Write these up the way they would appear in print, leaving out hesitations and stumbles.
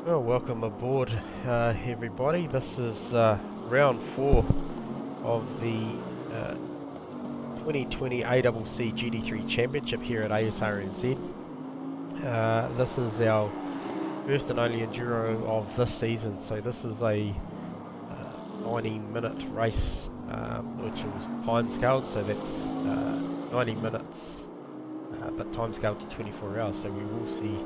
Well, welcome aboard, everybody. This is round 4 of the 2020 ACC GT3 Championship here at Asrnz. This is our first and only Enduro of this season, so this is a 90-minute race, which was time scaled, so that's 90 minutes, but time scaled to 24 hours, so we will see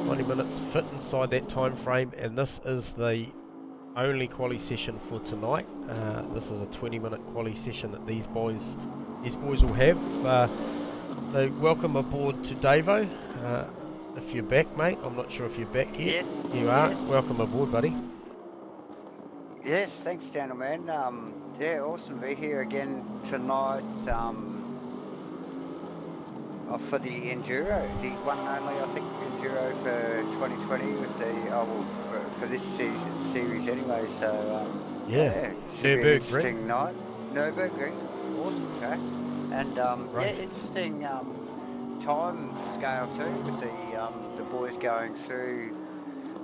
90 minutes fit inside that time frame, and this is the only quali session for tonight. This is a 20-minute quali session that these boys will have. So welcome aboard to Davo. If you're back, mate, I'm not sure if you're back yet. Yes. You are. Yes. Welcome aboard, buddy. Yes, thanks, gentlemen. Yeah, awesome to be here again tonight. For the Enduro, the one and only, I think, Enduro for 2020 with the for this series anyway. So Yeah. should be an interesting Nürburgring. night. Nürburgring, awesome track, and Right. yeah, interesting time scale too with the boys going through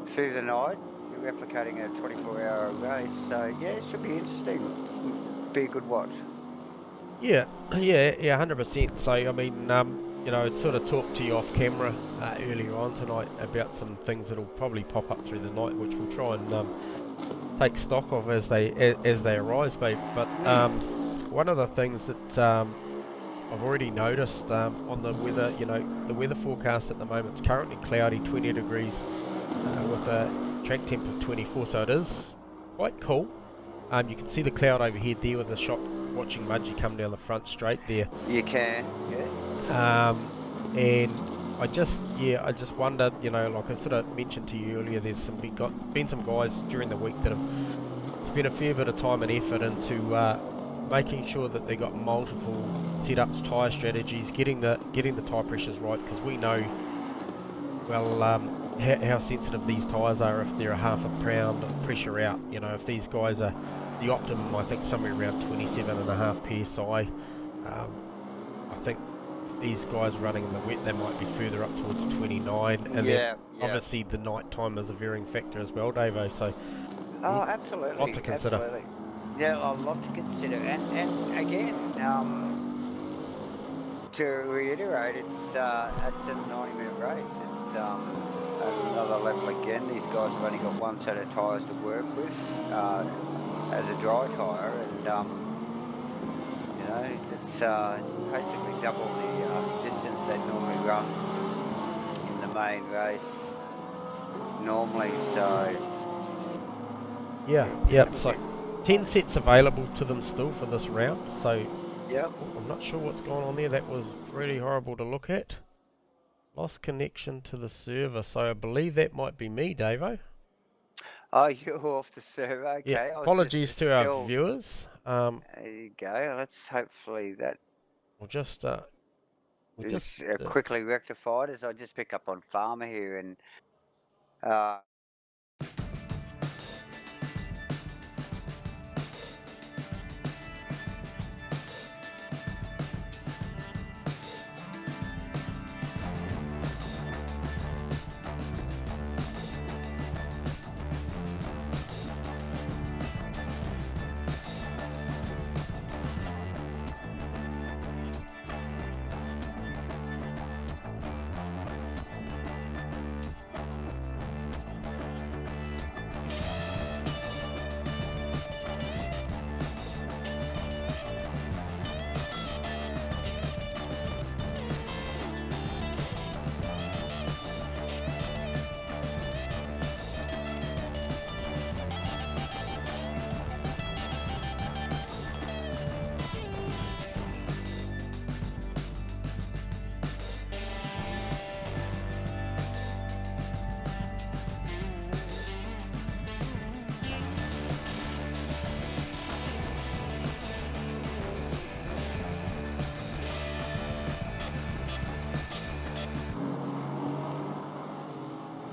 the night, replicating a 24-hour race. So yeah, it should be interesting. Be a good watch. Yeah, 100%. So, I mean, I sort of talked to you off camera earlier on tonight about some things that'll probably pop up through the night, which we'll try and take stock of as they arise, babe. But one of the things that I've already noticed on the weather, the weather forecast at the moment is currently cloudy, 20 degrees, with a track temp of 24, so it is quite cool. You can see the cloud overhead there with the shot watching Mudgee come down the front straight there. You can, yes. And I just wondered, like I sort of mentioned to you earlier, there's been some guys during the week that have spent a fair bit of time and effort into making sure that they got multiple setups, tyre strategies, getting the tyre pressures right, because we know well how sensitive these tyres are if they're a half a pound pressure out. If these guys are the optimum, I think somewhere around 27.5 psi. I think these guys running in the wet, they might be further up towards 29. And then obviously the night time is a varying factor as well, Davo. So absolutely, lot to consider. absolutely. Yeah, a lot to consider, and again, to reiterate, it's a 90-minute race. It's another level again. These guys have only got one set of tyres to work with as a dry tyre, and it's basically double the distance they normally run in the main race normally. So Yeah. So 10 sets available to them still for this round. So yep. I'm not sure what's going on there. That was really horrible to look at. Lost connection to the server, so I believe that might be me, Davo. Oh, you're off the server. Okay. Yeah. Apologies to our viewers. There you go. Let's hopefully that We'll just quickly rectified as I just pick up on Farmer here, and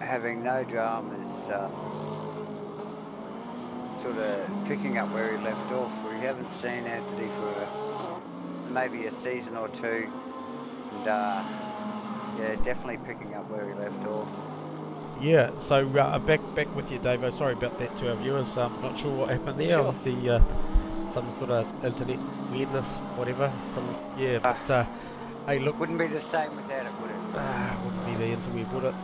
having no dramas, sort of picking up where he left off. We haven't seen Anthony for maybe a season or two, and yeah, definitely picking up where he left off. Yeah, so back with you, Dave. Sorry about that to our viewers. Not sure what happened there. Sure. Obviously, some sort of internet weirdness, whatever. But hey, look, Wouldn't be the same without it, would it? wouldn't be the interweb, would it?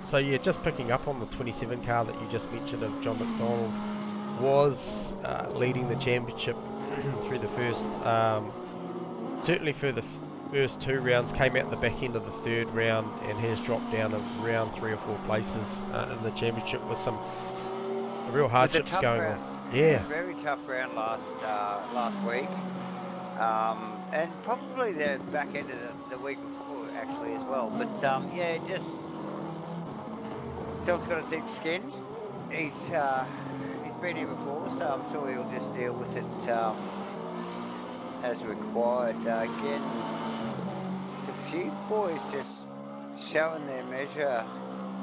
So yeah, just picking up on the 27 car that you just mentioned of John McDonald was leading the championship through the first, certainly for the first 2 rounds, came out the back end of the 3rd round and has dropped down around 3 or 4 places in the championship with some real hardships going round. on. Yeah. Very tough round last week. And probably the back end of the week before actually as well. But yeah, just John's got a thick skin. He's been here before, so I'm sure he'll just deal with it as required. Again, there's a few boys just showing their measure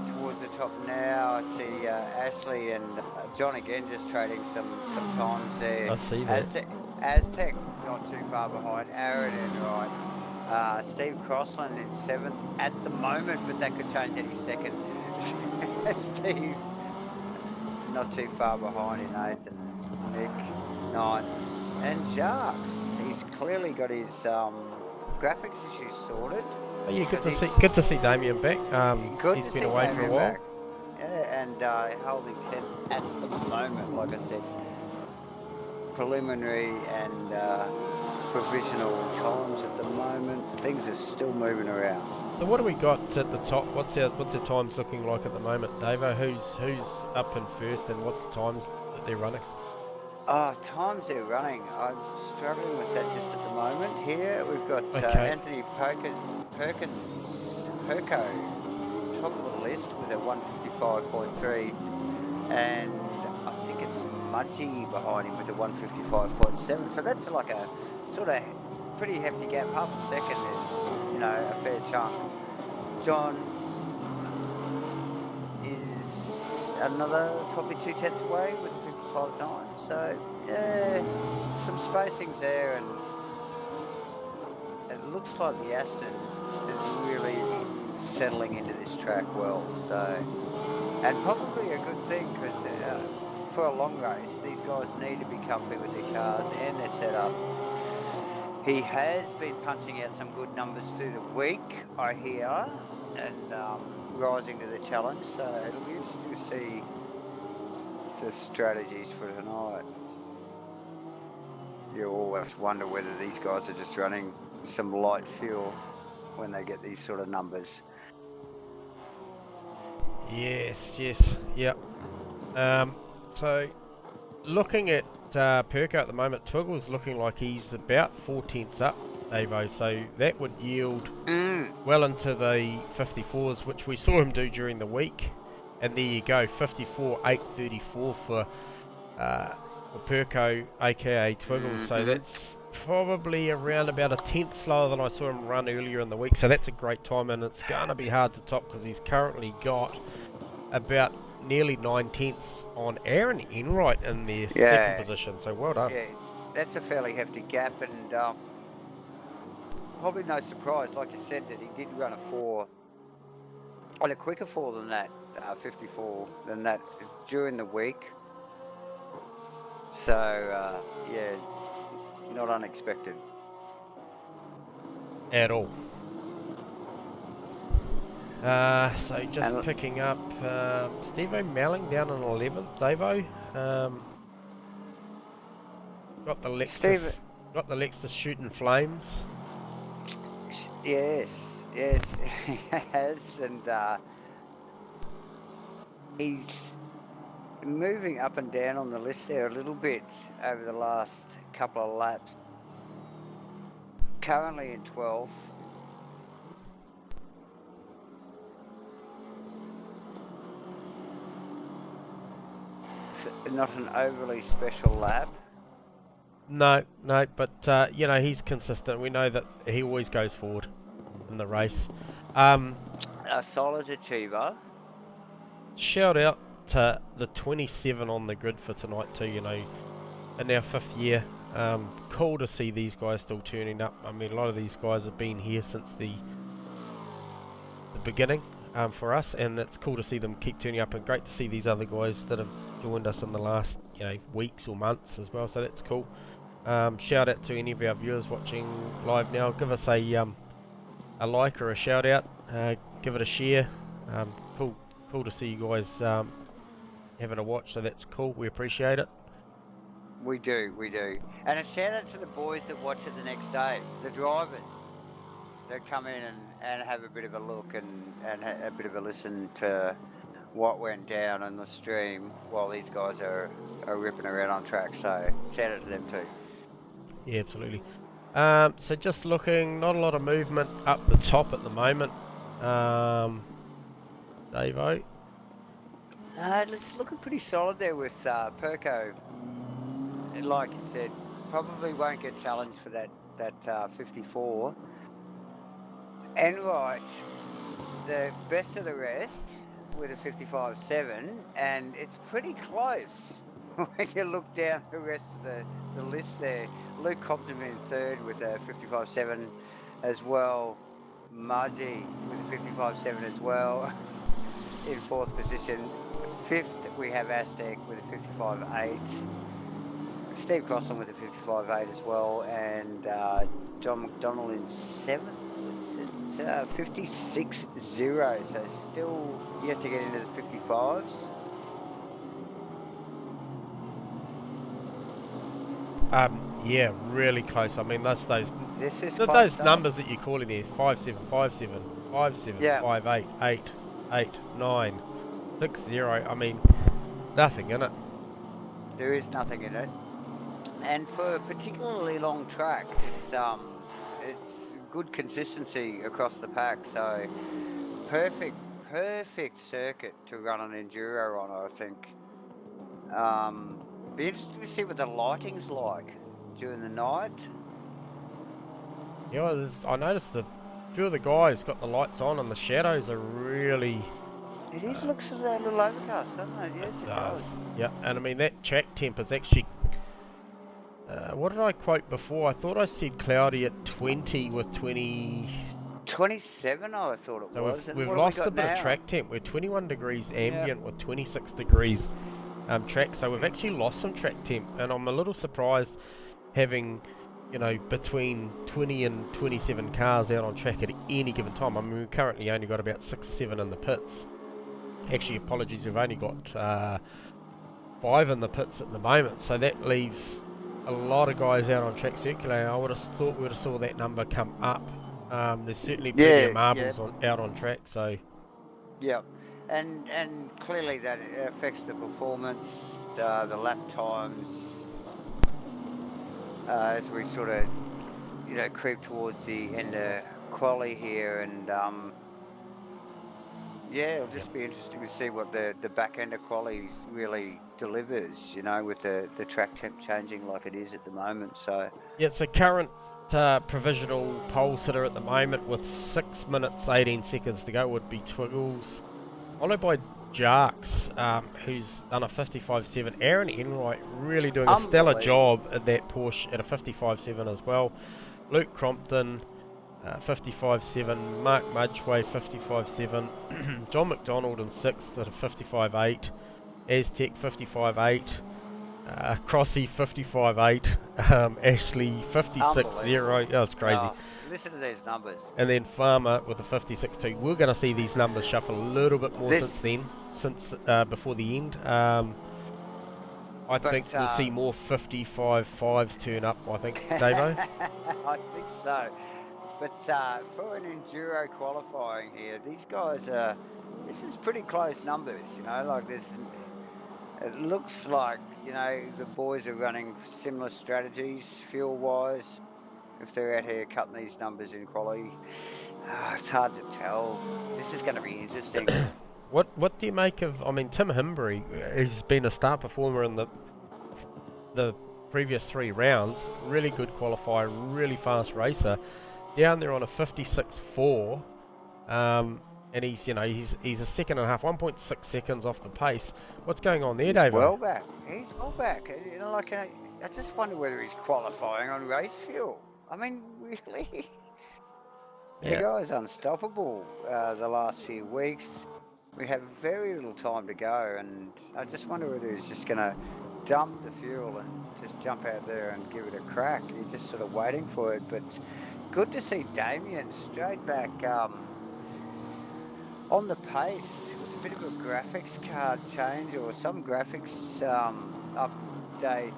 towards the top now. I see Ashley and John again just trading some times there. I see that. Aztec not too far behind. Aaron and right. Steve Crossland in 7th at the moment, but that could change any second. Steve not too far behind in 8th, and Nick 9th. And Jacques, he's clearly got his graphics issues sorted. Oh, yeah, good to see Damien back. He's been away for a while. Back. Yeah, and holding 10th at the moment, like I said. Preliminary and provisional times at the moment. Things are still moving around. So what do we got at the top? What's the times looking like at the moment, Davo? Who's up in first, and what's the times that they're running? Times they're running. I'm struggling with that just at the moment. Here we've got Anthony Perko, top of the list with a 155.3, and I think it's Mudgy behind him with a 155.7. So that's like a sort of pretty hefty gap. Half a second is, a fair chunk. John is another probably 2/10 away with 55.9. So yeah, some spacings there, and it looks like the Aston is really settling into this track well. So, and probably a good thing, because for a long race, these guys need to be comfy with their cars and their setup. He has been punching out some good numbers through the week, I hear, and rising to the challenge. So it'll be interesting to see the strategies for tonight. You always wonder whether these guys are just running some light fuel when they get these sort of numbers. Yes, yep. So, looking at Perko at the moment, Twiggle's looking like he's about 4/10 up, Avo, so that would yield well into the 54s, which we saw him do during the week. And there you go, 54.834 for Perko, aka Twiggles. So that's probably around about a 10th slower than I saw him run earlier in the week. So that's a great time, and it's going to be hard to top because he's currently got about nearly 9/10 on Aaron Enright in their second position. So well done. Yeah, that's a fairly hefty gap, and probably no surprise, like you said, that he did run a 4 on a quicker 4 than that, 54 than that during the week. So yeah, not unexpected at all. So just picking up Steve-O Melling down in 11th, Davo. Got the Lexus shooting flames. Yes, he has, and he's moving up and down on the list there a little bit over the last couple of laps. Currently in 12th. Not an overly special lap. No, but he's consistent. We know that he always goes forward in the race. A solid achiever. Shout out to the 27 on the grid for tonight too, in our 5th year. Cool to see these guys still turning up. I mean, a lot of these guys have been here since the beginning. for us, and it's cool to see them keep turning up, and great to see these other guys that have joined us in the last weeks or months as well. So that's cool. Shout out to any of our viewers watching live now. Give us a like or a shout out. Give it a share. Cool to see you guys having a watch. So that's cool. We appreciate it. We do. And a shout out to the boys that watch it the next day, the drivers that come in and have a bit of a look and a bit of a listen to what went down on the stream while these guys are ripping around on track. So shout out to them too. Yeah, absolutely. So just looking, not a lot of movement up the top at the moment. Davo? It's looking pretty solid there with Perko. Like you said, probably won't get challenged for that 54. Enright, the best of the rest with a 55.7, and it's pretty close when you look down the rest of the list there. Luke Compton in third with a 55.7 as well. Mudgy with a 55.7 as well in fourth position. Fifth, we have Aztec with a 55.8. Steve Crossan with a 55.8 as well, and John McDonald in seventh. It's at 56.0, so still yet to get into the 55s. Yeah, really close. I mean, those numbers that you're calling there: 5.7, 5.7, 5.7, yeah. 5.8, 8, 8, 9, 6.0. I mean, nothing in it. There is nothing in it. And for a particularly long track, it's good consistency across the pack. So perfect circuit to run an enduro on, I think. Be interesting to see what the lighting's like during the night. Yeah, I noticed a few of the guys got the lights on, and the shadows are really. It looks a little overcast, doesn't it? Yes, it does. Yeah, and I mean that track temp is actually. What did I quote before? I thought I said cloudy at 20 with 20... 27, I thought it was. We've lost a bit of track temp. We're 21 degrees ambient with 26 degrees track. So we've actually lost some track temp. And I'm a little surprised having, between 20 and 27 cars out on track at any given time. I mean, we've currently only got about 6 or 7 in the pits. Actually, apologies, we've only got 5 in the pits at the moment. So that leaves a lot of guys out on track circulating. I would have thought we would have saw that number come up. There's certainly plenty of marbles out on track. So yeah, and clearly that affects the performance, the lap times, as we sort of creep towards the end of quali here, and it'll just be interesting to see what the back end of quali really delivers, with the track temp changing like it is at the moment. So yeah, it's a current provisional pole sitter at the moment with 6 minutes 18 seconds to go would be Twiggles, followed by Jarks, who's done a 55.7. Aaron Enright really doing a stellar job at that Porsche at a 55.7 as well. Luke Crompton 55.7, Mark Mudgway 55.7, John McDonald in 6th at a 55.8, Aztec 55.8, Crossy 55.8, Ashley 56.0. That's crazy. Oh, listen to these numbers. And then Farmer with a 56.2. We're going to see these numbers shuffle a little bit more since before the end. I think we'll see more 55.5s turn up, I think, Davo. I think so. But for an enduro qualifying here, these guys this is pretty close numbers, like this. It looks like, the boys are running similar strategies fuel-wise. If they're out here cutting these numbers in quality, it's hard to tell. This is going to be interesting. What do you make of? I mean, Tim Himbury has been a star performer in the previous 3 rounds. Really good qualifier, really fast racer. Down there on a 56.4, and he's a second and a half, 1.6 seconds off the pace. What's going on there, David? He's well back. I just wonder whether he's qualifying on race fuel. I mean, really? The Yeah. guy's unstoppable the last few weeks. We have very little time to go, and I just wonder whether he's just going to dump the fuel and just jump out there and give it a crack. You're just sort of waiting for it, but good to see Damien straight back on the pace with a bit of a graphics card change or some graphics update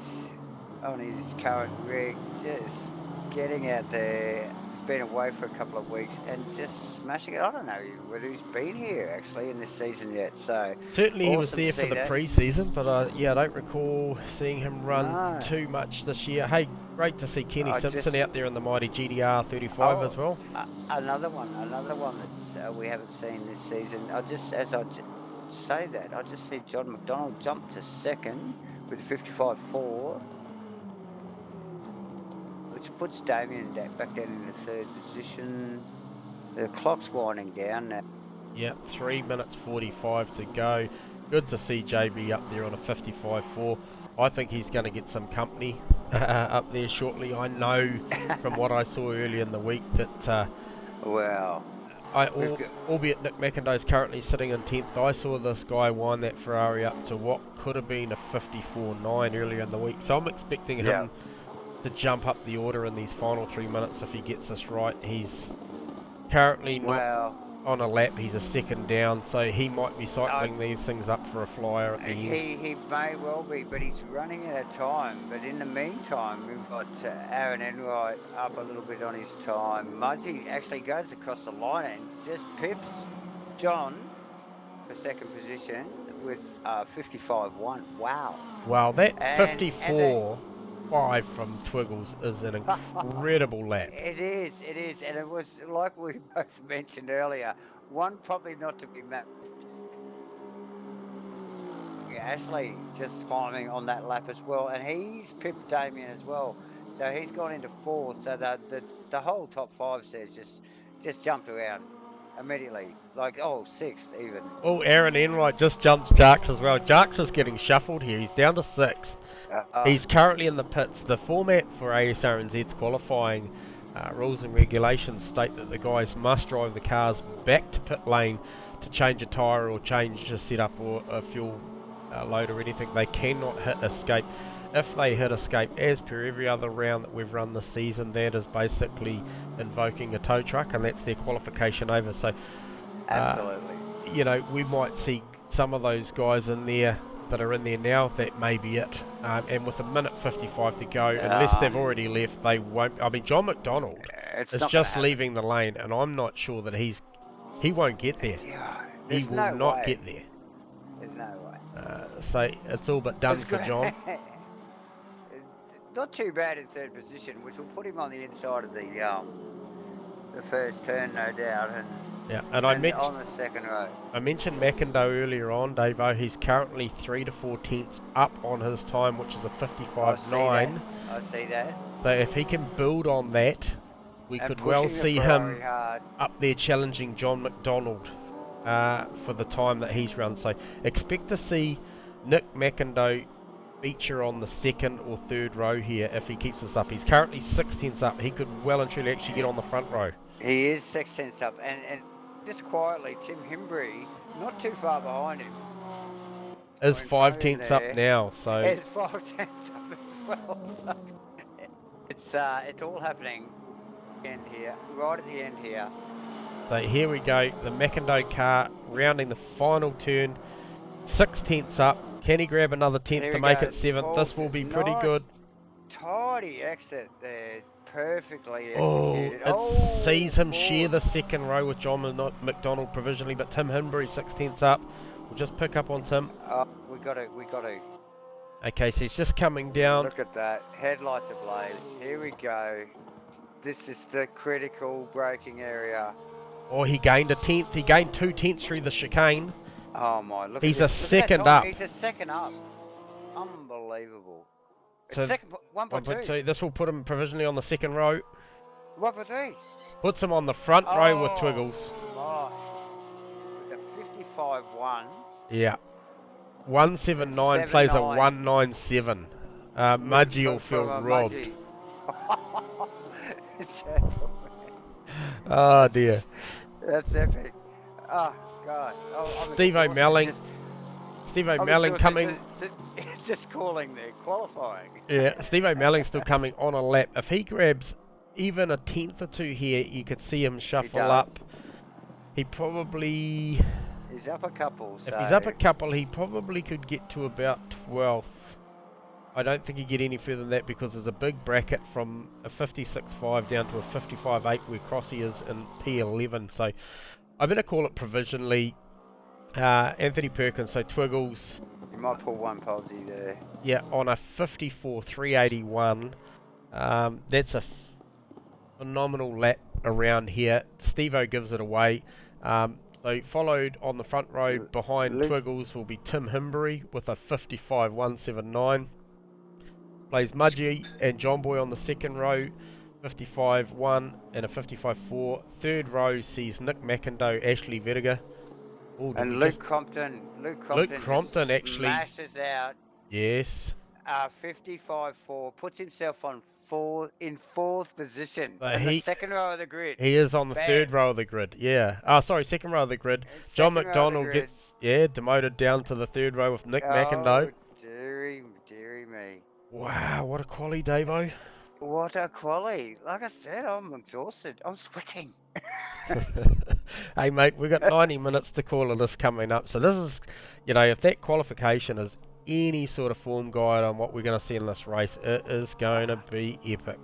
on his current rig. Just getting out there. He's been away for a couple of weeks and just smashing it. I don't know whether he's been here actually in this season yet. So Certainly he was awesome there to for see the that. pre-season, but yeah, I don't recall seeing him run No. too much this year. Hey, great to see Kenny I Simpson just- out there in the mighty GDR 35 as well. Another one that we haven't seen this season. Say that, I just see John McDonald jump to second with 55.4, which puts Damien back down in the third position. The clock's winding down now. Yeah, 3 minutes 45 to go. Good to see JB up there on a 55.4. I think he's going to get some company up there shortly. I know from what I saw earlier in the week that Wow. albeit Nick McIndoe's currently sitting in 10th, I saw this guy wind that Ferrari up to what could have been a 54.9 earlier in the week. So I'm expecting him to jump up the order in these final 3 minutes if he gets this right. He's currently not on a lap, he's a second down, so he might be cycling these things up for a flyer at the end. He may well be, but he's running out of time. But in the meantime, we've got Aaron Enright up a little bit on his time. Mudgee actually goes across the line and just pips John for second position with 55.1. Wow. Wow, that 54.5 from Twiggles is an incredible lap. It is, and it was like we both mentioned earlier, one probably not to be mapped. Ashley just climbing on that lap as well, and he's pipped Damien as well, so he's gone into fourth. So the whole top five says just jumped around immediately, like sixth even. Oh, Aaron Enright just jumps Jarks as well. Jarks is getting shuffled here. He's down to sixth. He's currently in the pits. The format for Asrnz's qualifying rules and regulations state that the guys must drive the cars back to pit lane to change a tyre or change a setup or a fuel load or anything. They cannot hit escape. If they hit escape, as per every other round that we've run this season, that is basically invoking a tow truck, and that's their qualification over. So, absolutely, you know, we might see some of those guys in there that are in there now. That may be it. And with a minute 55 to go, unless they've already left, they won't. I mean, John McDonald is just leaving the lane, and I'm not sure that he won't get there. He will not get there. There's no way. So it's all but done for John. Not too bad in third position, which will put him on the inside of the first turn, no doubt, and I on the second row. I mentioned McIndoe earlier on, Davo. He's currently 3 to 4 tenths up on his time, which is a 55.9. I see that. So if he can build on that, we could well see him up there challenging John McDonald for the time that he's run. So expect to see Nick McIndoe feature on the second or third row here if he keeps this up. He's currently 6 tenths up. He could well and truly actually get on the front row. He is 6 tenths up, and just quietly, Tim Himbry, not too far behind him, is 5 tenths up now. So it's 5 tenths up as well. So it's all happening right at the end here. So here we go. The McIndoe car rounding the final turn, 6 tenths up. Can he grab another tenth to make it 7th? This will be pretty good. Tidy exit there, perfectly It executed. sees him share the second row with John McDonald provisionally, but Tim Himbry 6 tenths up. We'll just pick up on Tim. We got to. Okay, so he's just coming down. Look at that, headlights ablaze. Here we go. This is the critical braking area. Oh, he gained a tenth. He gained 2 tenths through the chicane. Oh my! Look, he's at a second up. He's a second up. Unbelievable. So second, 1.2. This will put him provisionally on the second row. 1.3. Puts him on the front row with Twiggles. Oh, with a 55.1. Yeah. 179 plays a 197. Mudgee will feel robbed. Oh dear. That's epic. Oh gosh, I'm Steve exhausted. O'Melling. Steve I'm O'Melling exhausted coming. just calling the qualifying. Yeah, Steve O'Malling's still coming on a lap. If he grabs even a tenth or two here, you could see him He shuffle does. up. He probably, He's up a couple, if he's up so a couple, he probably could get to about 12th. I don't think he'd get any further than that because there's a big bracket from a 56.5 down to a 55.8 where Crossy is in P11. So I'm going to call it provisionally Anthony Perkins, so Twiggles. you might pull one posy there. Yeah, on a 54.381. That's a phenomenal lap around here. Steve-O gives it away. So followed on the front row behind Luke. Twiggles will be Tim Himbury with a 55.179. Plays Mudgee and John Boy on the second row, 55.1 and a 55.4. Third row sees Nick McIndoe, Ashley Vertiger. Ooh, And Luke Crompton. Luke Crompton just actually smashes out yes. 55.4, puts himself on in fourth position But in the second row of the grid. He is on the Bam. third row of the grid, yeah. Sorry, second row of the grid. John McDonald gets, demoted down to the third row with Nick McIndoe. Deary me. Wow, what a quality, Davo. What a quality. Like I said, I'm exhausted. I'm sweating. Hey, mate, we've got 90 minutes to call of this coming up. So this is, if that qualification is any sort of form guide on what we're going to see in this race, it is going to be epic.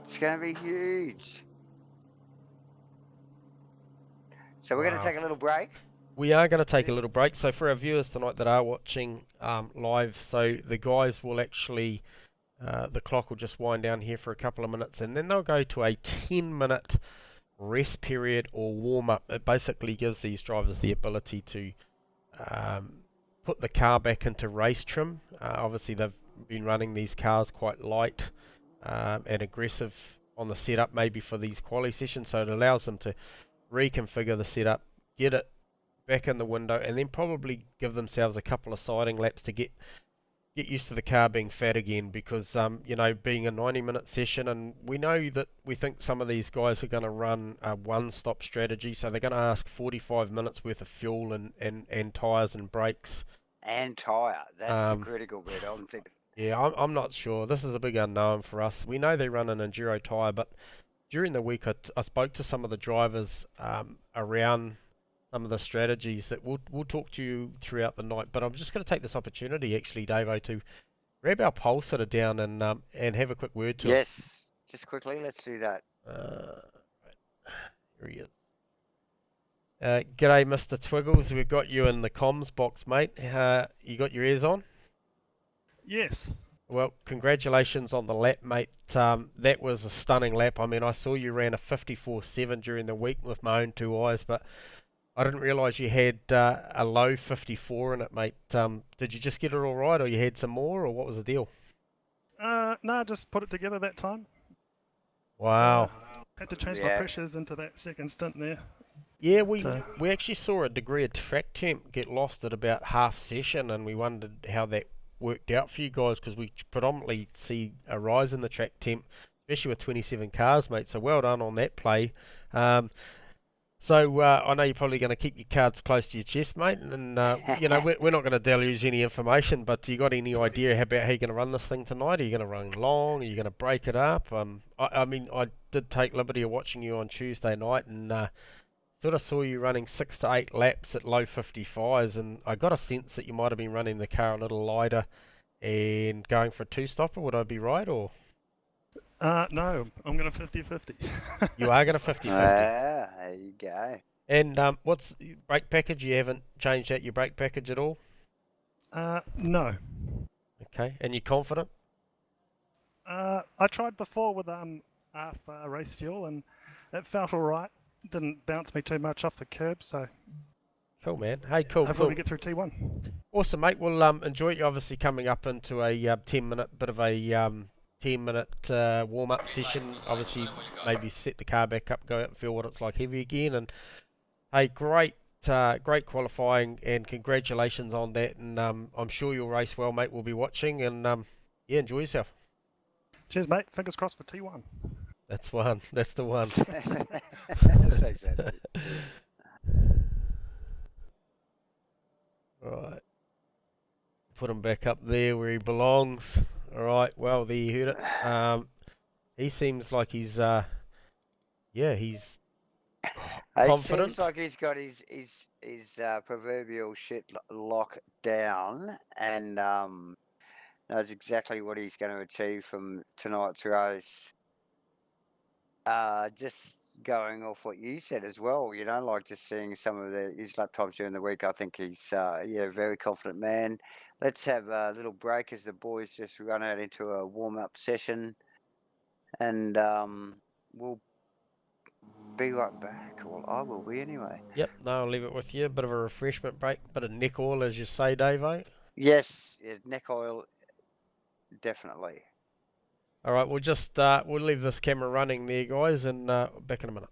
It's going to be huge. So we're going to take a little break. We are going to take a little break. So for our viewers tonight that are watching live, so the guys will actually, the clock will just wind down here for a couple of minutes, and then they'll go to a 10-minute rest period or warm-up. It basically gives these drivers the ability to put the car back into race trim. Obviously, they've been running these cars quite light and aggressive on the setup, maybe for these quali sessions, so it allows them to reconfigure the setup, get it back in the window, and then probably give themselves a couple of siding laps to get used to the car being fat again, because being a 90-minute session, and we know that we think some of these guys are going to run a one-stop strategy, so they're going to ask 45 minutes worth of fuel and tyres and brakes. And tyre, that's the critical bit, I'm thinking. Yeah, I'm not sure. This is a big unknown for us. We know they run an enduro tyre, but during the week I spoke to some of the drivers around some of the strategies that we'll talk to you throughout the night. But I'm just going to take this opportunity, actually, Davo, to grab our pole sitter down and have a quick word to him. Yes, just quickly, let's do that. Here he is. G'day, Mr. Twiggles. We've got you in the comms box, mate. You got your ears on? Yes. Well, congratulations on the lap, mate. That was a stunning lap. I mean, I saw you ran a 54.7 during the week with my own two eyes, but I didn't realise you had a low 54 in it, mate. Did you just get it all right, or you had some more, or what was the deal? No, just put it together that time. Wow. Had to change my pressures into that second stint there. Yeah, we actually saw a degree of track temp get lost at about half session, and we wondered how that worked out for you guys, because we predominantly see a rise in the track temp, especially with 27 cars, mate. So well done on that play. So I know you're probably going to keep your cards close to your chest, mate, and we're not going to deluge any information, but you got any idea about how you're going to run this thing tonight? Are you going to run long? Are you going to break it up? I mean, I did take liberty of watching you on Tuesday night, and sort of saw you running 6 to 8 laps at low 55s, and I got a sense that you might have been running the car a little lighter and going for a two-stopper. Would I be right, or? No, I'm going to 50-50. You are going to 50-50? There you go. And what's brake package? You haven't changed out your brake package at all? No. Okay, and you're confident? I tried before with half race fuel, and it felt all right. Didn't bounce me too much off the curb, so... Cool, man. Hey, cool. Hopefully we get through T1. Awesome, mate. Well, enjoy it. Obviously coming up into a 10-minute, bit of a 10-minute warm-up session. Obviously, maybe set the car back up, go out and feel what it's like heavy again. And hey, great qualifying, and congratulations on that. And I'm sure you'll race well, mate. We'll be watching, and enjoy yourself. Cheers, mate. Fingers crossed for T1. That's one. That's the one. Thanks, Anthony. Right. Put him back up there where he belongs. All right. Well, there you heard it. He seems like he's he's It confident. seems like he's got his proverbial shit locked down, and knows exactly what he's going to achieve from tonight's race. Just going off what you said as well, like just seeing some of his lap times during the week, I think he's a very confident man. Let's have a little break as the boys just run out into a warm-up session, and we'll be right back. Well, I will be anyway. Yep. No, I'll leave it with you. Bit of a refreshment break. Bit of neck oil, as you say, Dave. Yes, neck oil, definitely. All right. We'll leave this camera running there, guys, and back in a minute.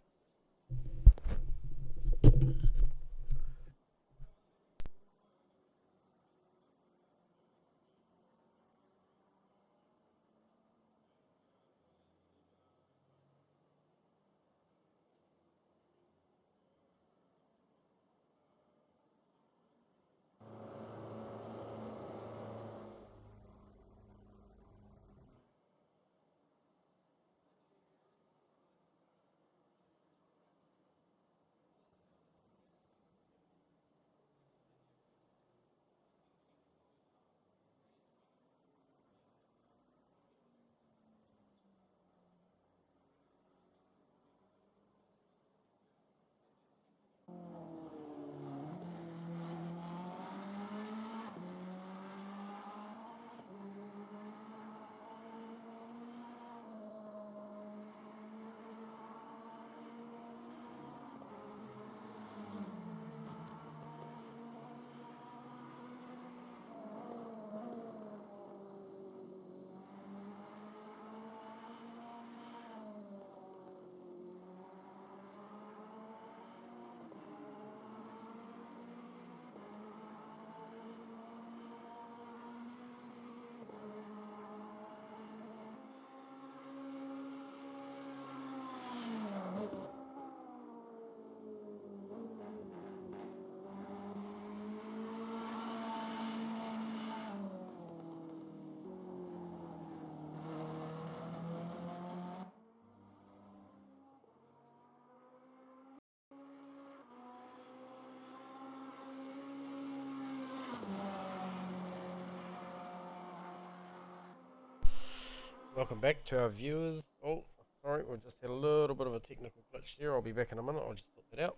Welcome back to our viewers. Oh, sorry, we just had a little bit of a technical glitch there. I'll be back in a minute. I'll just sort that out.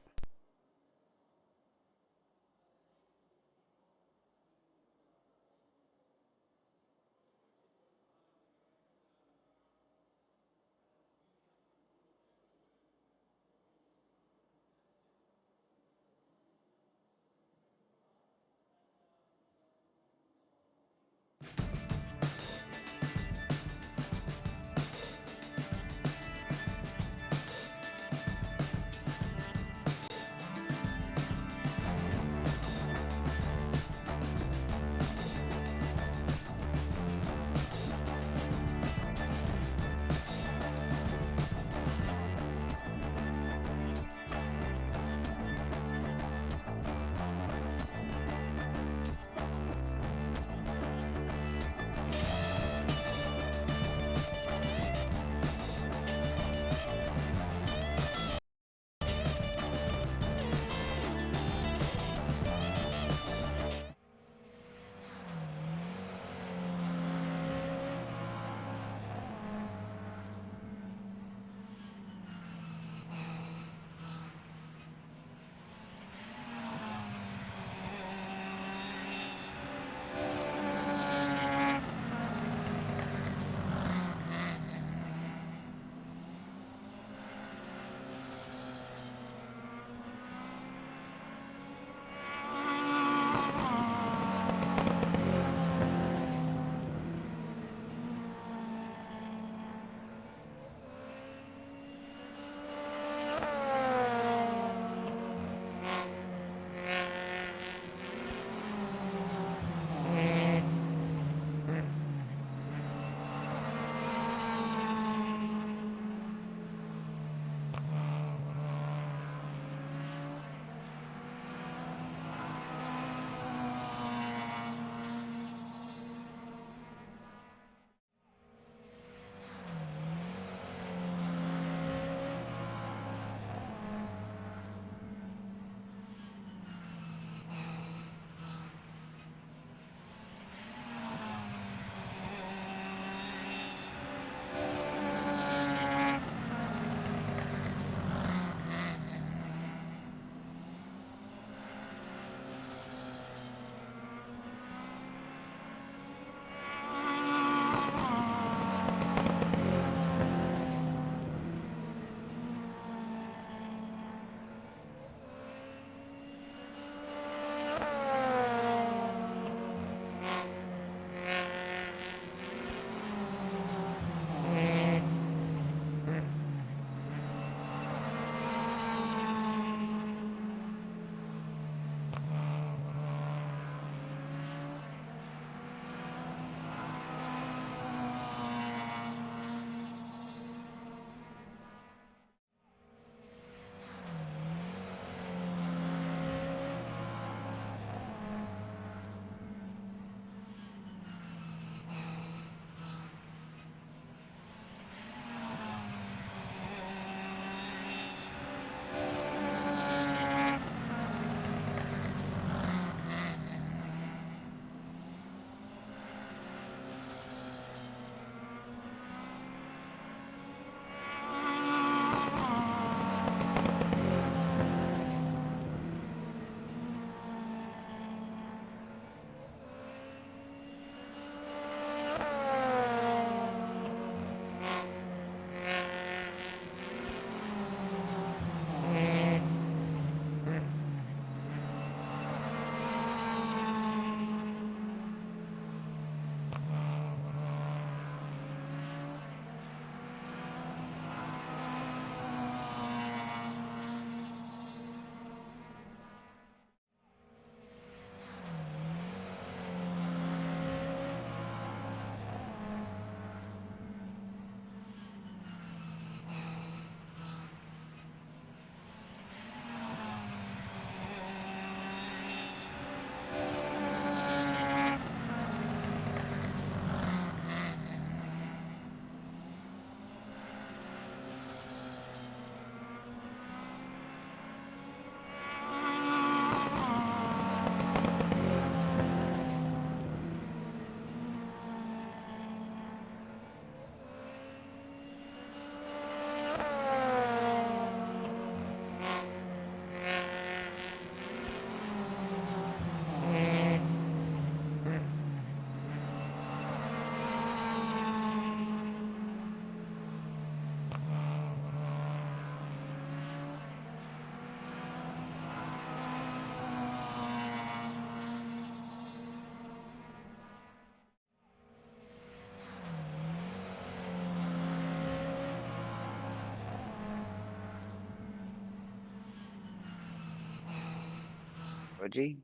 Roger.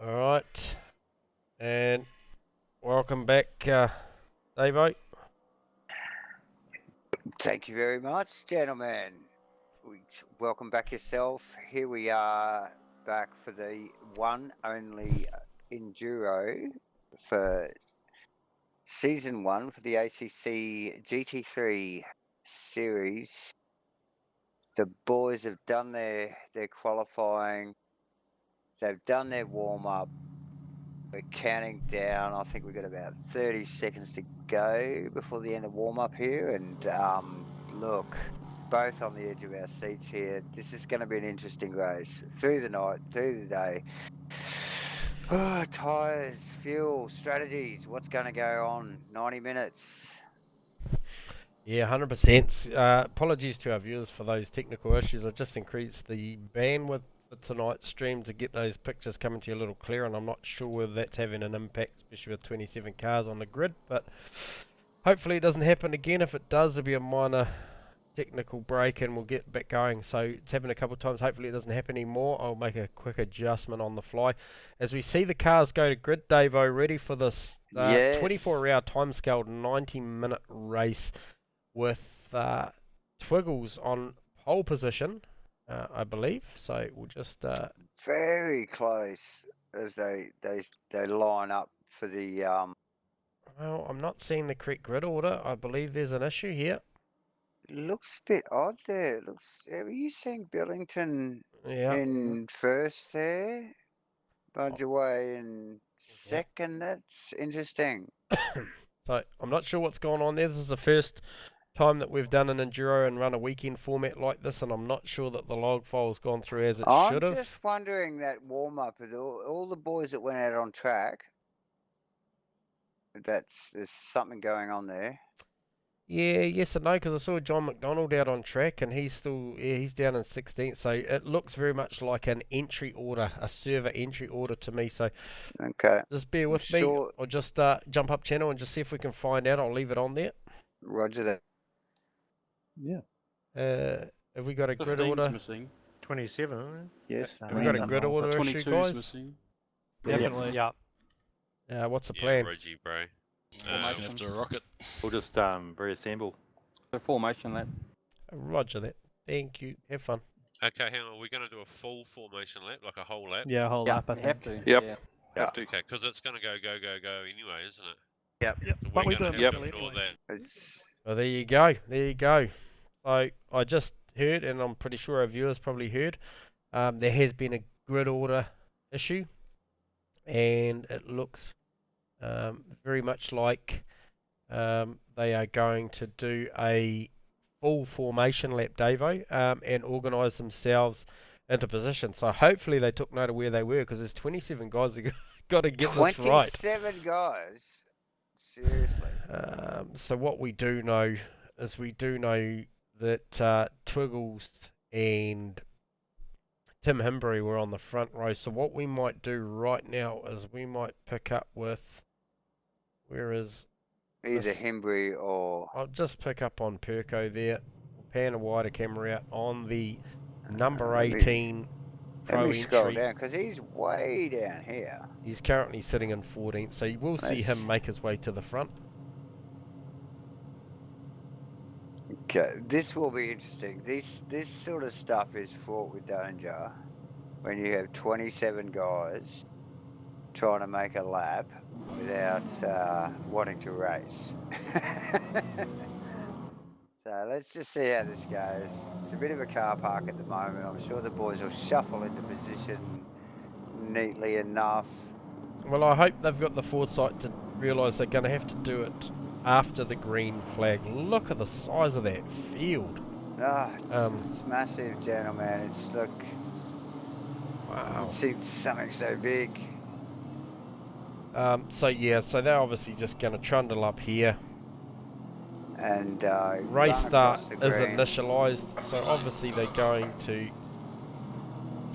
Alright. And welcome back, Davo. Thank you very much, gentlemen. Welcome back yourself. Here we are back for the one only Enduro for Season 1 for the ACC GT3 series. The boys have done their qualifying. They've done their warm-up. We're counting down. I think we've got about 30 seconds to go before the end of warm-up here. And look, both on the edge of our seats here. This is going to be an interesting race. Through the night, through the day. Oh, tyres, fuel, strategies. What's going to go on? 90 minutes. Yeah, 100%. Apologies to our viewers for those technical issues. I just increased the bandwidth for tonight's stream to get those pictures coming to you a little clearer, and I'm not sure whether that's having an impact, especially with 27 cars on the grid, but hopefully it doesn't happen again. If it does, there'll be a minor technical break and we'll get back going. So it's happened a couple of times. Hopefully it doesn't happen anymore. I'll make a quick adjustment on the fly. As we see the cars go to grid, Davo, ready for this 24-hour timescale 90-minute race with Twiggles on pole position, I believe. So we'll just very close as they line up for the well, I'm not seeing the correct grid order. I believe there's an issue here. Looks a bit odd there. Are you seeing Billington in first there? Budgeway in second. That's interesting. So I'm not sure what's going on there. This is the first time that we've done an Enduro and run a weekend format like this, and I'm not sure that the log file's gone through as it should have. I'm just wondering that warm-up with all the boys that went out on track. There's something going on there. Yeah, yes and no, because I saw John McDonald out on track, and he's down in 16th, so it looks very much like an entry order, a server entry order to me. So okay, just bear with me. I'll just jump up channel and just see if we can find out. I'll leave it on there. Roger that. Yeah. Have we got a grid order? Missing. 27. Yes. Have we got a grid order issue, guys? Missing. Definitely. Yes. Yeah. What's the plan? Reggie, bro. After a rocket. We'll just reassemble. The formation lap. Roger that. Thank you. Have fun. Okay, hang on. We're going to do a full formation lap, like a whole lap? Yeah, a whole lap, I You have think. to. Yep. Yeah. Yeah. Okay, because it's going to go anyway, isn't it? Yep. Yep. So But we're we do going it to have to anyway. ignore that. Well, there you go. There you go. So I just heard, and I'm pretty sure our viewers probably heard, there has been a grid order issue, and it looks very much like they are going to do a full formation lap, Davo, and organise themselves into position. So hopefully they took note of where they were, because there's 27 guys that got to get this right. 27 guys. Seriously. So what we do know is that Twiggles and Tim Himbury were on the front row. So what we might do right now is we might pick up with, where is either Himbury or I'll just pick up on Perko there. Pan a wider camera out on the number 18 pro let me scroll entry. down because he's way down here. He's currently sitting in 14th, so you will see him make his way to the front. Okay, this will be interesting. This sort of stuff is fraught with danger when you have 27 guys trying to make a lap without wanting to race. So let's just see how this goes. It's a bit of a car park at the moment. I'm sure the boys will shuffle into position neatly enough. Well, I hope they've got the foresight to realise they're going to have to do it after the green flag. Look at the size of that field. It's massive, gentlemen. It's look. Wow. It's something so big. So they're obviously just going to trundle up here. And race start is initialised, so obviously they're going to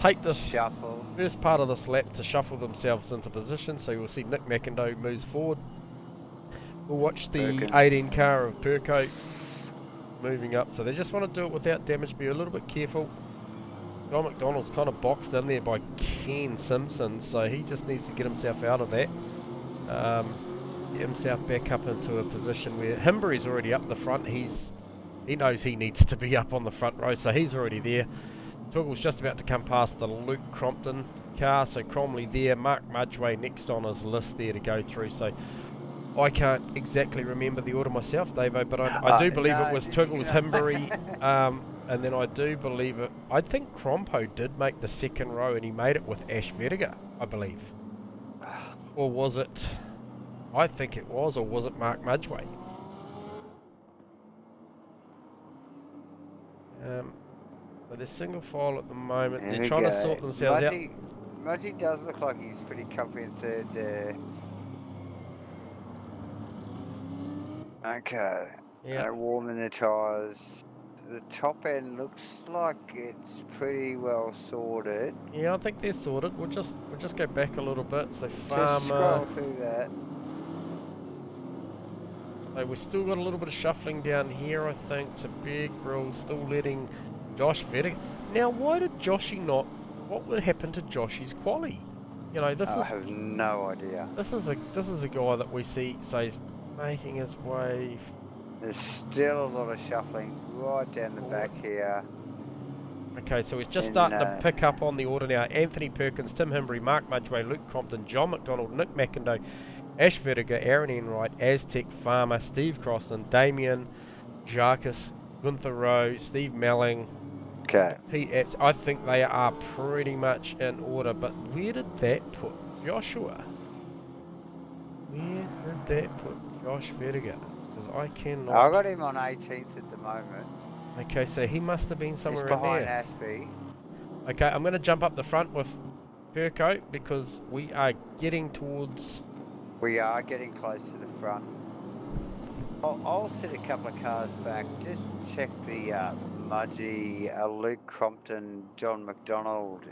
take this shuffle first part of this lap to shuffle themselves into position. So you'll see Nick McIndoe moves forward. We'll watch the 18 car of Perko moving up. So they just want to do it without damage. Be a little bit careful. John McDonald's kind of boxed in there by Ken Simpson, so he just needs to get himself out of that. Get himself back up into a position where Himbury's already up the front. He knows he needs to be up on the front row, so he's already there. Toogle's just about to come past the Luke Crompton car, so Cromley there, Mark Mudgeway next on his list there to go through. So I can't exactly remember the order myself, Davo, but I do believe it was Toogle's Himbury, and then I do believe it. I think Crompo did make the second row, and he made it with Ash Vertiger, I believe. Or was it? I think it was, or was it Mark Mudgeway? So they're single file at the moment. They're trying to sort themselves out. Mudgy does look like he's pretty comfy in third there. Okay. Yeah. Warming the tyres. The top end looks like it's pretty well sorted. Yeah, I think they're sorted. We'll just go back a little bit. So Just scroll Farmer. through that. So we've still got a little bit of shuffling down here, I think. So Bear Grylls still letting Josh Vertiger. Now, why did Joshy not? What would happen to Joshy's quali? You know, I have no idea. This is a guy that we see. So he's making his way. There's still a lot of shuffling right down the back here. Okay, so he's just starting to pick up on the order now. Anthony Perkins, Tim Himbury, Mark Mudgeway, Luke Crompton, John McDonald, Nick McIndoe, Ash Vertiger, Aaron Enright, Aztec, Farmer, Steve Crossan, Damien, Jarkus, Gunther Rowe, Steve Melling, Okay. Pete Epps. I think they are pretty much in order, but where did that put Joshua? Where did that put Josh Vertiger? Because I cannot. I got him on 18th at the moment. Okay, so he must have been somewhere He's behind in there. Aspie. Okay, I'm going to jump up the front with Perko because we are getting towards. We are getting close to the front. I'll sit a couple of cars back. Just check the Mudgy, Luke Crompton, John McDonald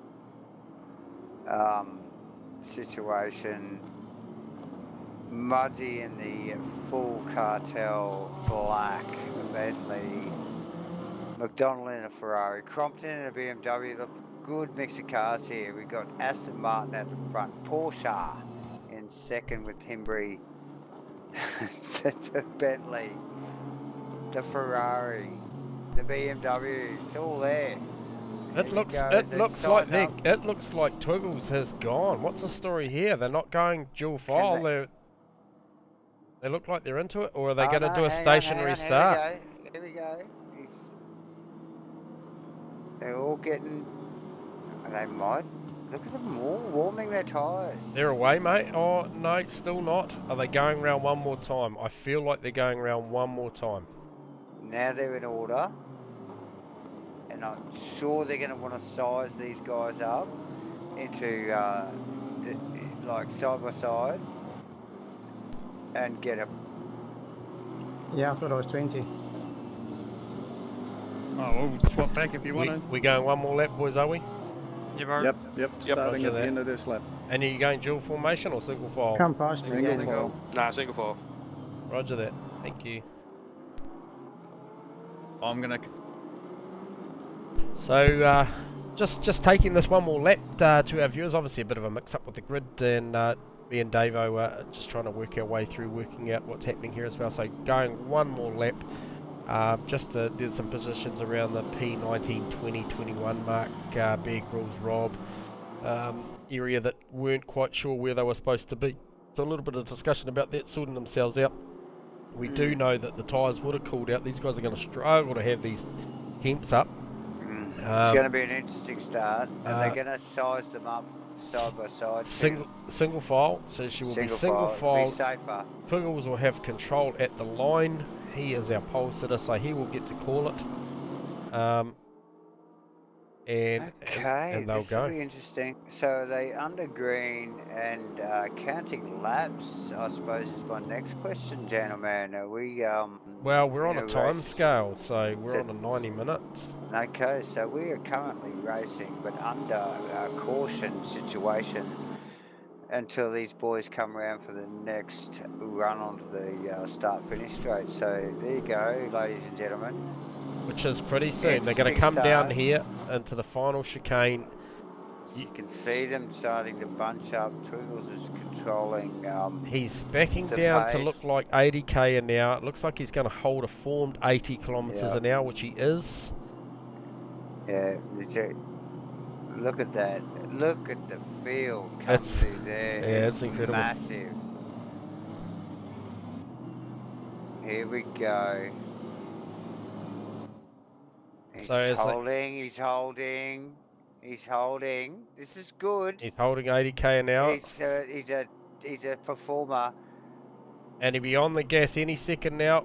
situation. Mudgy in the full cartel black Bentley. McDonald in a Ferrari. Crompton in a BMW. Look, good mix of cars here. We've got Aston Martin at the front. Porsche in second with Himbury. The Bentley. The Ferrari. The BMW. It's all there. It looks like Twiggles has gone. What's the story here? They're not going dual file. They look like they're into it, or are they going to do a stationary start? Here we go. They're all getting. They might. Look at them all warming their tyres. They're away, mate. Oh no, still not. Are they going round one more time? I feel like they're going round one more time. Now they're in order, and I'm sure they're going to want to size these guys up into like side by side. And get him. Yeah, I thought I was 20. Oh, we'll swap back if you want to. We going one more lap, boys, are we? Yep. Starting at the end of this lap. And are you going dual formation or single file? Come past me. Single file. Nah, single file. Roger that. Thank you. I'm gonna. So, just taking this one more lap to our viewers. Obviously, a bit of a mix-up with the grid, and me and Davo just trying to work our way through, working out what's happening here as well. So, going one more lap. There's some positions around the P19, 20, 21 mark, Bear Grylls, Rob, area that weren't quite sure where they were supposed to be. So a little bit of discussion about that, sorting themselves out. We do know that the tyres would have cooled out. These guys are going to struggle to have these temps up. It's going to be an interesting start, and they're going to size them up side by side. Single file, so she will be single file. Be safer. Piggles will have control at the line. He is our pole sitter, so he will get to call it. And they'll this go. will be interesting. So are they under green and counting laps, I suppose, is my next question, gentlemen. Are we well, we're on a time race? Scale, so we're on a 90 minutes. Okay, so we are currently racing, but under a caution situation until these boys come around for the next run onto the start-finish straight. So there you go, ladies and gentlemen. Which is pretty soon. They're going to come down here. into the final chicane. You can see them starting to bunch up. Twiggles is controlling. He's backing the down pace. to look like 80k an hour. It looks like he's going to hold a formed 80 kilometres an hour, which he is. Yeah, look at that. Look at the field come through there. Yeah, it's incredible. Massive. Here we go. He's holding. This is good. He's holding 80k an hour. He's a performer. And he'll be on the gas any second now.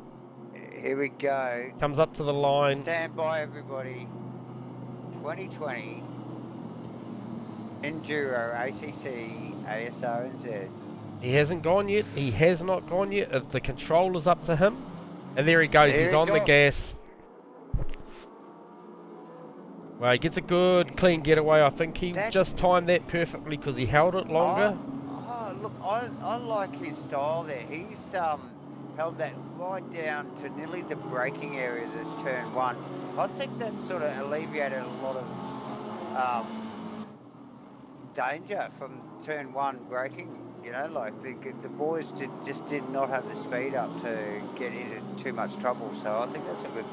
Here we go. Comes up to the line. Stand by, everybody. 2020 Enduro ACC Asrnz. He hasn't gone yet. He has not gone yet. The controller's up to him. And there he goes. He's on the gas. Well, he gets a good, clean getaway. I think he just timed that perfectly because he held it longer. Look, I like his style there. He's held that right down to nearly the braking area, the turn 1. I think that sort of alleviated a lot of danger from turn 1 braking. You know, like the boys just did not have the speed up to get into too much trouble. So I think that's a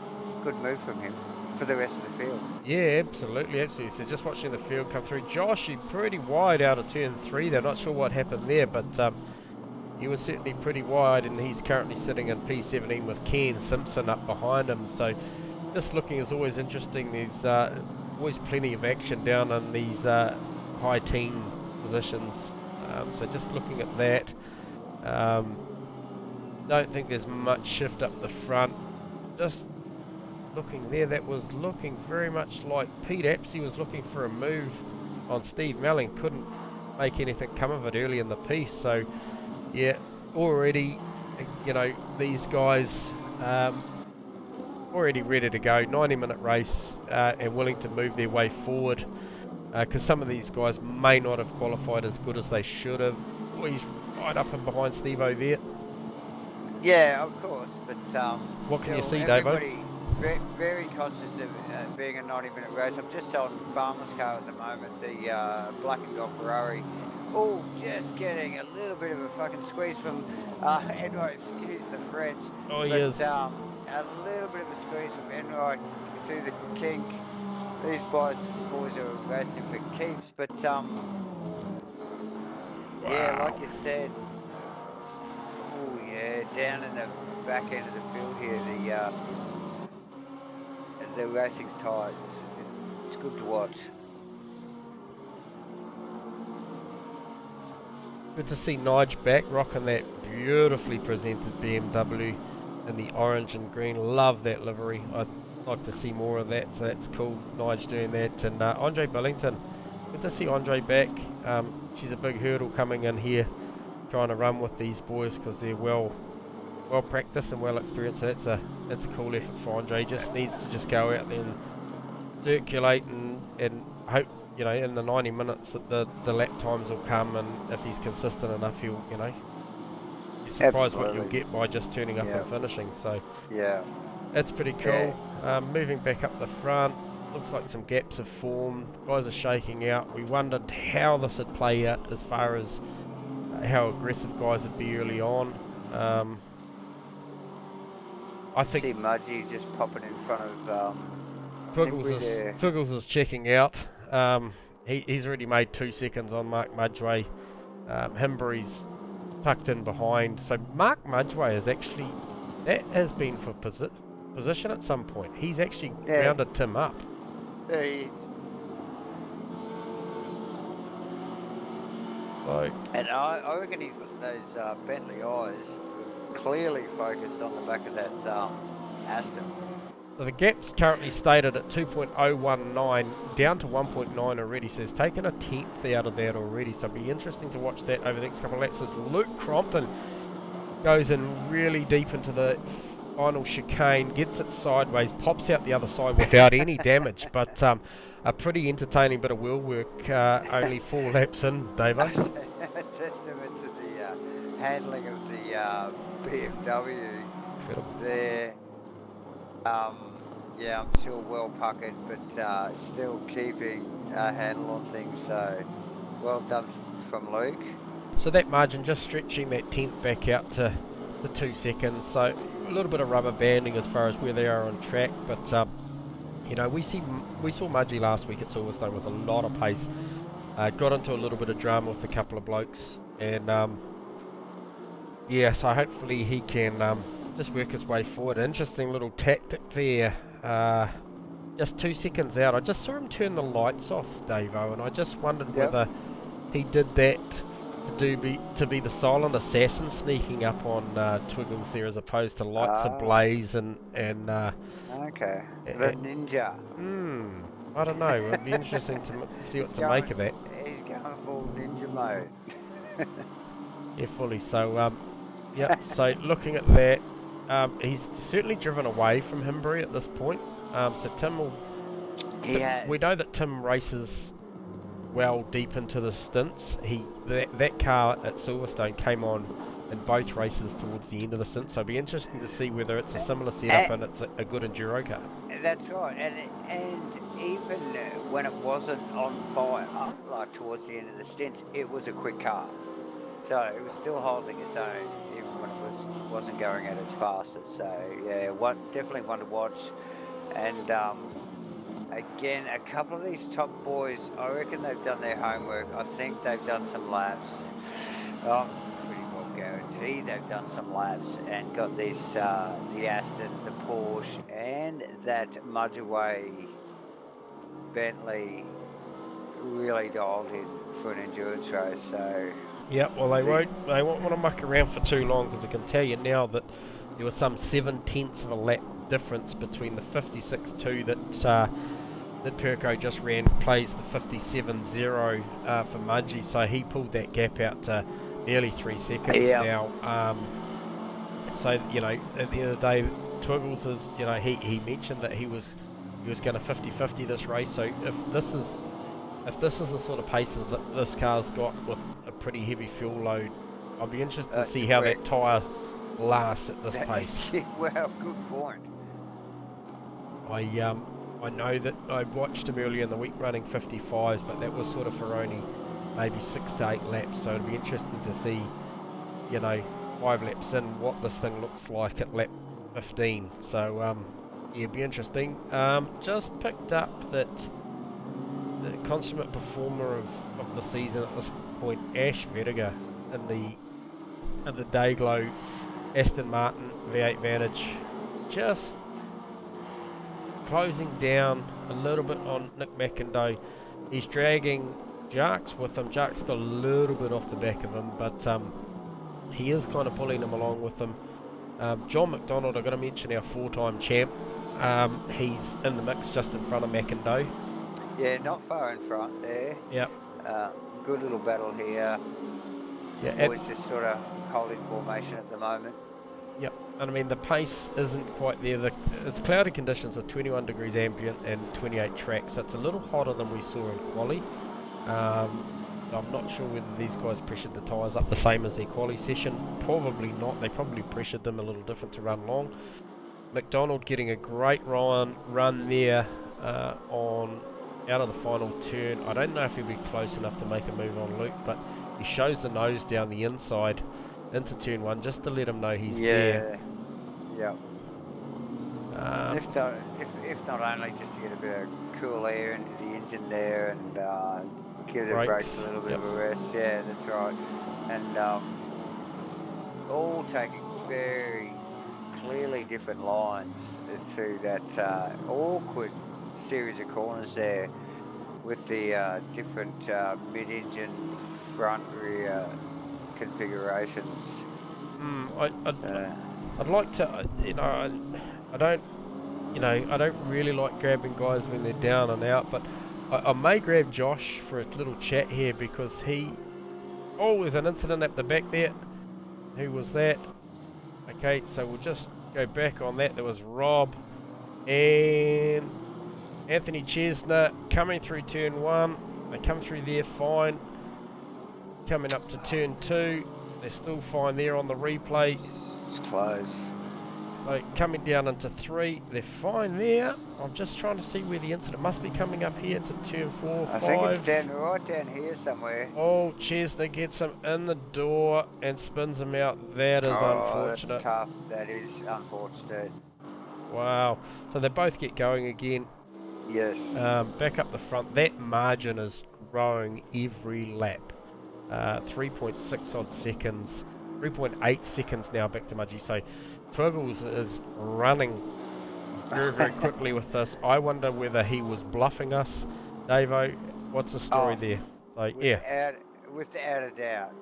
good move from him for the rest of the field. Yeah, absolutely. So just watching the field come through. Josh, he's pretty wide out of turn 3. They're not sure what happened there, but he was certainly pretty wide, and he's currently sitting in P17 with Ken Simpson up behind him. So this looking is always interesting. There's always plenty of action down in these high teen positions. So just looking at that, don't think there's much shift up the front. Just looking there, that was looking very much like Pete Apsey was looking for a move on Steve Melling. Couldn't make anything come of it early in the piece. So yeah, already, you know, these guys already ready to go. 90-minute race and willing to move their way forward. Because some of these guys may not have qualified as good as they should have. Oh, he's right up and behind Steve-O there. Yeah, of course, but what can you see, Davo? Very, very conscious of being a 90-minute race. I'm just on Farmer's car at the moment, the black and gold Ferrari. Oh, just getting a little bit of a fucking squeeze from Enright, excuse the French. Oh, he is. A little bit of a squeeze from Enright through the kink. These boys are racing for keeps, but wow. yeah, like you said, oh yeah, down in the back end of the field here, the racing's tight. It's good to watch. Good to see Nige back rocking that beautifully presented BMW in the orange and green. Love that livery. I'd like to see more of that, so that's cool. Nige doing that. And Andre Billington, good to see Andre back. She's a big hurdle coming in here, trying to run with these boys because they're well practiced and well experienced. So that's a cool effort for Andre. Just needs to just go out there and circulate and hope, you know, in the 90 minutes that the lap times will come, and if he's consistent enough, he'll, you know, be surprised what you'll get by just turning up and finishing. So yeah, that's pretty cool. Moving back up the front, looks like some gaps have formed. Guys are shaking out. We wondered how this would play out as far as how aggressive guys would be early on. I think see Mudgy just popping in front of Twiggles is checking out. He's already made 2 seconds on Mark Mudgway. Himbury's tucked in behind. So Mark Mudgway is actually, that has been for position at some point. He's actually rounded Tim up. Yeah, he is. So, and I reckon he's got those Bentley eyes clearly focused on the back of that Aston. so the gap's currently stated at 2.019, down to 1.9 already, so he's taken a 10th out of that already, so it'll be interesting to watch that over the next couple of laps as Luke Crompton goes in really deep into the final chicane, gets it sideways, pops out the other side without any damage, but a pretty entertaining bit of wheel work, only 4 laps in, Davo. Testament to the handling of the BMW Incredible. there. Yeah, I'm sure well puckered, but still keeping a handle on things. So, well done from Luke. So that margin just stretching that 10th back out to 2 seconds. So a little bit of rubber banding as far as where they are on track. But you know, we saw Mudgee last week at Silverstone with a lot of pace. Got into a little bit of drama with a couple of blokes, and yeah, so hopefully he can just work his way forward. Interesting little tactic there. Just 2 seconds out, I just saw him turn the lights off, Davo, and I just wondered whether he did that to be the silent assassin sneaking up on Twiggles there, as opposed to lights ablaze and okay, the ninja. I don't know. It'd be interesting to see what to make of that. He's going full ninja mode. Yeah, fully. So yeah. So looking at that, he's certainly driven away from Himbury at this point. So Tim will. We know that Tim races well deep into the stints. That car at Silverstone came on in both races towards the end of the stint. So it'll be interesting to see whether it's a similar setup and it's a good enduro car. That's right, and even when it wasn't on fire, like towards the end of the stints, it was a quick car. So it was still holding its own, even when it wasn't going at its fastest. So yeah, definitely one to watch. And again, a couple of these top boys, I reckon they've done their homework. I think they've done some laps. I'm pretty well guaranteed they've done some laps and got this, the Aston, the Porsche, and that Mudgee Bentley really dialed in for an endurance race. So. Yeah, well they won't want to muck around for too long, because I can tell you now that there was some 7/10 of a lap difference between the 56.2 that Perko just ran, plays the 57.0 for Mudgee, so he pulled that gap out to nearly 3 seconds now. So you know, at the end of the day, Twiggles is, you know, he mentioned that he was going to 50-50 this race. So if this is the sort of paces that this car's got with a pretty heavy fuel load, I'll be interested to see how that tyre lasts at this pace. Well, good point. I know that I watched him earlier in the week running 55s, but that was sort of for only maybe 6 to 8 laps. So it'd be interesting to see, you know, 5 laps in, what this thing looks like at lap 15. So yeah, it'd be interesting. Just picked up that the consummate performer of the season at this point, Ash Vertiger, in the Dayglow Aston Martin V8 Vantage, just closing down a little bit on Nick McIndoe. He's dragging Jarks with him. Jarks got a little bit off the back of him, but he is kind of pulling him along with him. John McDonald, I've got to mention, our 4-time champ. He's in the mix just in front of McIndoe. Yeah, not far in front there. Yep. Good little battle here. Yeah, Boys just sort of holding formation at the moment. Yep, and I mean the pace isn't quite there. It's cloudy conditions with 21 degrees ambient and 28 track, so it's a little hotter than we saw in quali. I'm not sure whether these guys pressured the tyres up the same as their quali session. Probably not. They probably pressured them a little different to run long. McDonald getting a great run there out of the final turn. I don't know if he'll be close enough to make a move on Luke, but he shows the nose down the inside into turn 1 just to let him know he's there. Yeah. If not only just to get a bit of cool air into the engine there and give the brakes a little bit of a rest. Yeah, that's right. And all taking very clearly different lines through that awkward series of corners there, with the different mid-engine front rear configurations. I'd like to, I don't really like grabbing guys when they're down and out, but I may grab Josh for a little chat here, because there's an incident at the back there. Who was that? Okay, so we'll just go back on that. There was Rob and Anthony Chesnut coming through turn 1. They come through there fine. Coming up to turn 2, they're still fine there on the replay. It's close. So coming down into 3, they're fine there. I'm just trying to see where the incident must be coming up here to turn 4, 5. I think it's right down here somewhere. Oh, Chesney gets him in the door and spins him out. That is unfortunate. That's tough. That is unfortunate. Wow. So they both get going again. Yes. Back up the front. That margin is growing every lap. 3.6 odd seconds. 3.8 seconds now back to Mudgy. So Twiggles is running very, very quickly with this. I wonder whether he was bluffing us. Davo, what's the story there? So without a doubt.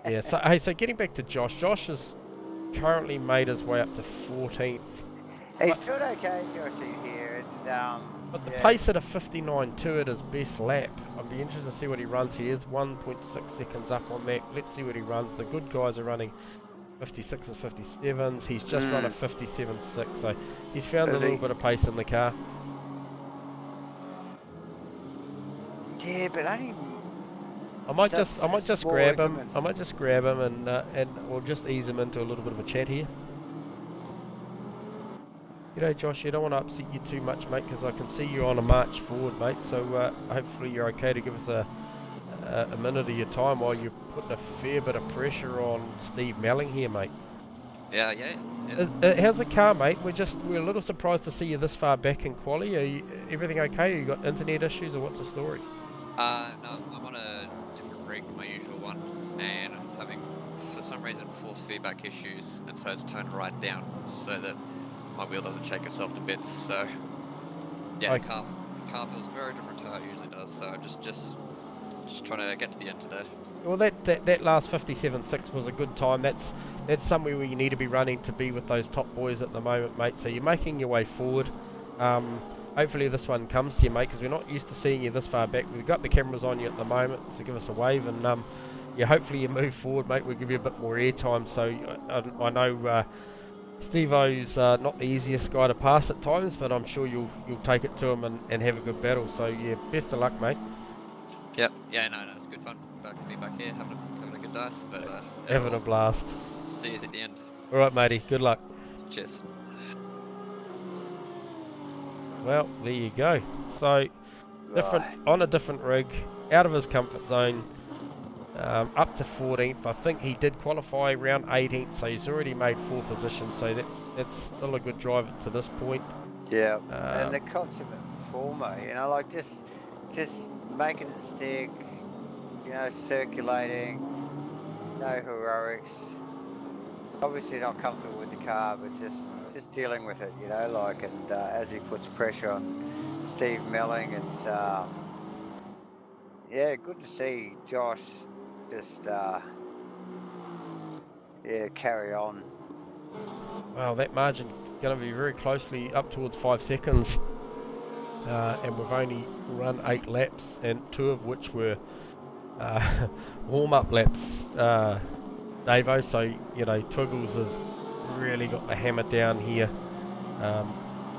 Yeah. So hey, so getting back to Josh. Josh has currently made his way up to 14th. He's doing okay, Joshy here, and but the pace at a 59.2 at his best lap. I'd be interested to see what he runs. He is 1.6 seconds up on that. Let's see what he runs. The good guys are running 56s and 57s. He's just run a 57.6, so he's found a little bit of pace in the car. Yeah, but only. I might just grab him. I might just grab him and we'll just ease him into a little bit of a chat here. G'day Josh, I don't want to upset you too much, mate, because I can see you on a march forward, mate, so hopefully you're okay to give us a minute of your time while you're putting a fair bit of pressure on Steve Melling here, mate. Yeah. How's the car, mate? We're a little surprised to see you this far back in quali. Are you, everything okay? You got internet issues, or what's the story? No, I'm on a different rig, my usual one, and I was having, for some reason, force feedback issues, and so it's toned right down so that my wheel doesn't shake itself to bits. So yeah, the car feels very different to how it usually does. So I'm just trying to get to the end today. Well, that last 57.6 was a good time. That's somewhere where you need to be running to be with those top boys at the moment, mate. So you're making your way forward. Hopefully this one comes to you, mate, because we're not used to seeing you this far back. We've got the cameras on you at the moment, so give us a wave, and yeah, hopefully you move forward, mate. We'll give you a bit more airtime. So I know Steve-O's not the easiest guy to pass at times, but I'm sure you'll take it to him and have a good battle. So yeah, best of luck, mate. Yep. Yeah, no, it's good fun. Being back here, having a good dice, but having a blast. See you at the end. All right, matey. Good luck. Cheers. Well, there you go. So on a different rig, out of his comfort zone. Up to 14th. I think he did qualify around 18th, so he's already made 4 positions, so that's still a good drive to this point. Yeah, and the consummate performer, you know, like just making it stick, you know, circulating, no heroics. Obviously not comfortable with the car, but just dealing with it, you know, like, and as he puts pressure on Steve Melling, it's yeah, good to see Josh just carry on. Well, that margin is going to be very closely up towards 5 seconds, and we've only run 8 laps, and 2 of which were warm-up laps, Davo. So you know, Twiggles has really got the hammer down here.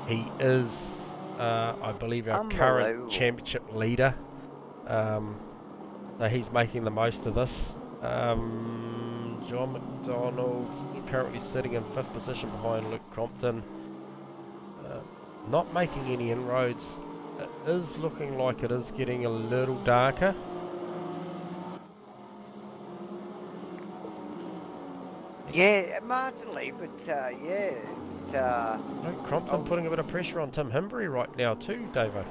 He is, I believe, our current championship leader. So he's making the most of this. John McDonald's currently sitting in 5th position behind Luke Crompton. Not making any inroads. It is looking like it is getting a little darker. Yeah, marginally, but yeah, it's... Crompton putting a bit of pressure on Tim Himbury right now too, Davo.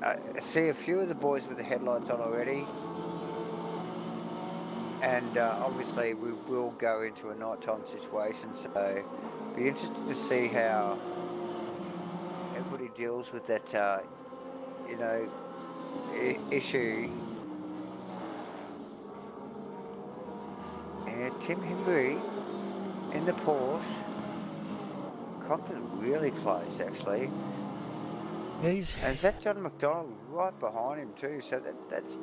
I see a few of the boys with the headlights on already, and obviously we will go into a nighttime situation, so be interested to see how everybody deals with that, you know, issue. Yeah, Tim Himbury in the Porsche. Compton really close, actually. And is that John McDonald right behind him too? So those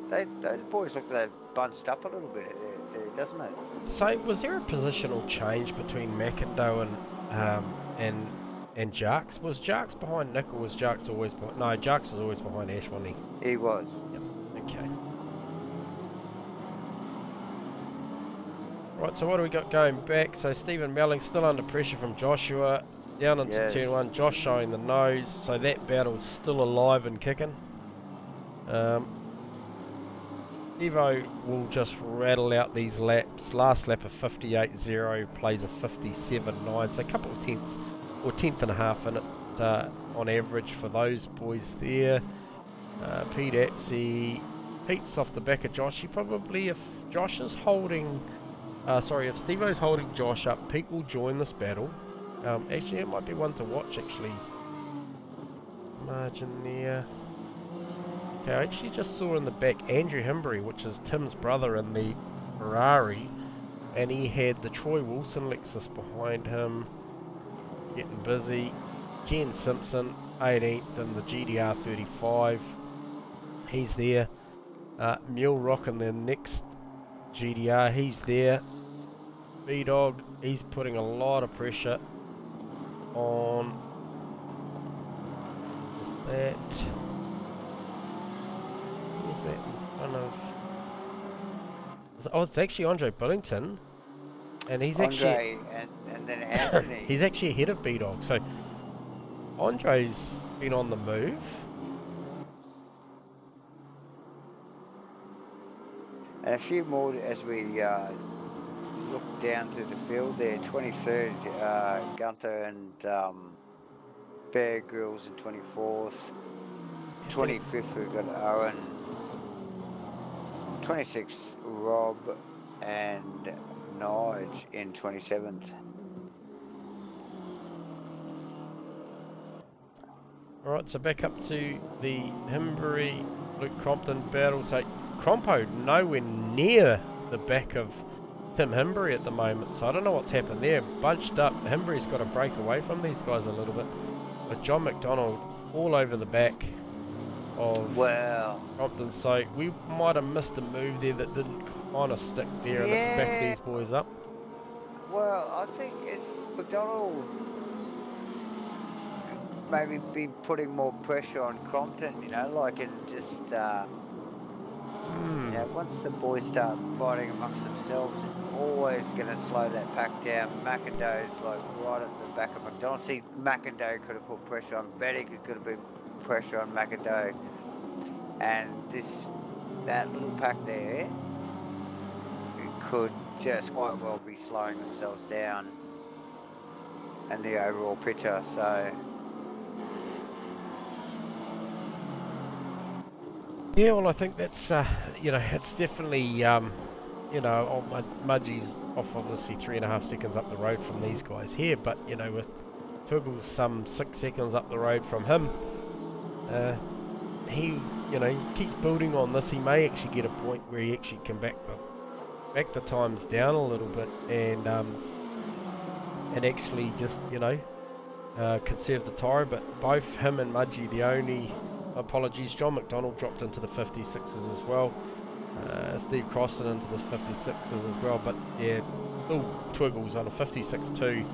boys look like they've bunched up a little bit there, doesn't it? So was there a positional change between McIndoe and Jarks? Was Jarks behind Nick, or was Jarks always behind? No, Jarks was always behind Ash, wasn't he? He was. Yep. Okay. Right, so what do we got going back? So Stephen Melling still under pressure from Joshua. Down into turn 1, Josh showing the nose. So that battle's still alive and kicking. Stevo will just rattle out these laps. Last lap of 58.0, plays a 57.9. So a couple of tenths, or tenth and a half in it on average for those boys there. Pete Apsey. Pete's off the back of Josh. He probably, if Josh is holding... if Stevo's holding Josh up, Pete will join this battle. Actually, it might be one to watch, actually. Margin there. Okay, I actually just saw in the back Andrew Himbury, which is Tim's brother in the Ferrari, and he had the Troy Wilson Lexus behind him, getting busy. Ken Simpson, 18th in the GDR 35. He's there. Mule Rock in the next GDR, he's there. B-Dog, he's putting a lot of pressure on that. Who's that in front of? Oh, it's actually Andre Billington, and he's Andre and then Anthony. he's actually ahead of B-Dog. So Andre's been on the move. And a few more as we look down to the field there. 23rd, Gunther and Bear Grylls in 24th. 25th, we've got Owen. 26th, Rob and Nige in 27th. Alright, so back up to the Himbury Luke Crompton battle. So Crompo nowhere near the back of Tim Himbury at the moment, so I don't know what's happened there. Bunched up, Himbury's got to break away from these guys a little bit. But John McDonald all over the back of Crompton, so we might have missed a move there that didn't kind of stick there, and it's back these boys up. Well, I think it's McDonald maybe been putting more pressure on Crompton, you know, like, and just you know, once the boys start fighting amongst themselves, it's always going to slow that pack down. McIndoe's like right at the back of McDonald. See, McIndoe could have put pressure on Vettig, it could have been pressure on McIndoe, and that little pack there, it could just quite well be slowing themselves down and the overall picture. So yeah, well, I think that's you know, it's definitely you know, Mudgie's off obviously 3.5 seconds up the road from these guys here, but you know, with Twiggles some 6 seconds up the road from him, he, you know, keeps building on this. He may actually get a point where he actually can back the times down a little bit and actually just, you know, conserve the tyre. But both him and Mudgie, the only apologies, John McDonald dropped into the 56s as well. Steve Crossan into the 56s as well, but yeah, still Twiggles on a 56.2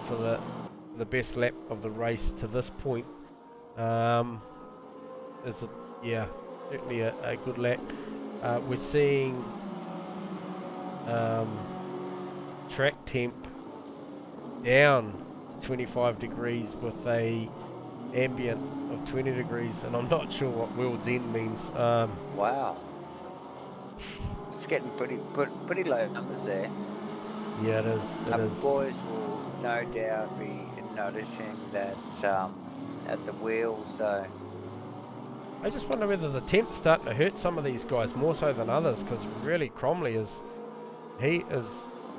for the best lap of the race to this point. Is certainly a good lap. We're seeing track temp down to 25 degrees with a ambient of 20 degrees, and I'm not sure what World's End means. wow, it's getting pretty low numbers there. Yeah, it is. The boys will no doubt be noticing that at the wheel. So I just wonder whether the temp's starting to hurt some of these guys more so than others, because really Cromley is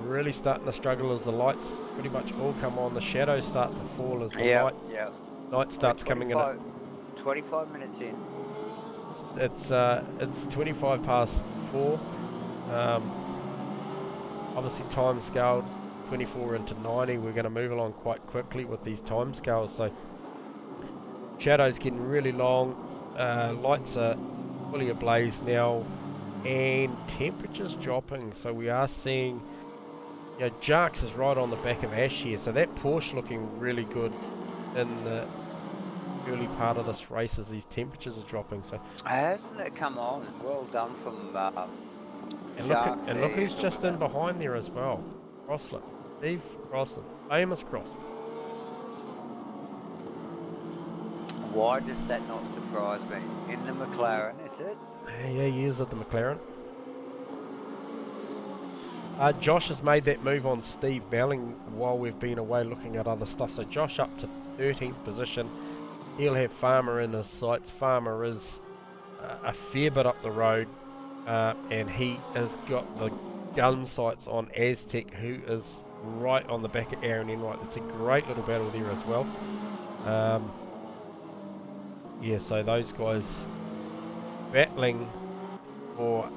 really starting to struggle as the lights pretty much all come on. The shadows start to fall as the night starts coming in. 25 minutes in. It's 25 past 4. Obviously time scaled 24 into 90. We're going to move along quite quickly with these time scales. So shadows getting really long. Lights are fully ablaze now, and temperatures dropping. So we are seeing, you know, Jarks is right on the back of Ash here. So that Porsche looking really good in the early part of this race as these temperatures are dropping. So hasn't it come on? Well done from And Sharks look there, who's just in behind there as well. Crossland. Steve Crossland. Famous Crossland. Why does that not surprise me? In the McLaren, is it? Yeah, he is at the McLaren. Josh has made that move on Steve Melling while we've been away looking at other stuff. So Josh up to 13th position. He'll have Farmer in his sights. Farmer is a fair bit up the road, and he has got the gun sights on Aztec, who is right on the back of Aaron Enright. It's a great little battle there as well. Yeah, so those guys battling for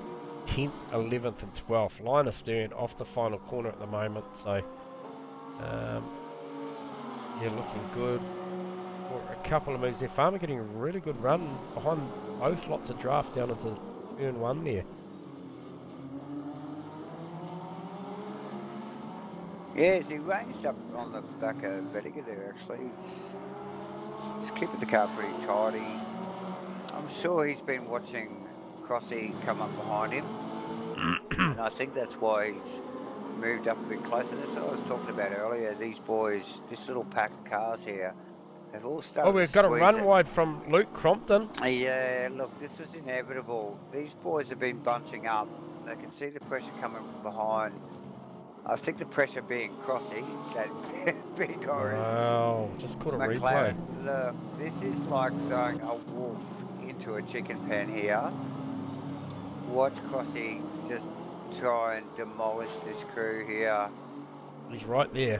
10th, 11th and 12th. Line astern off the final corner at the moment, so yeah, looking good for a couple of moves there. Farmer getting a really good run behind both lots of draft down into turn 1 there. Yes, he ranged up on the back of Vetiga there actually. He's keeping the car pretty tidy. I'm sure he's been watching Crossy come up behind him. And I think that's why he's moved up a bit closer. That's what I was talking about earlier. These boys, this little pack of cars here, have all started. Oh, we've got a run wide from Luke Crompton. Yeah, look, this was inevitable. These boys have been bunching up. They can see the pressure coming from behind. I think the pressure being Crossy, that big orange. Wow, just caught a McLaren. replay. Look, this is like throwing a wolf into a chicken pen here. Watch Crossy just try and demolish this crew here. He's right there.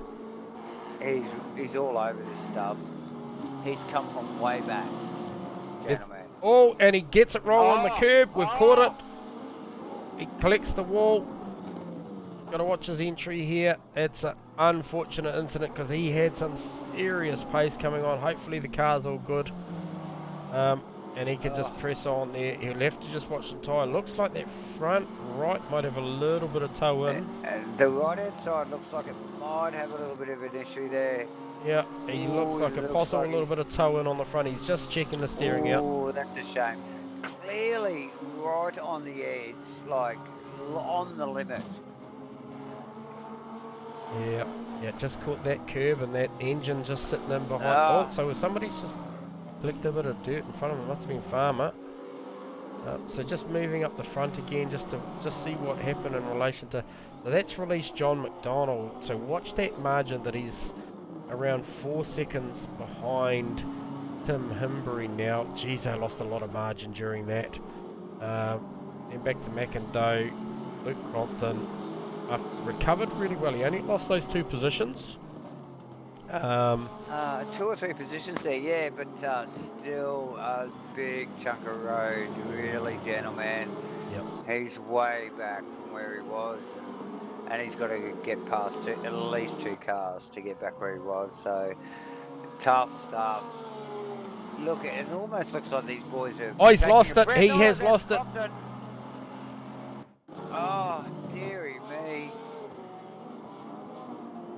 He's all over this stuff. He's come from way back, gentlemen. Oh, and he gets it wrong on the curb. We've caught it. He collects the wall. Got to watch his entry here. It's an unfortunate incident because he had some serious pace coming on. Hopefully the car's all good. And he can just press on there. He'll have to just watch the tyre. Looks like that front right might have a little bit of toe in. And the right hand side looks like it might have a little bit of an issue there. Yeah, he looks like a possible little bit of toe in on the front. He's just checking the steering out. Oh, that's a shame. Clearly right on the edge, like on the limit. Yeah, just caught that curb and that engine just sitting in behind. Oh, so somebody's just flicked a bit of dirt in front of him. It must have been Farmer. So just moving up the front again, just to see what happened in relation to. So that's released John McDonald. So watch that margin that he's around 4 seconds behind Tim Himbury now. Geez, they lost a lot of margin during that. Then back to McIndoe, Luke Crompton. Recovered really well. He only lost those 2 positions. 2 or 3 positions there, yeah, but still a big chunk of road, really, gentlemen. Yep. He's way back from where he was, and he's got to get past at least 2 cars to get back where he was. So tough stuff. Look, it almost looks like these boys have. Oh, he's lost it. He has lost it. Oh, dearie me.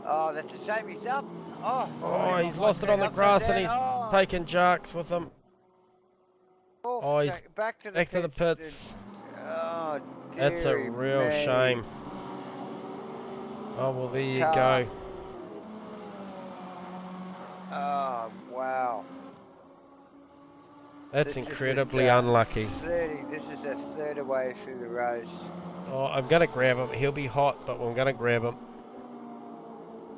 Oh, that's a shame. He's up. Oh, he's lost it on the grass and he's taken Jarks with him. Oh, he's back to the pits. Oh, dearie That's a real me. shame. Oh, well, there you go. Oh, wow. That's incredibly unlucky. This is a third away through the race. Oh, I'm going to grab him. He'll be hot, but I'm going to grab him.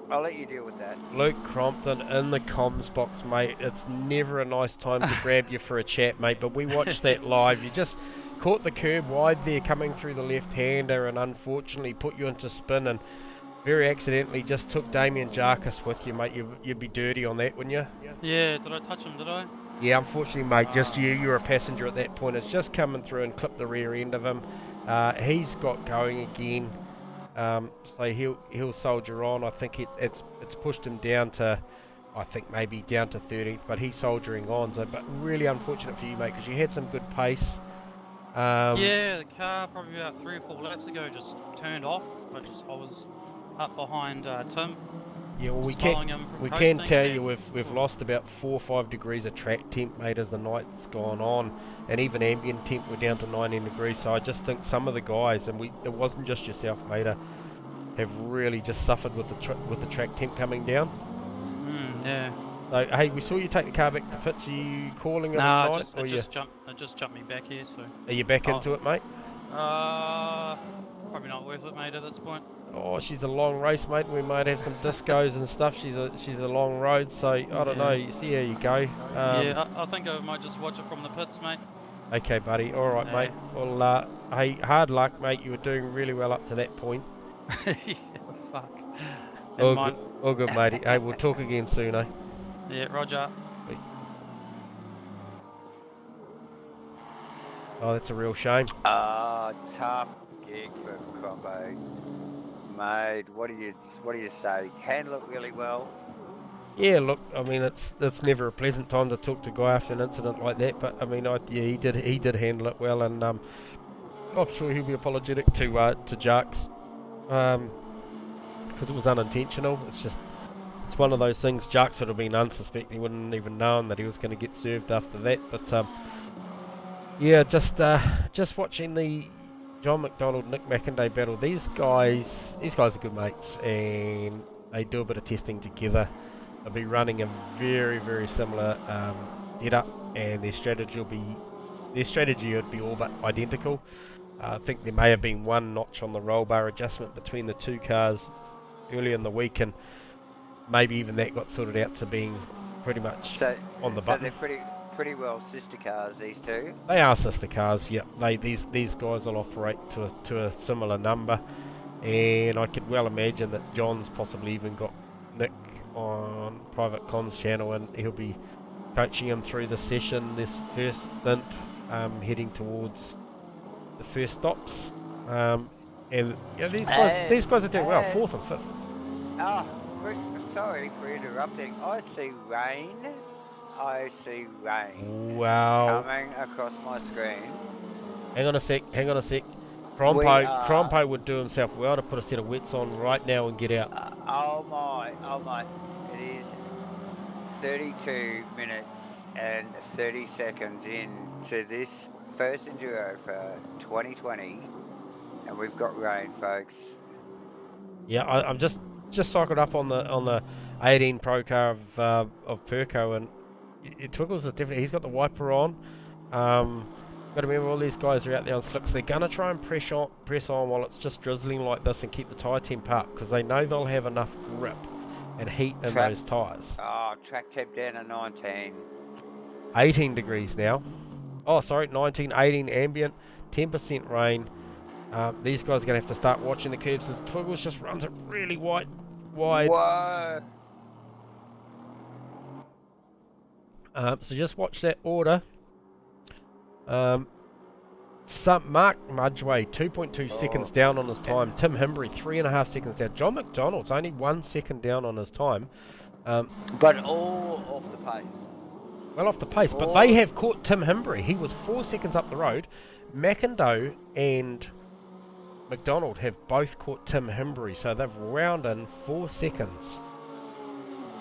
I'll let you deal with that. Luke Crompton in the comms box, mate. It's never a nice time to grab you for a chat, mate, but we watched that live. You just caught the curb wide there coming through the left-hander and unfortunately put you into spin and very accidentally just took Damien Jarkus with you, mate. You'd be dirty on that, wouldn't you? Yeah, did I touch him, did I? Yeah, unfortunately, mate, just you're a passenger at that point. It's just coming through and clipped the rear end of him. He's got going again. So he'll soldier on. I think it's pushed him down to, I think maybe down to 13th, but he's soldiering on. So, but really unfortunate for you, mate, because you had some good pace. Yeah, the car probably about 3 or 4 laps ago just turned off. I was up behind Tim, Yeah, well, we Just following him, can posting tell and- you we've lost about 4 or 5 degrees of track temp, mate, as the night's gone on, and even ambient temp we're down to 19 degrees. So I just think some of the guys, and it wasn't just yourself, mate, have really just suffered with the track temp coming down. Yeah. So hey, we saw you take the car back to pits. Are you calling it a Nah, night, or it just jumped me back here, so. are you back into it, mate? Probably not worth it, mate, at this point. Oh, she's a long race, mate. We might have some discos and stuff. She's a long road, so I don't know. You see how you go. Yeah, I think I might just watch it from the pits, mate. Okay, buddy. All right, mate. Well, hey, hard luck, mate. You were doing really well up to that point. Yeah, fuck. All good, matey. Hey, we'll talk again soon, eh? Yeah, Roger. Oh, that's a real shame. Tough gig for Crombo. Mate, what do you say? Handle it really well. Yeah, look, I mean, it's never a pleasant time to talk to a guy after an incident like that, but I mean, he did handle it well, and I'm sure he'll be apologetic to Jarks, because it was unintentional. It's one of those things. Jarks would have been unsuspecting, he wouldn't even known that he was going to get served after that. But yeah, just watching the John McDonald Nick McIntyre battle. These guys are good mates, and they do a bit of testing together. They'll be running a very, very similar setup, and their strategy would be all but identical. I think there may have been one notch on the roll bar adjustment between the two cars early in the week, and maybe even that got sorted out to being pretty much on the button. So they're pretty well sister cars, these two. They are sister cars, yeah. These guys will operate to a similar number, and I could well imagine that John's possibly even got Nick on private comms channel, and he'll be coaching him through the session, this first stint, heading towards the first stops. And yeah, these guys are doing well, 4th and 5th. Oh, sorry for interrupting. I see rain. Wow. Coming across my screen. Hang on a sec. Crompo would do himself well to put a set of wets on right now and get out. Oh my. It is 32 minutes and 30 seconds into this first Enduro for 2020, and we've got rain, folks. Yeah, I'm just cycled up on the 18 Pro car of Perco, and Twiggles is definitely, he's got the wiper on. Got to remember, all these guys are out there on slicks. They're gonna try and press on while it's just drizzling like this and keep the tyre temp up, because they know they'll have enough grip and heat in those tyres. Oh, track temp down to 19. 18 degrees now. Oh, sorry, 19, 18 ambient, 10% rain. These guys are going to have to start watching the curbs as Twiggles just runs it really wide. Whoa! So just watch that order. Mark Mudgeway, 2.2 seconds down on his time. Tim Himbry, 3.5 seconds down. John McDonald's only 1 second down on his time. But all off the pace. Well off the pace, but they have caught Tim Himbry. He was 4 seconds up the road. McIndoe and McDonald have both caught Tim Himbry, so they've wound in 4 seconds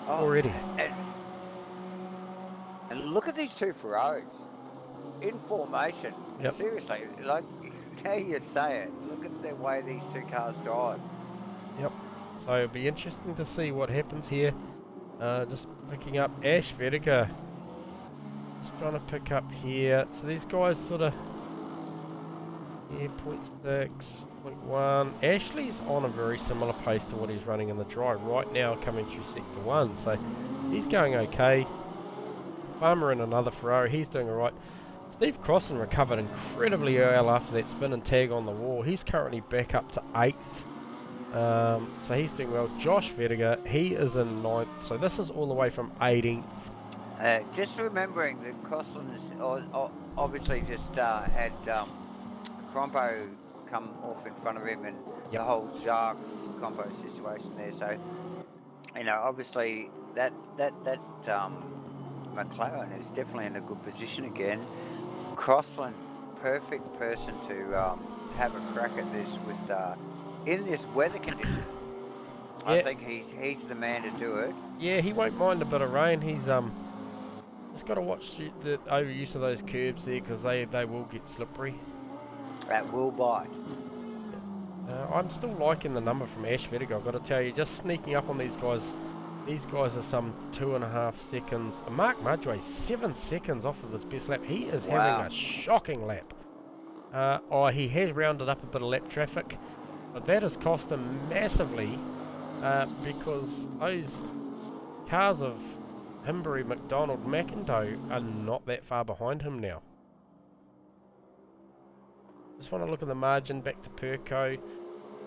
already. And look at these two Ferraris in formation. Yep. Seriously, like how you say it, look at the way these two cars drive. Yep. So it'll be interesting to see what happens here. Just picking up Ash Vedica. Just trying to pick up here. So these guys sort of, yeah, 0.6, 0.1. Ashley's on a very similar pace to what he's running in the dry right now, coming through sector 1. So he's going okay. Farmer in another Ferrari, he's doing alright. Steve Crossan recovered incredibly well after that spin and tag on the wall. He's currently back up to 8th. So he's doing well. Josh Vediga, he is in 9th. So this is all the way from 18th. Just remembering that Crossan is obviously just had Crompo come off in front of him, and the whole Jacques Crompo situation there. So, you know, obviously that McLaren is definitely in a good position again. Crossland, perfect person to have a crack at this with in this weather condition. I Yeah. think he's the man to do it. Yeah, he won't mind a bit of rain. He's just got to watch the overuse of those curbs there because they will get slippery. That will bite. I'm still liking the number from Ash Vertigo. I've got to tell you, just sneaking up on these guys. These guys are some 2.5 seconds. Mark Mudgway, 7 seconds off of his best lap. He is having a shocking lap. He has rounded up a bit of lap traffic, but that has cost him massively because those cars of Himbury, McDonald, McIndoe are not that far behind him now. Just want to look at the margin back to Perco.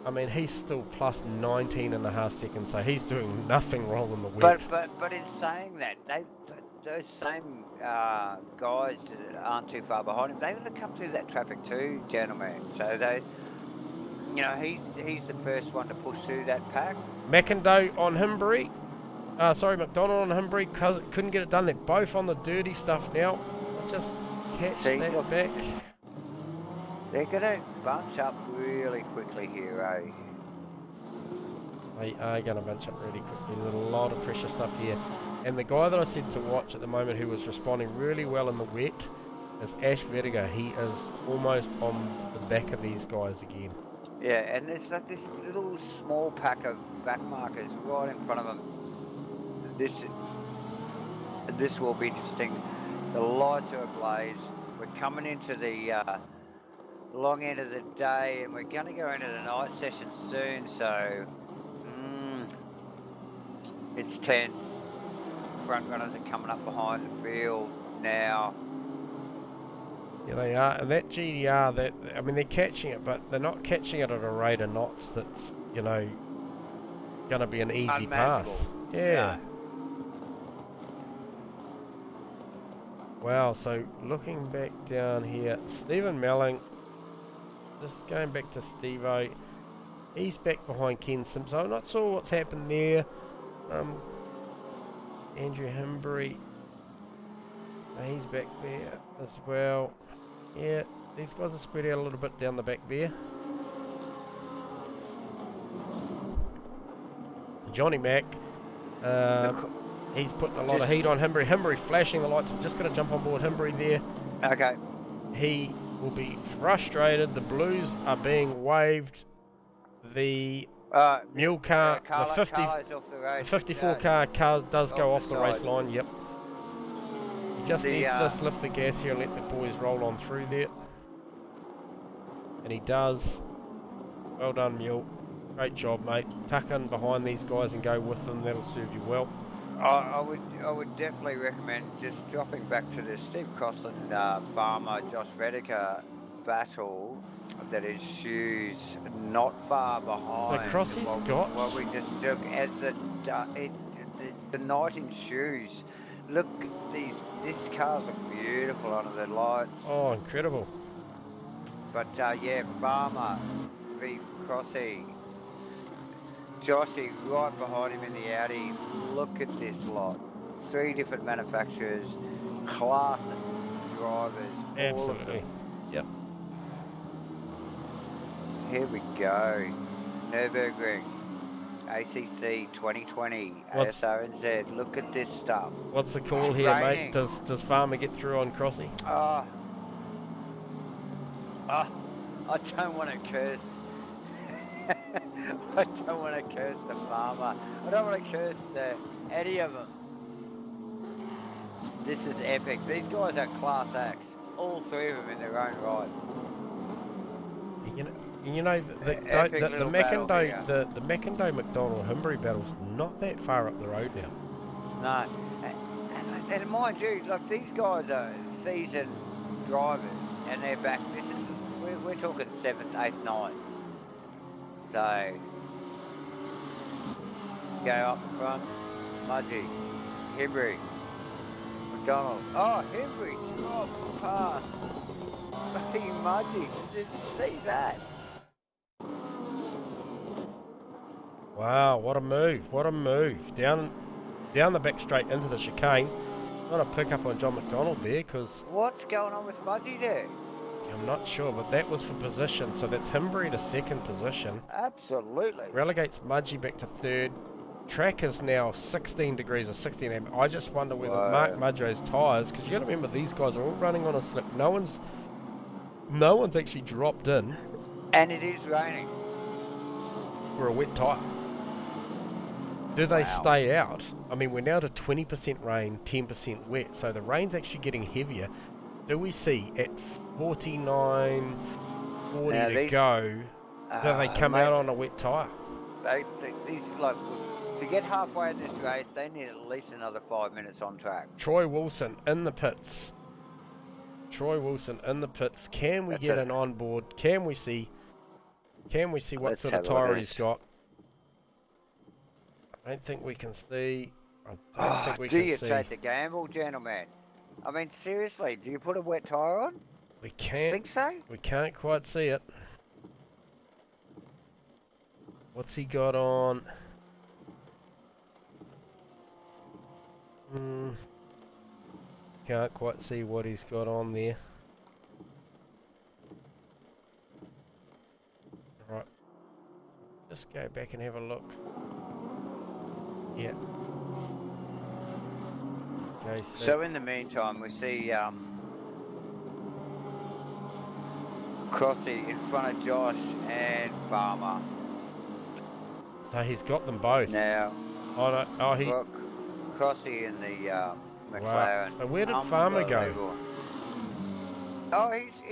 I mean, he's still plus 19.5 seconds, so he's doing nothing wrong in the wet. But in saying that, those same guys that aren't too far behind him, they've got to come through that traffic too, gentlemen. So they, he's the first one to push through that pack. McIndoe on Himbury. McDonald on Himbury couldn't get it done. They're both on the dirty stuff now. Just catch that back. They're going to bunch up really quickly here, eh? They are going to bunch up really quickly. There's a lot of pressure stuff here. And the guy that I said to watch at the moment who was responding really well in the wet is Ash Vertigo. He is almost on the back of these guys again. Yeah, and there's like this little small pack of back markers right in front of him. This will be interesting. The lights are ablaze. We're coming into the long end of the day, and we're going to go into the night session soon, so it's tense. Front runners are coming up behind the field now. Yeah, they are, and that GDR, they're catching it, but they're not catching it at a rate of knots that's, going to be an easy pass. Yeah. No. Wow, so looking back down here, Stephen Melling, just going back to Steve-O, he's back behind Ken Simpson. I'm not sure what's happened there. Andrew Himbury, he's back there as well. Yeah, these guys are spread out a little bit down the back there. Johnny Mack, he's putting a lot of heat on Himbury. Himbury flashing the lights. I'm just going to jump on board Himbury there. Okay. He will be frustrated. The Blues are being waved. The mule car, the 54 car does go off the race line. Yep. He just needs to just lift the gas here and let the boys roll on through there. And he does. Well done, Mule. Great job, mate. Tuck in behind these guys and go with them. That'll serve you well. I would definitely recommend just dropping back to the Steve Crossland Farmer Josh Rediker battle that is shoes not far behind. The Crossy's got what we just took as the night in shoes. Look, these cars look beautiful under the lights. Oh, incredible. But yeah, Farmer v Crossy. Joshy right behind him in the Audi. Look at this lot. 3 different manufacturers, class drivers. Absolutely. Yep. Here we go. Nürburgring, ACC 2020, Asrnz. Look at this stuff. What's the call here, mate? Does Farmer get through on Crossy? I don't want to curse. I don't want to curse the Farmer. I don't want to curse any of them. This is epic. These guys are class acts. All 3 of them in their own right. The McIndoe McDonald Himbury battle's not that far up the road now. No, and mind you, like these guys are seasoned drivers, and they're back. We're talking 7th, 8th, 9th. So go up the front, Mudgy, Himbury, McDonald. Oh, Himbury drops past. Hey, Mudgy, did you see that? Wow, what a move! What a move! Down the back straight into the chicane. Not a pick up on John McDonald there, because what's going on with Mudgy there? I'm not sure, but that was for position, so that's Himbury to second position. Absolutely. Relegates Mudgee back to third. Track is now 16 degrees or 16 amp. I just wonder whether Mark Mudge's tyres, because you got to remember these guys are all running on a slip. No one's actually dropped in. And it is raining. For a wet tyre. Do they stay out? I mean, we're now to 20% rain, 10% wet, so the rain's actually getting heavier. Do we see at 49, 40 now to go, do they come out on a wet tyre? These, like, to get halfway in this race, they need at least another 5 minutes on track. Troy Wilson in the pits. Troy Wilson in the pits. Can we get an onboard? Can we see what sort of tyre he's got? I don't think we can see. I don't think we do can you see. take the gamble, gentlemen? I mean, seriously, do you put a wet tyre on? We can't. Think so? We can't quite see it. What's he got on? Can't quite see what he's got on there. Right. Just go back and have a look. Yeah. Okay, So in the meantime, we see Crossy in front of Josh and Farmer. So he's got them both. Now, Crossy in the McLaren. Wow. So where did Farmer go? Oh, he's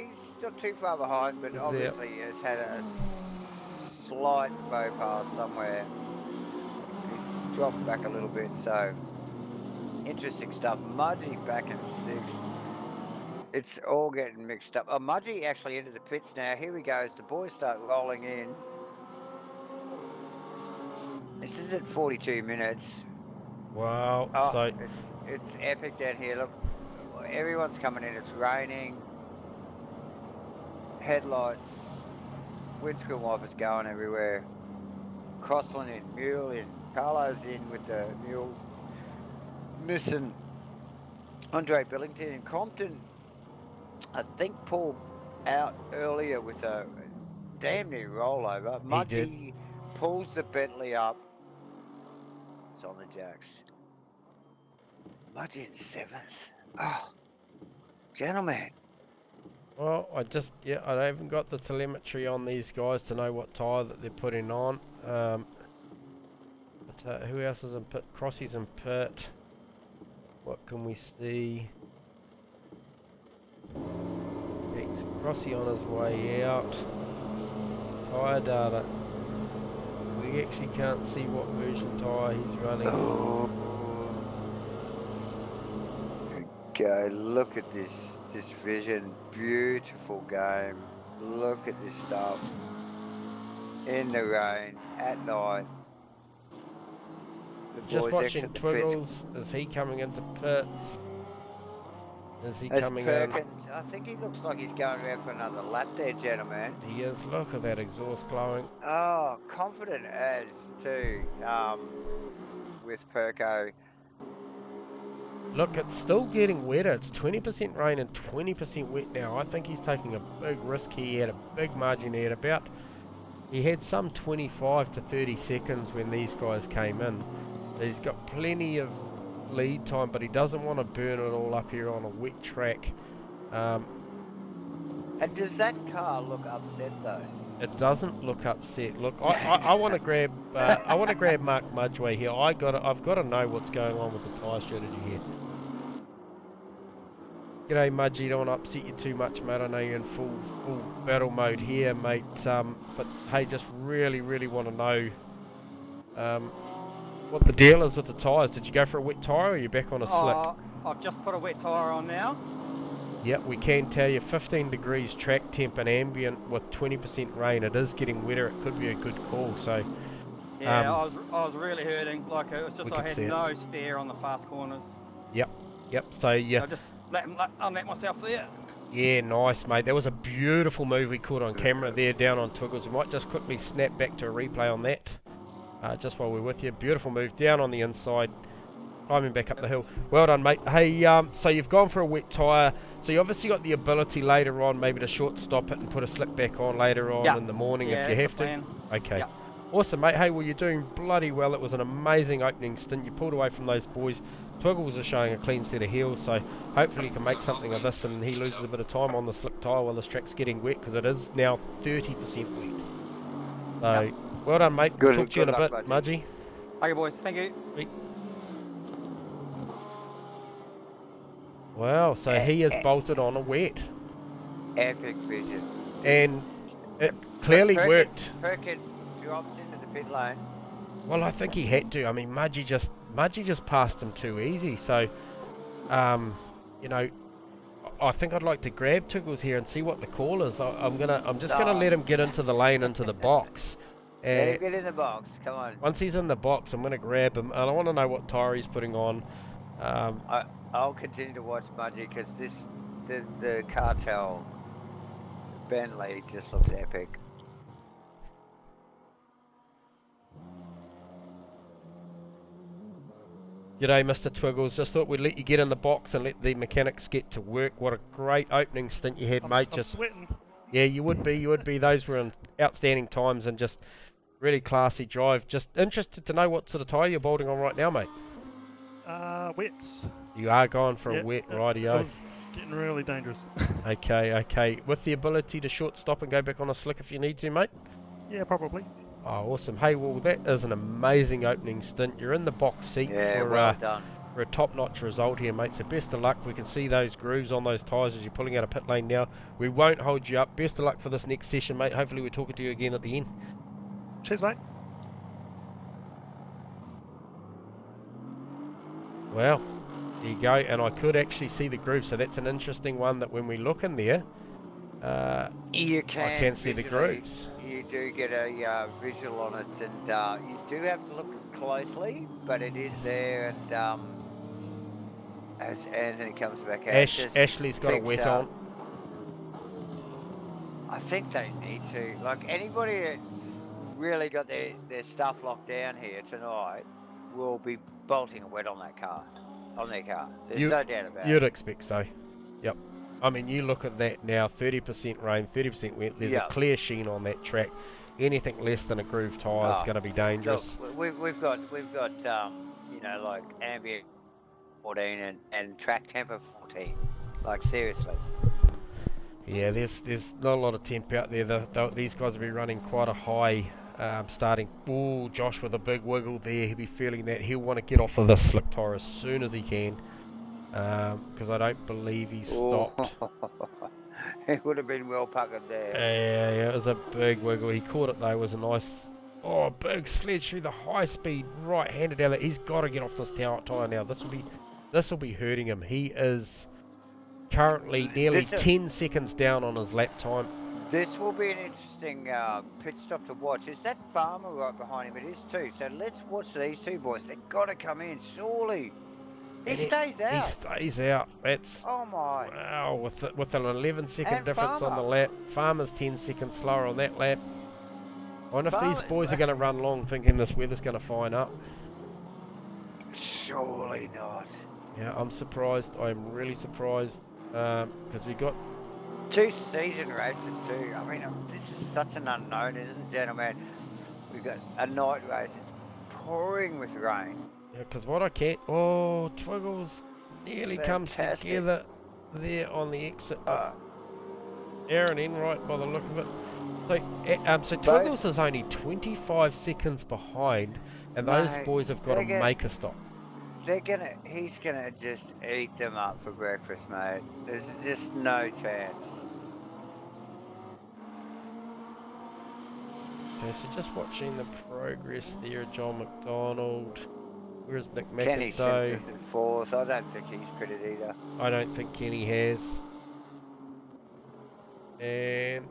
not too far behind, but obviously has had a slight faux pas somewhere. He's dropped back a little bit, so interesting stuff. Mudgee back in sixth. It's all getting mixed up. Oh, Mudgee actually entered the pits now. Here he goes. The boys start rolling in. This is at 42 minutes. Wow. Oh, So it's epic down here. Look, everyone's coming in. It's raining. Headlights. Windscreen wipers going everywhere. Crossland in, Mule in, Carlo's in with the Mule. Missing Andre Billington in Compton. I think pulled out earlier with a damn near rollover. Mudgee pulls the Bentley up. It's on the jacks. Mudgee in seventh. Oh, gentlemen. well, I haven't got the telemetry on these guys to know what tyre that they're putting on. But who else is in pit? Crossy's in pit. What can we see? Crossy on his way out. Tyre data. We actually can't see what version tyre he's running. Go look at this vision. Beautiful game. Look at this stuff. In the rain, at night. The Just boys watching exit the pits. Twiggles. Is he coming into pits? Is he As coming Perkins, I think he looks like he's going around for another lap there, gentlemen. in? He is. Look at that exhaust glowing. Oh, confident as too, with Perko. Look, it's still getting wetter. It's 20% rain and 20% wet now. I think he's taking a big risk. He had a big margin there. He had some 25 to 30 seconds when these guys came in. He's got plenty of lead time, but he doesn't want to burn it all up here on a wet track. And does that car look upset though? It doesn't look upset. Look, I want to grab Mark Mudgway here. I've got to know what's going on with the tyre strategy here. G'day Mudgee, don't want to upset you too much, mate. I know you're in full battle mode here, mate. But hey, just really want to know what the deal is with the tyres. Did you go for a wet tyre or are you back on a slick? I've just put a wet tyre on now. Yep, we can tell you 15 degrees track temp and ambient with 20% rain. It is getting wetter. It could be a good call. So yeah, I was really hurting. Like it was just I had no steer on the fast corners. Yep. So yeah. I just let myself there. Yeah, nice, mate. That was a beautiful move we caught on camera there down on Twiggles. We might just quickly snap back to a replay on that. Just while we're with you. Beautiful move down on the inside. Climbing back up the hill. Well done, mate. Hey, so you've gone for a wet tyre. So you obviously got the ability later on maybe to short stop it and put a slick back on later on in the morning if you have to. Okay. Yeah. Awesome, mate. Hey, well, you're doing bloody well. It was an amazing opening stint. You pulled away from those boys. Twiggles are showing a clean set of heels, so hopefully you can make something of this and he loses a bit of time on the slick tyre while this track's getting wet, because it is now 30% wet. So, well done, mate. Good, Talk to you in a good bit, luck, Mudgy. Okay, boys. Thank you. Wow, so he has bolted on a wet. Epic vision. And it clearly worked. Perkins drops into the pit lane. Well, I think he had to. I mean, Mudgy just passed him too easy. So, you know, I think I'd like to grab Twiggles here and see what the call is. I'm just gonna let him get into the lane, into the box. Let him get in the box. Come on. Once he's in the box, I'm gonna grab him, and I want to know what tyre he's putting on. I'll continue to watch Mudgy because the cartel Bentley just looks epic. G'day, Mr. Twiggles. Just thought we'd let you get in the box and let the mechanics get to work. What a great opening stint you had, mate. I'm sweating. Yeah, you would be. Those were outstanding times and just really classy drive. Just interested to know what sort of tyre you're bolting on right now, mate. Wets. You are going for a wet, It rightio. was getting really dangerous. Okay. With the ability to short stop and go back on a slick if you need to, mate? Yeah, probably. Oh, awesome. Hey, well, that is an amazing opening stint. You're in the box seat well done. for a top-notch result here, mate. So best of luck. We can see those grooves on those tyres as you're pulling out of pit lane now. We won't hold you up. Best of luck for this next session, mate. Hopefully we're talking to you again at the end. Cheers, mate. Well, there you go. And I could actually see the groove. So that's an interesting one that when we look in there, I can see the grooves. You do get a visual on it, and you do have to look closely, but it is there. And as Anthony comes back out, Ashley's got a wet on. I think they need to. Like anybody that's really got their stuff locked down here tonight will be bolting a wet on their car. There's no doubt about it. You'd expect so. Yep. I mean, you look at that now, 30% rain, 30% wet. There's a clear sheen on that track. Anything less than a groove tyre is going to be dangerous. Look, we've got you know, like ambient 14 and track temper 14. Like seriously. Yeah, there's not a lot of temp out there. These guys will be running quite a high starting. Oh, Josh with a big wiggle there. He'll be feeling that. He'll want to get off of this slick tyre as soon as he can. Because I don't believe he's stopped. It would have been well puckered there. Yeah, it was a big wiggle. He caught it though. It was a nice, big sledge through the high speed right-handed down there. He's got to get off this tyre now. This will be hurting him. He is currently nearly 10 seconds down on his lap time. This will be an interesting pit stop to watch. Is that farmer right behind him? It is too. So let's watch these two boys. They've got to come in, surely. He stays out. He stays out. That's my. Wow, with an 11-second difference on the lap. Farmer's 10 seconds slower on that lap. I wonder if these boys are going to run long thinking this weather's going to fine up. Surely not. Yeah, I'm surprised. I'm really surprised because we got 2 season races too. I mean, this is such an unknown, isn't it, gentlemen? We've got a night race. It's pouring with rain. Yeah, because what I can't... Oh, Twiggles nearly comes together there on the exit. Aaron in right by the look of it. So Twiggles is only 25 seconds behind, and those boys have got to make a stop. He's gonna just eat them up for breakfast, mate. There's just no chance. Okay, so just watching the progress there, John McDonald. Where's Nick Kenny McIntyre? Simpson in 4th. I don't think he's pitted either. I don't think Kenny has. And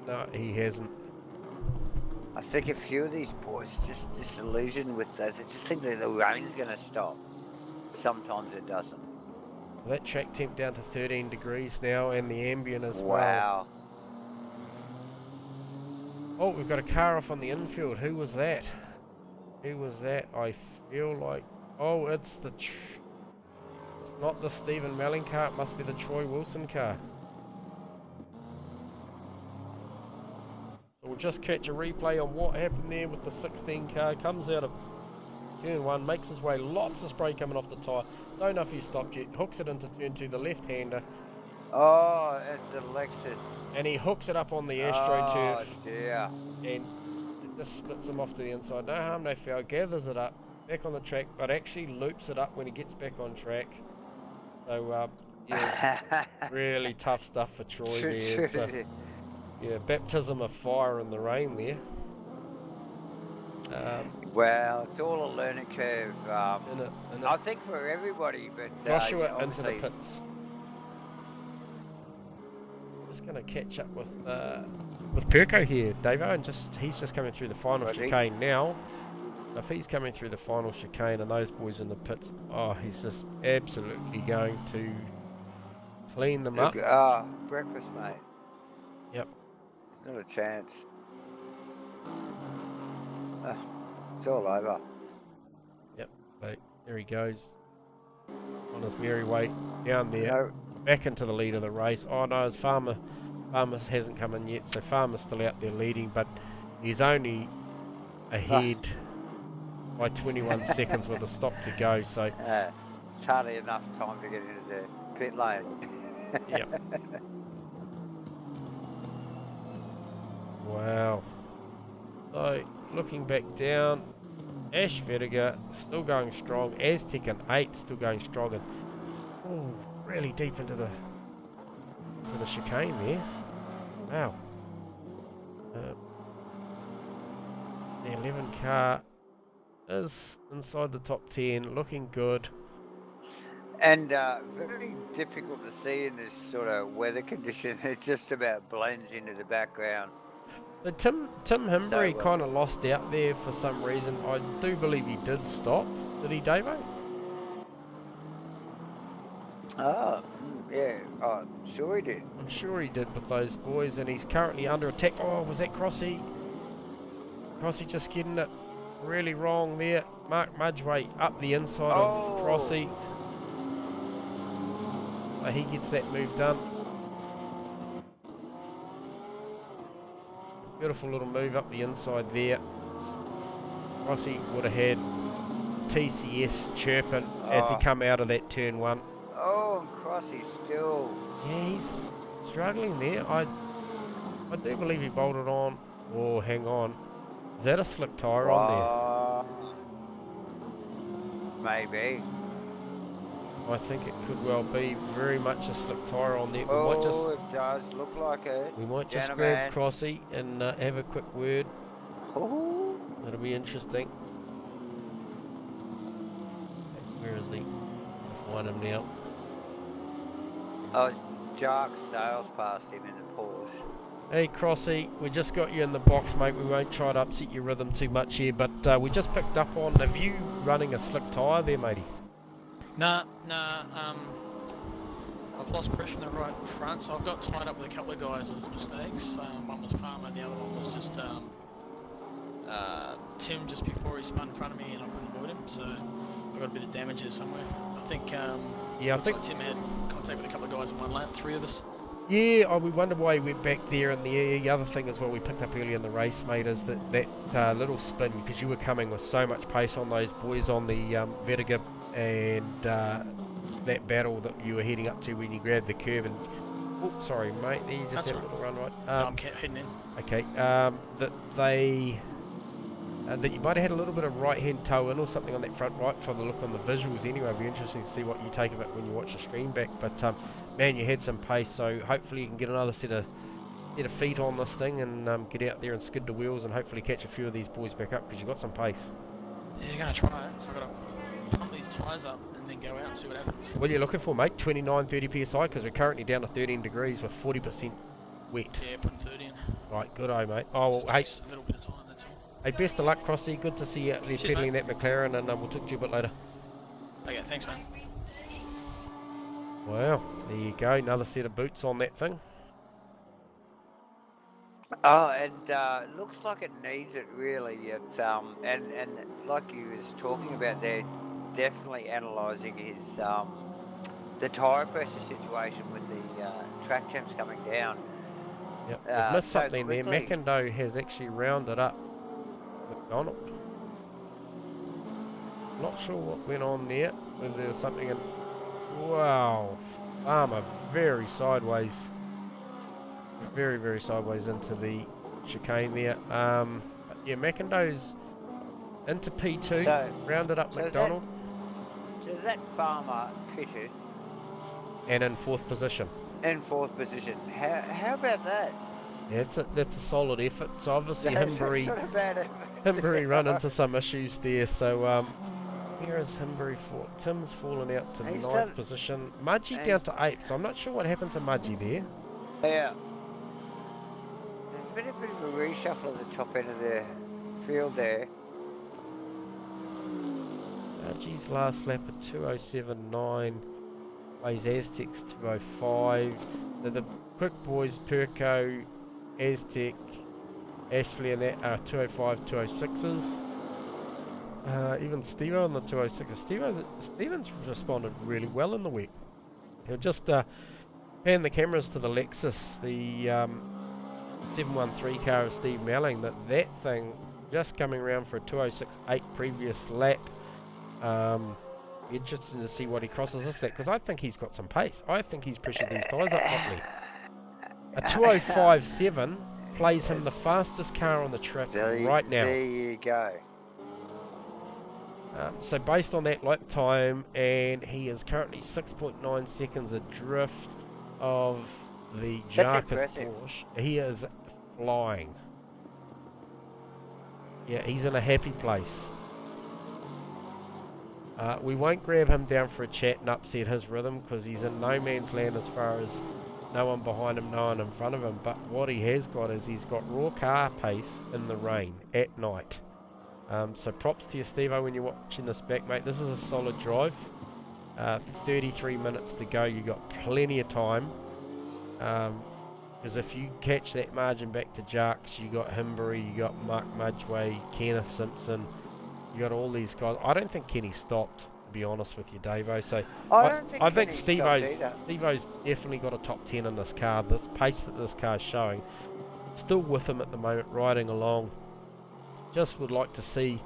no, he hasn't. I think a few of these boys are just disillusioned with that. They just think that the rain's going to stop. Sometimes it doesn't. That track temp down to 13 degrees now, and the ambient as well. Wow. Oh, we've got a car off on the infield. Who was that? I feel like Oh, it's the... It's not the Stephen Melling car, it must be the Troy Wilson car. So we'll just catch a replay on what happened there with the 16 car. Comes out of turn 1, makes his way, lots of spray coming off the tyre. Don't know if he stopped yet, hooks it into turn 2, the left-hander. Oh, it's the Lexus. And he hooks it up on the Astro turf. Oh, dear. And it just splits him off to the inside. No harm, no foul. Gathers it up, back on the track, but actually loops it up when he gets back on track. So, yeah, really tough stuff for Troy there. It's, yeah, baptism of fire in the rain there. Well, it's all a learning curve. I think for everybody, but Joshua yeah, into the obviously. pits. Just going to catch up with Perko here, Davo, and he's just coming through the final chicane now. If he's coming through the final chicane and those boys in the pits, oh, he's just absolutely going to clean them up. Breakfast, mate. Yep. It's not a chance. It's all over. Yep. So there he goes on his merry way down there, No. back into the lead of the race. Oh no, his Farmer hasn't come in yet, so Farmer's still out there leading, but he's only ahead by 21 seconds with a stop to go. So it's hardly enough time to get into the pit lane. Yep. Wow. So looking back down, Ash Vediger still going strong. Aztec and 8 still going strong, and really deep into the chicane there. Wow. The 11 car is inside the top 10, looking good. And very difficult to see in this sort of weather condition. It just about blends into the background. But Tim Hembury kind of lost out there for some reason. I do believe he did stop. Did he, Davo? Oh, yeah. Oh, sure he did. I'm sure he did with those boys, and he's currently under attack. Oh, was that Crossy? Crossy just getting it really wrong there. Mark Mudgeway up the inside of Crossy. So he gets that move done. Beautiful little move up the inside there. Crossy would have had TCS chirping as he come out of that turn 1. Oh, and Crossy still. Yeah, he's struggling there. I do believe he bolted on. Oh, hang on. Is that a slick tyre on there? Maybe. I think it could well be very much a slick tyre on there. It does look like it. We might just grab Crossy and have a quick word. Oh. That'll be interesting. Where is he? I'll find him now. Oh, it's Jark Sales past him in the Porsche. Hey Crossy, we just got you in the box, mate. We won't try to upset your rhythm too much here, but we just picked up on, have you running a slick tyre there, matey? Nah, I've lost pressure in the right front, so I've got tied up with a couple of guys' mistakes. One was Farmer and the other one was just Tim just before he spun in front of me and I couldn't avoid him, so I got a bit of damage there somewhere. I think I think like Tim had contact with a couple of guys in one lap, 3 of us. Yeah, we wonder why he went back there, and the other thing as well we picked up earlier in the race, mate, is that little spin, because you were coming with so much pace on those boys on the Vetiga, and that battle that you were heading up to when you grabbed the curve, and oh, sorry mate, there you just had a little run right. No, I'm heading in. Okay, that you might have had a little bit of right-hand toe in or something on that front right for the look on the visuals anyway. It'll be interesting to see what you take of it when you watch the stream back, but man, you had some pace, so hopefully you can get another set of feet on this thing and get out there and skid the wheels and hopefully catch a few of these boys back up, because you've got some pace. Yeah, you're going to try it, so I've got to pump these tyres up and then go out and see what happens. What are you looking for, mate? 29, 30 psi, because we're currently down to 13 degrees with 40% wet. Yeah, putting 30 in. Right, good eye, mate. Oh, well, just takes a little bit of time, that's all. Hey, best of luck, Crossy. Good to see you out there pedaling that McLaren, and we'll talk to you a bit later. Okay, thanks, man. Wow, there you go. Another set of boots on that thing. Oh, and looks like it needs it really. It's and like you was talking about there, definitely analysing his the tyre pressure situation with the track temps coming down. Yep, they've missed so something there. quickly. McIndoe has actually rounded up McDonald. Not sure what went on there, whether there was something in... Wow, Farmer very sideways. Very, very sideways into the chicane there. But yeah, McIndoe's into P2, rounded up McDonald. So is that Farmer pitted? And in 4th position. In 4th position. How about that? Yeah, that's a solid effort. So obviously That's Himbury, not a bad effort. Himbury run into some issues there. So where is Himbury for? Tim's fallen out to 9th position. Mudgee down to 8th. So I'm not sure what happened to Mudgee there. Yeah. There's been a bit of a reshuffle at the top end of the field there. Mudgee's last lap at 2:07.9. Plays Aztecs 2:05. The quick boys, Perko, Aztec, Ashley and that are 2:05, 2:06s. Even Stevo on the 2:06s. Steven's responded really well in the week. He'll just pan the cameras to the Lexus, the 713 car of Steve Melling, that thing just coming around for a 2:06.8 previous lap. Interesting to see what he crosses this lap, because I think he's got some pace. I think he's pressured these tyres up properly. A 2:05.7 plays him the fastest car on the track right now. There you go. So based on that lap time, and he is currently 6.9 seconds adrift of the Jarkus Porsche. He is flying. Yeah, he's in a happy place. We won't grab him down for a chat and upset his rhythm, because he's in no man's land as far as no one behind him, no one in front of him. But what he has got is he's got raw car pace in the rain at night. So props to you, Stevo, when you're watching this back, mate. This is a solid drive. 33 minutes to go. You got plenty of time. Because if you catch that margin back to Jarks, you got Himbury, you got Mark Mudgway, Kenneth Simpson. You got all these guys. I don't think Kenny stopped, to be honest with you, Davo. So I think Stevo's definitely got a top 10 in this car. The pace that this car is showing, still with him at the moment, riding along. Just would like to see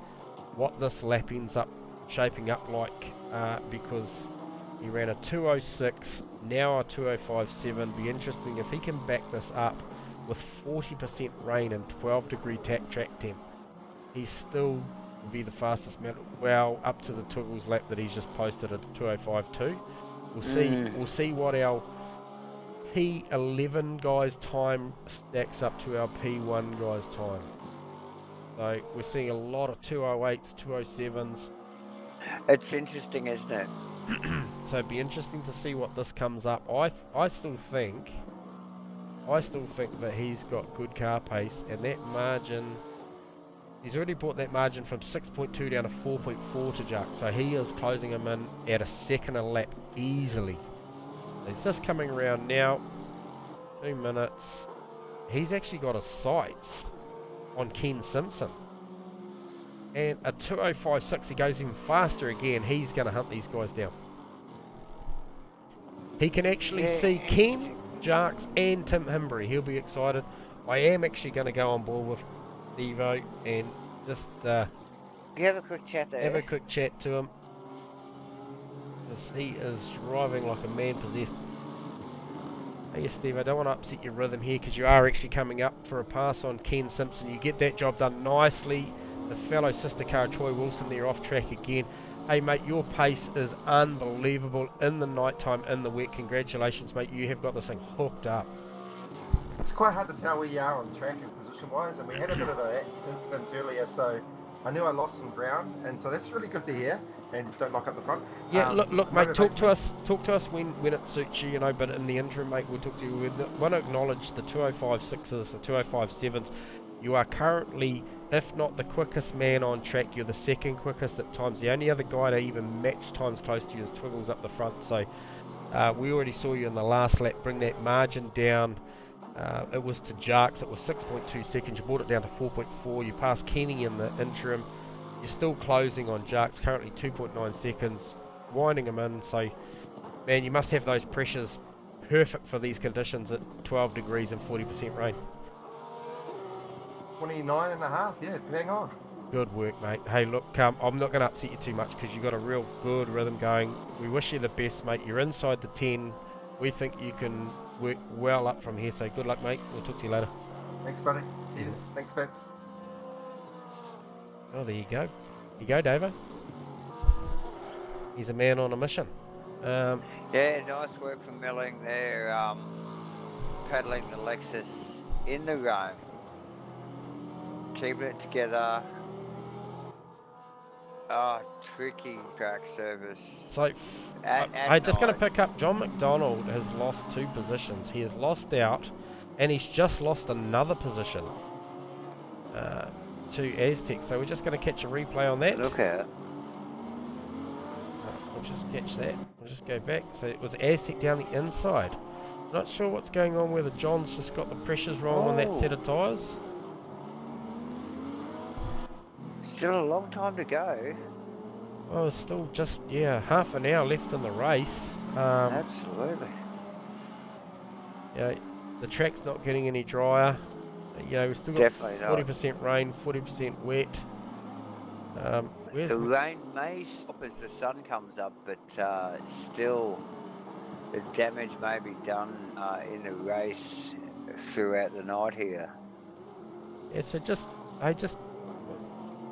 what this lap ends up shaping up like, because he ran a 2:06, now a 2:05.7. Be interesting if he can back this up with 40% rain and 12-degree track temp. He's still be the fastest man, well, up to the Twiggles lap that he's just posted at 2:05.2. We'll see what our P11 guys time stacks up to our P1 guys time. So we're seeing a lot of 2:08s, 2:07s. It's interesting, isn't it? So it'd be interesting to see what this comes up. I still think that he's got good car pace, and that margin, he's already brought that margin from 6.2 down to 4.4 to Jack, so he is closing him in at a second a lap easily. He's just coming around now, 2 minutes. He's actually got a sights on Ken Simpson. And a 2:05.6, he goes even faster again. He's going to hunt these guys down. He can actually see Ken, Jarks and Tim Himbury. He'll be excited. I am actually going to go on board with Stevo and just have a quick chat there. Have a quick chat to him, because he is driving like a man possessed. Hey Steve, I don't want to upset your rhythm here, because you are actually coming up for a pass on Ken Simpson. You get that job done nicely. The fellow sister car Troy Wilson there off track again. Hey mate, your pace is unbelievable in the night time, in the wet. Congratulations mate, you have got this thing hooked up. It's quite hard to tell where you are on track and position-wise, and we had a bit of an incident earlier, so I knew I lost some ground, and so that's really good to hear. And don't lock up the front. Yeah, look, mate. Talk to us when it suits you, you know. But in the interim, mate, we'll talk to you. We want to acknowledge the 2:05.6s, the 2:05.7s. You are currently, if not the quickest man on track, you're the second quickest at times. The only other guy to even match times close to you is Twiggles up the front. So we already saw you in the last lap bring that margin down. It was to Jarks. It was 6.2 seconds. You brought it down to 4.4. You passed Kenny in the interim. you're still closing on Jarks, currently 2.9 seconds, winding him in, so man, you must have those pressures perfect for these conditions at 12 degrees and 40% rain. 29.5, yeah, bang on. Good work, mate. Hey, look, I'm not going to upset you too much because you've got a real good rhythm going. We wish you the best, mate. You're inside the 10. We think you can work well up from here, so good luck, mate. We'll talk to you later. Thanks, buddy. Cheers. Thanks, Specs. Oh, there you go. You go, Davo. He's a man on a mission. Yeah, nice work from Milling there, paddling the Lexus in the rain. Keeping it together. Oh, tricky track service. So, I'm just going to pick up, John McDonald has lost 2 positions. He has lost out, and he's just lost another position to Aztec. So we're just going to catch a replay on that. Look at it. We'll just catch that. We'll just go back. So it was Aztec down the inside. Not sure what's going on, whether John's just got the pressures wrong on that set of tyres. Still a long time to go. Oh, still just, yeah, half an hour left in the race. Absolutely. Yeah, the track's not getting any drier. You know, we've still got 40% rain, 40% wet. The rain may stop as the sun comes up, but still the damage may be done in the race throughout the night here. Yeah, so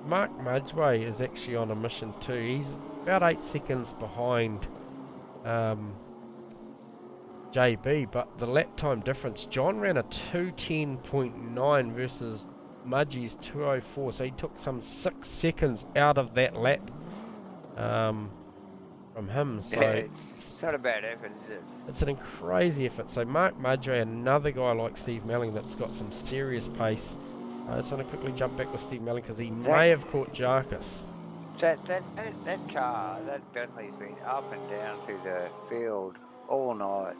Mark Mudgeway is actually on a mission too. He's about 8 seconds behind JB, but the lap time difference, John ran a 2:10.9 versus Mudgey's 2:04, so he took some 6 seconds out of that lap from him. So yeah, it's not a bad effort, is it? It's an crazy effort. So Mark Mudgeway, another guy like Steve Melling that's got some serious pace. I just want to quickly jump back with Steve Melling because he may have caught Jarkus. That car, that Bentley's been up and down through the field all night.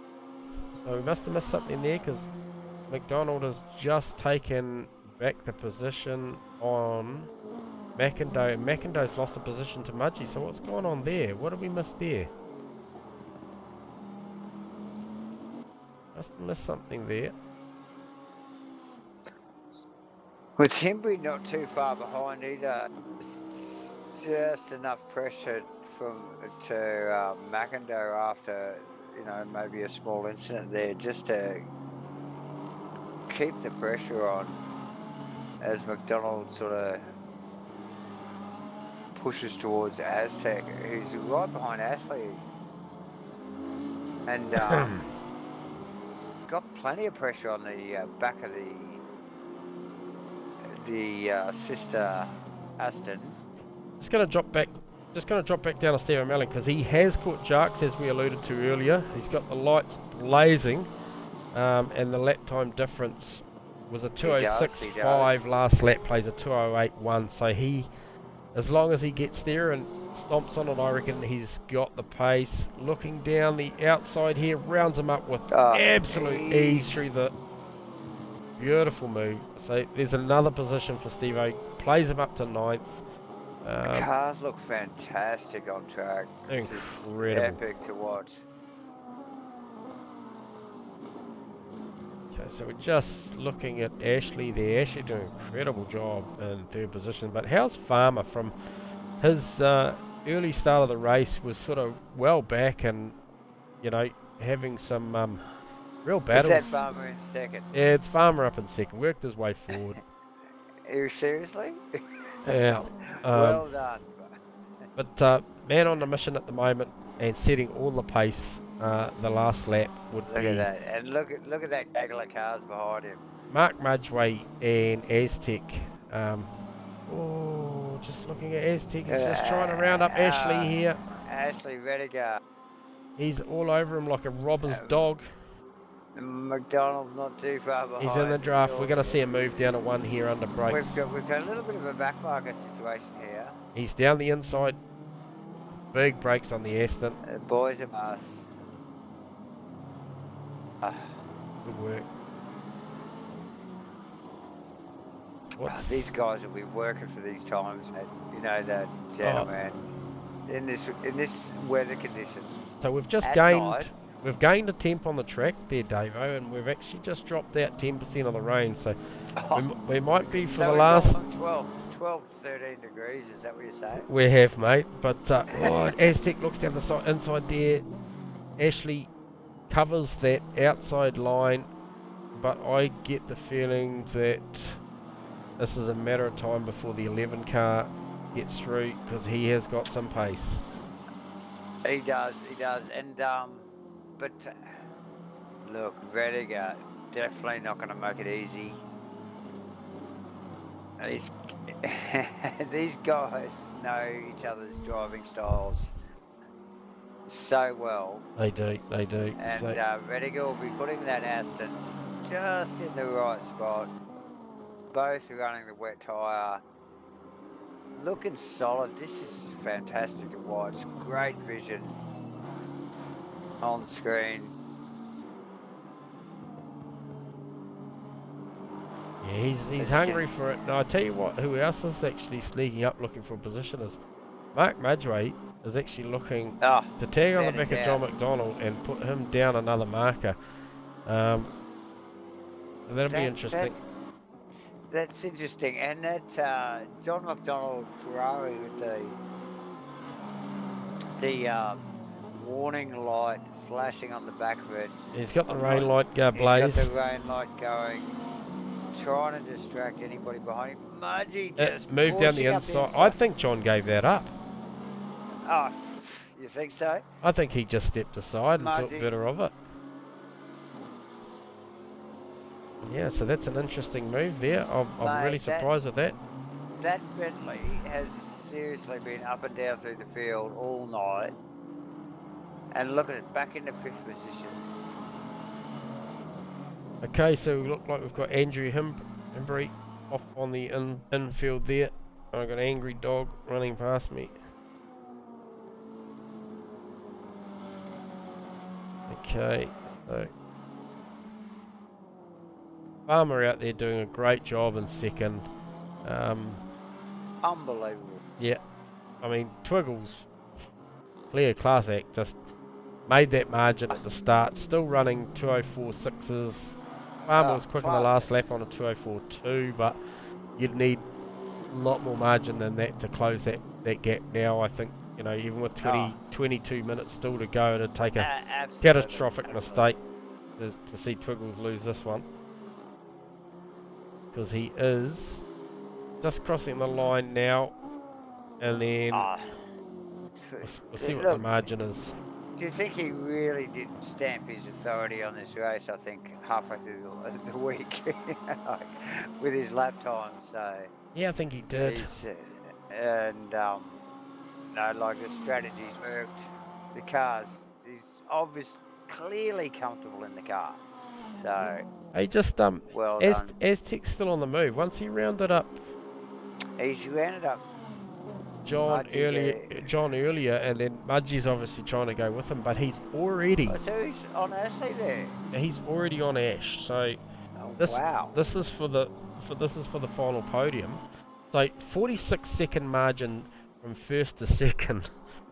So we must have missed something there because McDonald has just taken back the position on McIndoe, and McIndoe's lost the position to Mudgey. So what's going on there? What did we miss there? Must have missed something there. With Hembry not too far behind either, just enough pressure to McIndoe after, you know, maybe a small incident there, just to keep the pressure on as McDonald sort of pushes towards Aztec, who's right behind Ashley, and got plenty of pressure on the back of the sister Aston. Just going to drop back down to Stephen Melling because he has caught Jarks, as we alluded to earlier. He's got the lights blazing, and the lap time difference was a 2:06.5. Last lap plays a 2:08.1. So he, as long as he gets there and stomps on it, I reckon he's got the pace. Looking down the outside here, rounds him up with absolute ease through the beautiful move. So there's another position for Steve-O. Plays him up to 9th. The cars look fantastic on track. Incredible. This is epic to watch. Okay, so we're just looking at Ashley there. Ashley doing an incredible job in 3rd position. But how's Farmer? From his early start of the race was sort of well back and, you know, having some real battles. Is that Farmer in 2nd? Yeah, it's Farmer up in 2nd. Worked his way forward. Are you seriously? Yeah. Well done. But man on the mission at the moment and setting all the pace. The last lap would be. Look at that, and look at that gaggle of cars behind him. Mark Mudgeway and Aztec. Just looking at Aztec. He's just trying to round up Ashley here. Ashley Rediger. He's all over him like a robber's dog. McDonald not too far behind. He's in the draft. We're going to see him move down to 1 here under brakes. We've got a little bit of a backmarker situation here. He's down the inside. Big brakes on the Aston. Boys of us. Good work. These guys will be working for these times, and you know that, gentlemen, in this weather condition. So we've just night, we've gained a temp on the track there, Davo, and we've actually just dropped out 10% of the rain. So we might be for so the we've last gone from 12 to 13 degrees. Is that what you're saying? We have, mate. But Aztec looks down the inside there. Ashley covers that outside line, but I get the feeling that this is a matter of time before the 11 car gets through, because he has got some pace. He does, and but look, Vediger definitely not going to make it easy. These guys know each other's driving styles so well. They do. And Vediger will be putting that Aston just in the right spot. Both running the wet tyre. Looking solid. This is fantastic to watch. Great vision on screen. Yeah, he's hungry for it. Now I tell you what, who else is actually sneaking up looking for a position is Mark Madgway is actually looking to tag on the back of John McDonald and put him down another marker. And that'll be interesting. That's interesting, and that John McDonald Ferrari with the warning light flashing on the back of it. He's got the rain light blaze. He's got the rain light going, trying to distract anybody behind him. Mudgy just moved down the inside. I think John gave that up. Oh, you think so? I think he just stepped aside and took better of it. Yeah, so that's an interesting move there. I'm really surprised with that. That Bentley has seriously been up and down through the field all night. And look at it, back into 5th position. Okay, so we look like we've got Andrew Hembry off on the infield there. I've got Angry Dog running past me. Okay, so Farmer out there doing a great job in second. Unbelievable. Yeah, I mean Twiggles, clear class act, just made that margin at the start. Still running 204.6s. Farmer was quick on the last lap on a 204.2, but you'd need a lot more margin than that to close that gap now. I think, you know, even with 22 minutes still to go, it'd take a catastrophic mistake to see Twiggles lose this one. Because he is just crossing the line now, and then we'll see what the margin is. Do you think he really did stamp his authority on this race? I think halfway through the week, with his lap time. So yeah, I think he did. And no, like the strategy's worked. The cars, he's obviously clearly comfortable in the car. So he just well done. Aztec's still on the move. Once he rounded up, he's rounded up John earlier, and then Mudgy's obviously trying to go with him, but he's already. Oh, so he's on Ashley there. He's already on Ash. So this is for the final podium. So 46-second margin from first to second.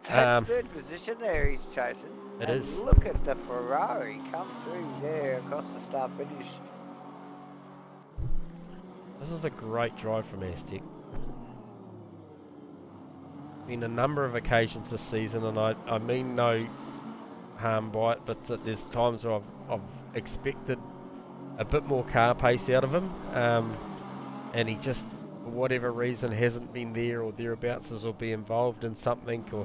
That's third position there he's chasing. It is. Look at the Ferrari come through there across the start finish. This is a great drive from Aztec. Been a number of occasions this season, and I mean no harm by it, but there's times where I've expected a bit more car pace out of him, and he just, for whatever reason, hasn't been there or thereabouts, or be involved in something, or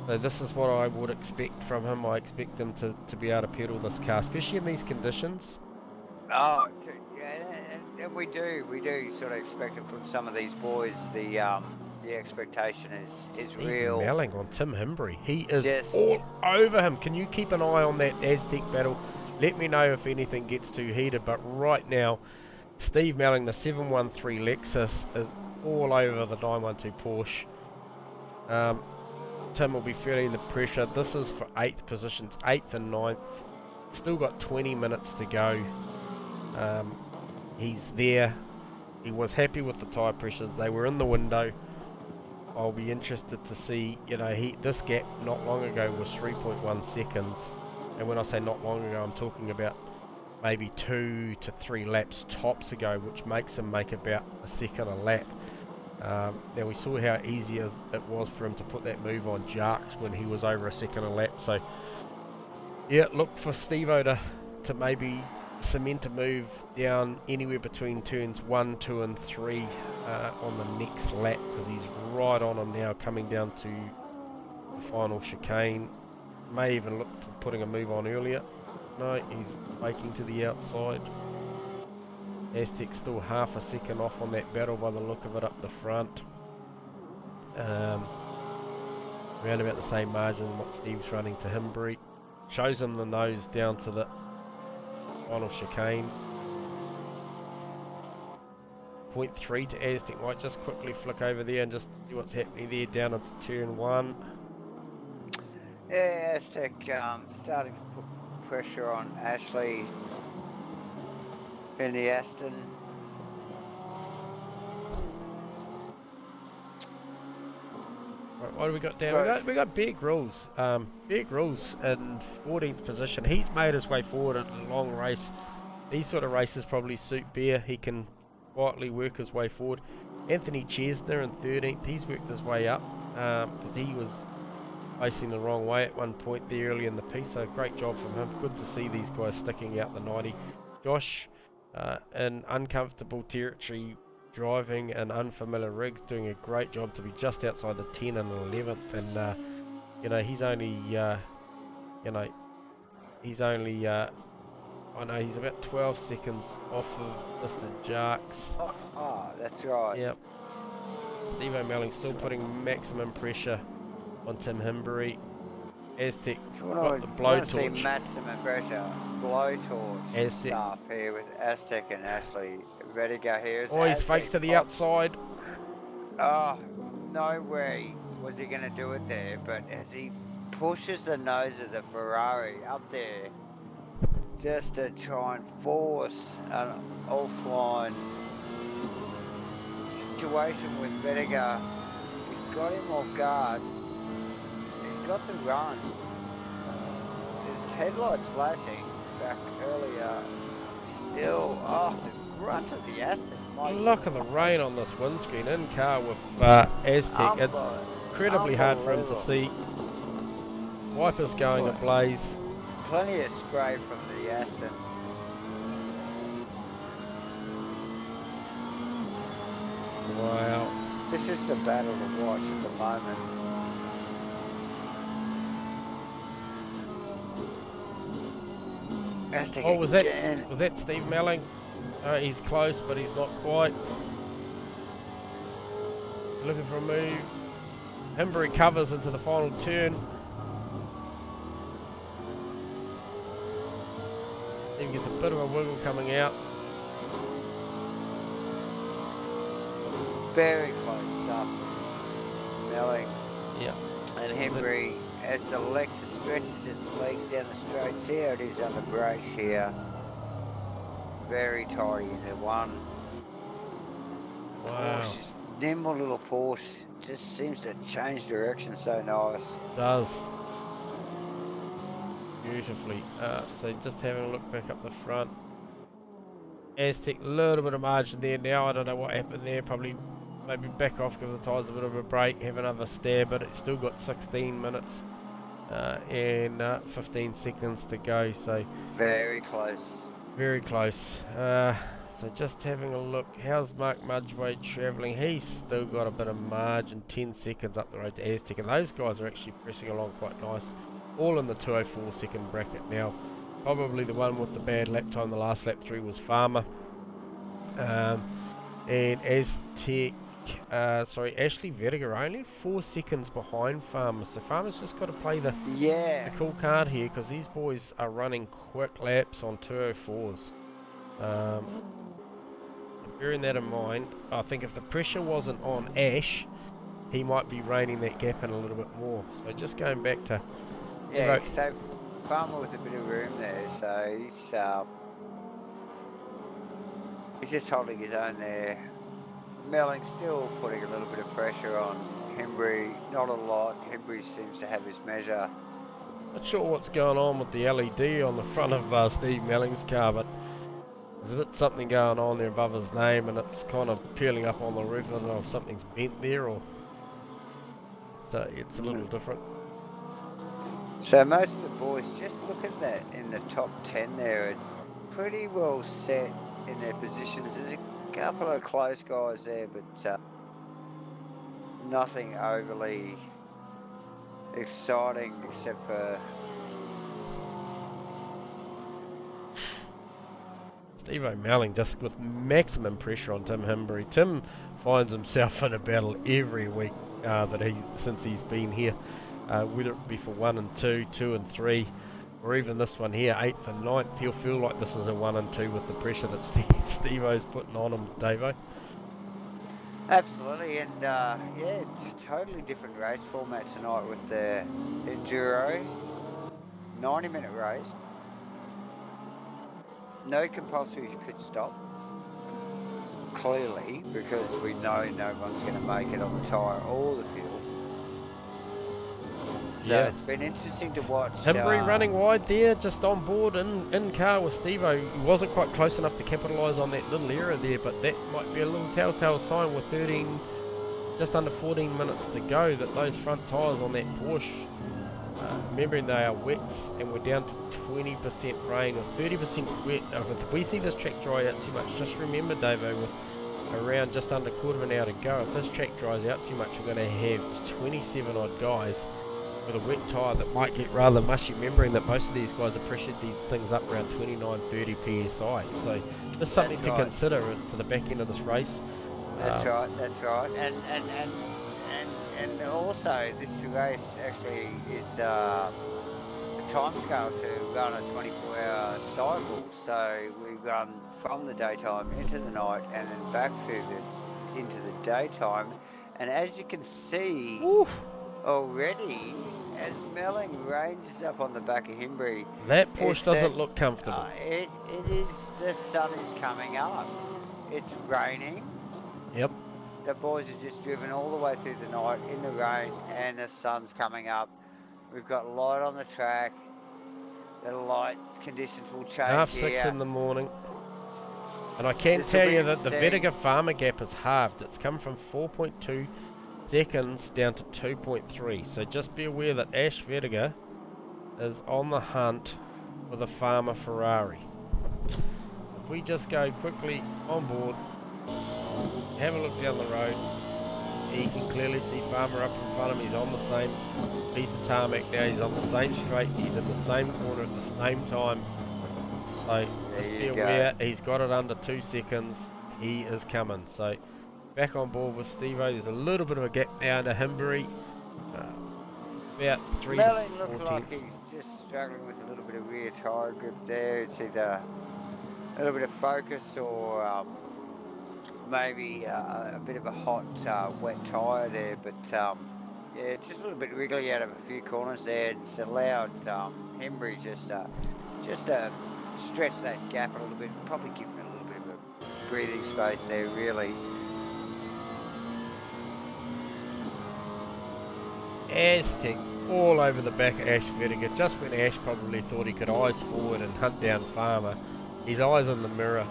so this is what I would expect from him. I expect him to be able to pedal this car, especially in these conditions. Oh, yeah, and we do sort of expect it from some of these boys. The expectation is real. Melling on Tim Hembry. He is all over him. Can you keep an eye on that Aztec battle? Let me know if anything gets too heated. But right now, Steve Melling, the 713 Lexus, is all over the 912 Porsche. Tim will be feeling the pressure. This is for 8th positions, 8th and 9th. Still got 20 minutes to go. He's there. he was happy with the tyre pressures. They were in the window. I'll be interested to see, you know, this gap not long ago was 3.1 seconds. And when I say not long ago, I'm talking about maybe 2 to 3 laps tops ago, which makes him make about a second a lap. Now we saw how easy it was for him to put that move on Jarks when he was over a second a lap. So yeah, look for Steve-O to maybe cement a move down anywhere between turns 1, 2 and 3 on the next lap, because he's right on him now coming down to the final chicane. May even look to putting a move on earlier. No, he's making to the outside. Aztec still half a second off on that battle by the look of it up the front. Around about the same margin what Steve's running to Himbury. Shows him the nose down to the final chicane. 0.3 to Aztec. Might just quickly flick over there and just see what's happening there down into turn 1. Yeah, Aztec starting to put pressure on Ashley in the Aston. Right, what do we got down? We got Bear Grylls. Bear Grylls in 14th position. He's made his way forward in a long race. These sort of races probably suit Bear. He can quietly work his way forward. Anthony Chesner in 13th. He's worked his way up because he was facing the wrong way at one point there early in the piece. So great job from him. Good to see these guys sticking out the 90. Josh in uncomfortable territory, driving an unfamiliar rigs, doing a great job to be just outside the 10 and 11th, and you know, he's only I know he's about 12 seconds off of Mr. Jarks. Oh, that's right. Yep. Steve O'Melling still putting maximum pressure on Tim Himbury. Aztec got the blowtorch. Maximum pressure, blowtorch stuff here with Aztec and Ashley. Ready to go here. Oh, he's fakes to the outside. Oh, no way was he going to do it there, but as he pushes the nose of the Ferrari up there, just to try and force an offline situation with Vettiger, he's got him off guard. He's got the run. His headlights flashing back earlier. Still, the grunt of the Aston. Look at the rain on this windscreen in car with Aztec. It's incredibly hard for him to see. Wipers going ablaze. Plenty of spray from the Aston. Wow. This is the battle to watch at the moment. Aztec was that Steve Melling? He's close, but he's not quite. Looking for a move. Himbury covers into the final turn. He gets a bit of a wiggle coming out. Very close stuff from Melling. Yeah. And Himbury, as the Lexus stretches its legs down the straight, see how it is under brakes here. Very tidy into one. Wow. Porsche, nimble little Porsche, just seems to change direction so nice. Does. Beautifully. So just having a look back up the front. Aztec, a little bit of margin there now. I don't know what happened there. Probably maybe back off, give the tyres a bit of a break, have another stare, but it's still got 16 minutes and 15 seconds to go. So very close. Very close. So just having a look. How's Mark Mudgway travelling? He's still got a bit of margin, 10 seconds up the road to Aztec, and those guys are actually pressing along quite nice. All in the 204 second bracket now. Probably the one with the bad lap time the last lap through was Farmer. And Aztec, Ashley Vettiger only 4 seconds behind Farmer. So Farmer's just got to play the cool card here, because these boys are running quick laps on 204s. Bearing that in mind, I think if the pressure wasn't on Ash, he might be reining that gap in a little bit more. So just going back to... Yeah, so Farmer with a bit of room there, so he's He's just holding his own there. Melling still putting a little bit of pressure on Hembry. Not a lot. Hembry seems to have his measure. Not sure what's going on with the LED on the front of Steve Melling's car, but there's a bit something going on there above his name, and it's kind of peeling up on the roof. I don't know if something's bent there, or so it's a little different. So most of the boys, just look at that in the top 10 there, are pretty well set in their positions. There's a couple of close guys there, but nothing overly exciting except for Steve O'Melling just with maximum pressure on Tim Hembry. Tim finds himself in a battle every week since he's been here, whether it be for 1 and 2, 2 and 3, or even this one here, 8th and 9th. He'll feel like this is a 1 and 2 with the pressure that Steve-O's putting on him, Davo. absolutely, and yeah, it's a totally different race format tonight with the Enduro 90-minute race. No compulsory pit stop, clearly, because we know no one's going to make it on the tyre or the fuel. So Yeah. it's been interesting to watch. Hembry running wide there, just on board in car with Steve-O. He wasn't quite close enough to capitalise on that little error there, but that might be a little telltale sign with just under 14 minutes to go, that those front tyres on that Porsche, remembering they are wets and we're down to 20% rain or 30% wet. If we see this track dry out too much, just remember, Davo, with around just under a quarter of an hour to go, if this track dries out too much, we're going to have 27 odd guys with a wet tyre that might get rather mushy, remembering that most of these guys have pressured these things up around 29-30 psi. So just something to consider to the back end of this race. That's right, and also this race actually is a time scale to run a 24-hour cycle, so we run from the daytime into the night and then back through into the daytime, and as you can see already, as Melling ranges up on the back of Hembry, that Porsche doesn't look comfortable. It is, the sun is coming up, it's raining. Yep. The boys have just driven all the way through the night in the rain, and the sun's coming up. We've got light on the track. The light conditions will change 6:30 in the morning. And I can tell you that the Vettiger Farmer gap has halved. It's come from 4.2 seconds down to 2.3. So just be aware that Ash Vettiger is on the hunt for the Farmer Ferrari. So if we just go quickly on board, have a look down the road, you can clearly see Farmer up in front of him. He's on the same piece of tarmac now, he's on the same straight, he's in the same corner at the same time. So just be aware, he's got it under 2 seconds, he is coming. So back on board with Steve-O. There's a little bit of a gap now to Hembry, about 3 to 4 Melling looks like he's just struggling with a little bit of rear tyre grip there. It's either a little bit of focus or maybe a bit of a hot, wet tyre there, but yeah, it's just a little bit wriggly out of a few corners there. It's allowed Hembry just to stretch that gap a little bit, probably give him a little bit of a breathing space there, really. Aztec all over the back of Ash Vettiger, just when Ash probably thought he could eyes forward and hunt down Farmer. His eyes in the mirror,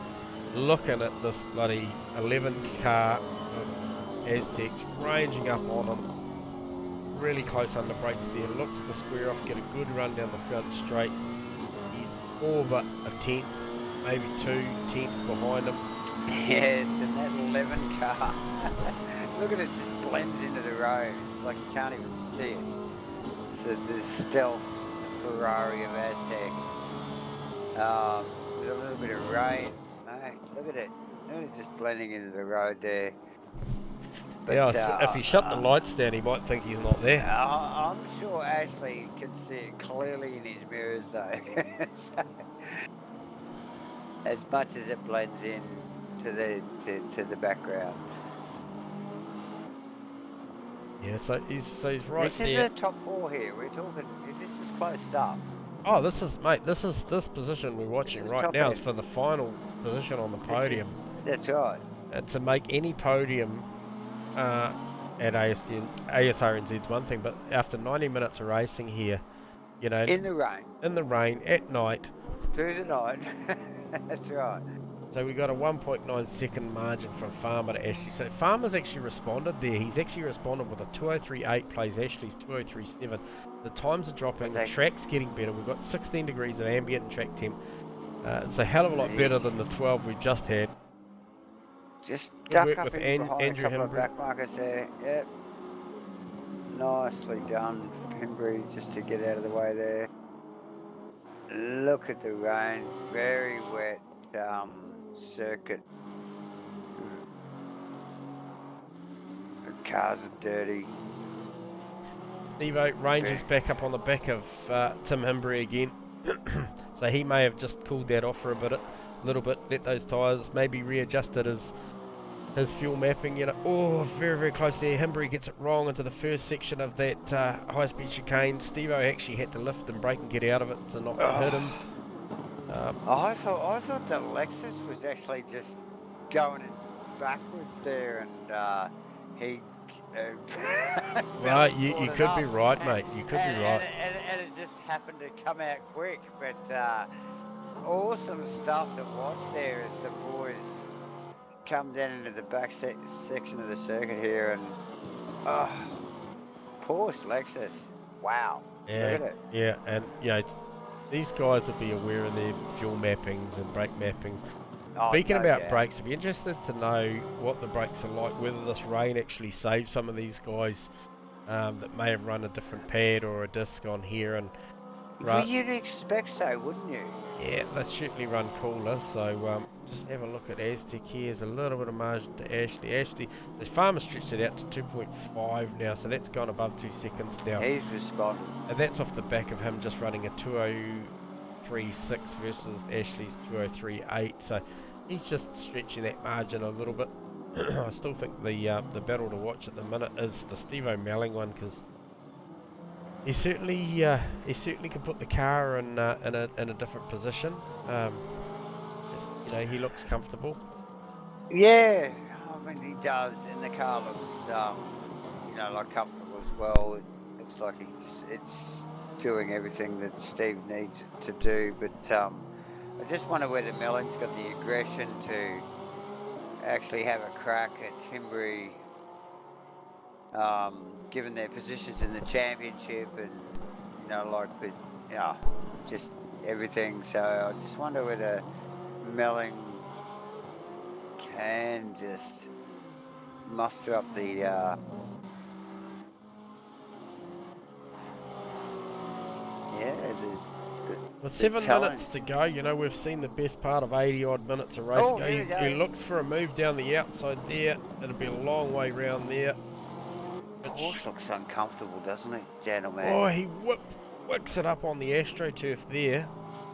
looking at this bloody 11 car of Aztecs ranging up on him, really close under brakes there, looks to square off, get a good run down the front straight. He's all but a tenth, maybe 2 tenths behind him. Yes, and that 11 car, look at it, just blends into the road. It's like you can't even see it. It's the stealth Ferrari of Aztec. With a little bit of rain. Mate, look at it. Look at it just blending into the road there. But, yeah, if he shut the lights down, he might think he's not there. I'm sure Ashley can see it clearly in his mirrors, though. So, as much as it blends in to the background. Yeah, so he's right this there. This is a top 4 here. We're talking. This is close stuff. Oh, this is, mate. This position we're watching right now is for the final position on the podium. That's right. And to make any podium at ASRNZ is one thing, but after 90 minutes of racing here, you know, in the rain, at night, through the night. That's right. So we got a 1.9 second margin from Farmer to Ashley. So Farmer's actually responded there. He's actually responded with a 203.8, plays Ashley's 203.7. The times are dropping, the track's getting better. We've got 16 degrees of ambient track temp. It's a hell of a lot better than the 12 we just had. Just Good duck work up with in behind Andrew a couple of Himbry. back markers there. Yep. Nicely done from Himbry just to get out of the way there. Look at the rain, very wet circuit. The cars are dirty. Steve-O Rangers back up on the back of Tim Himbry again. So he may have just cooled that off for a little bit, let those tyres, maybe readjusted his fuel mapping, you know. Oh, very, very close there. Himbry gets it wrong into the first section of that high-speed chicane. Steve-O actually had to lift and brake and get out of it to not hit him. I thought the Lexus was actually just going backwards there, and he. Well, you could be right, mate. You could be right. And it just happened to come out quick, but awesome stuff to watch there as the boys come down into the back section of the circuit here, and Porsche Lexus. Wow. Yeah, look at it. Yeah, and these guys will be aware of their fuel mappings and brake mappings. Speaking about brakes, I'd be interested to know what the brakes are like, whether this rain actually saves some of these guys that may have run a different pad or a disc on here. And well, you'd expect so, wouldn't you? Yeah, they certainly run cooler. So just have a look at Aztec here. There's a little bit of margin to Ashley. So Farmer stretched it out to 2.5 now, so that's gone above 2 seconds now. He's responding. And that's off the back of him just running a 203.6 versus Ashley's 203.8. So he's just stretching that margin a little bit. I still think the battle to watch at the minute is the Steve O'Melling one, because he certainly can put the car in a different position. He looks comfortable. Yeah, I mean he does, and the car looks like comfortable as well. It looks like it's doing everything that Steve needs it to do. But I just wonder whether Melling's got the aggression to actually have a crack at Himbry, given their positions in the championship and just everything. So I just wonder whether Melling can just muster up the with 7 minutes to go, we've seen the best part of 80 odd minutes of racing. He looks for a move down the outside there. It'll be a long way round there. The horse looks uncomfortable, doesn't it, gentlemen? Oh, he wicks it up on the AstroTurf there.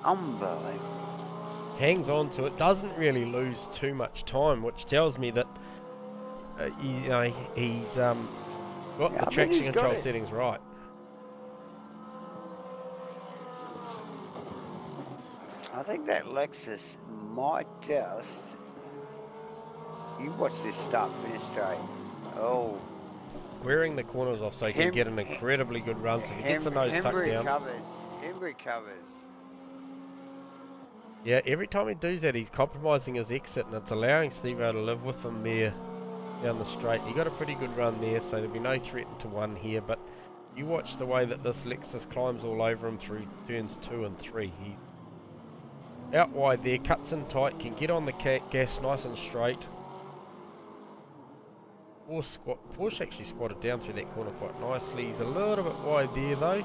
Unbelievable. Hangs on to it, doesn't really lose too much time, which tells me that he's got the traction control settings right. I think that Lexus might just... You watch this start finish straight. Oh. Squaring the corners off so he can get an incredibly good run. So if he gets the nose tucked down. Himbry covers. Yeah, every time he does that, he's compromising his exit, and it's allowing Steve-O to live with him there down the straight. He got a pretty good run there, so there'll be no threat to one here. But you watch the way that this Lexus climbs all over him through turns 2 and 3. He's out wide there, cuts in tight, can get on the gas nice and straight. Porsche actually squatted down through that corner quite nicely. He's a little bit wide there though.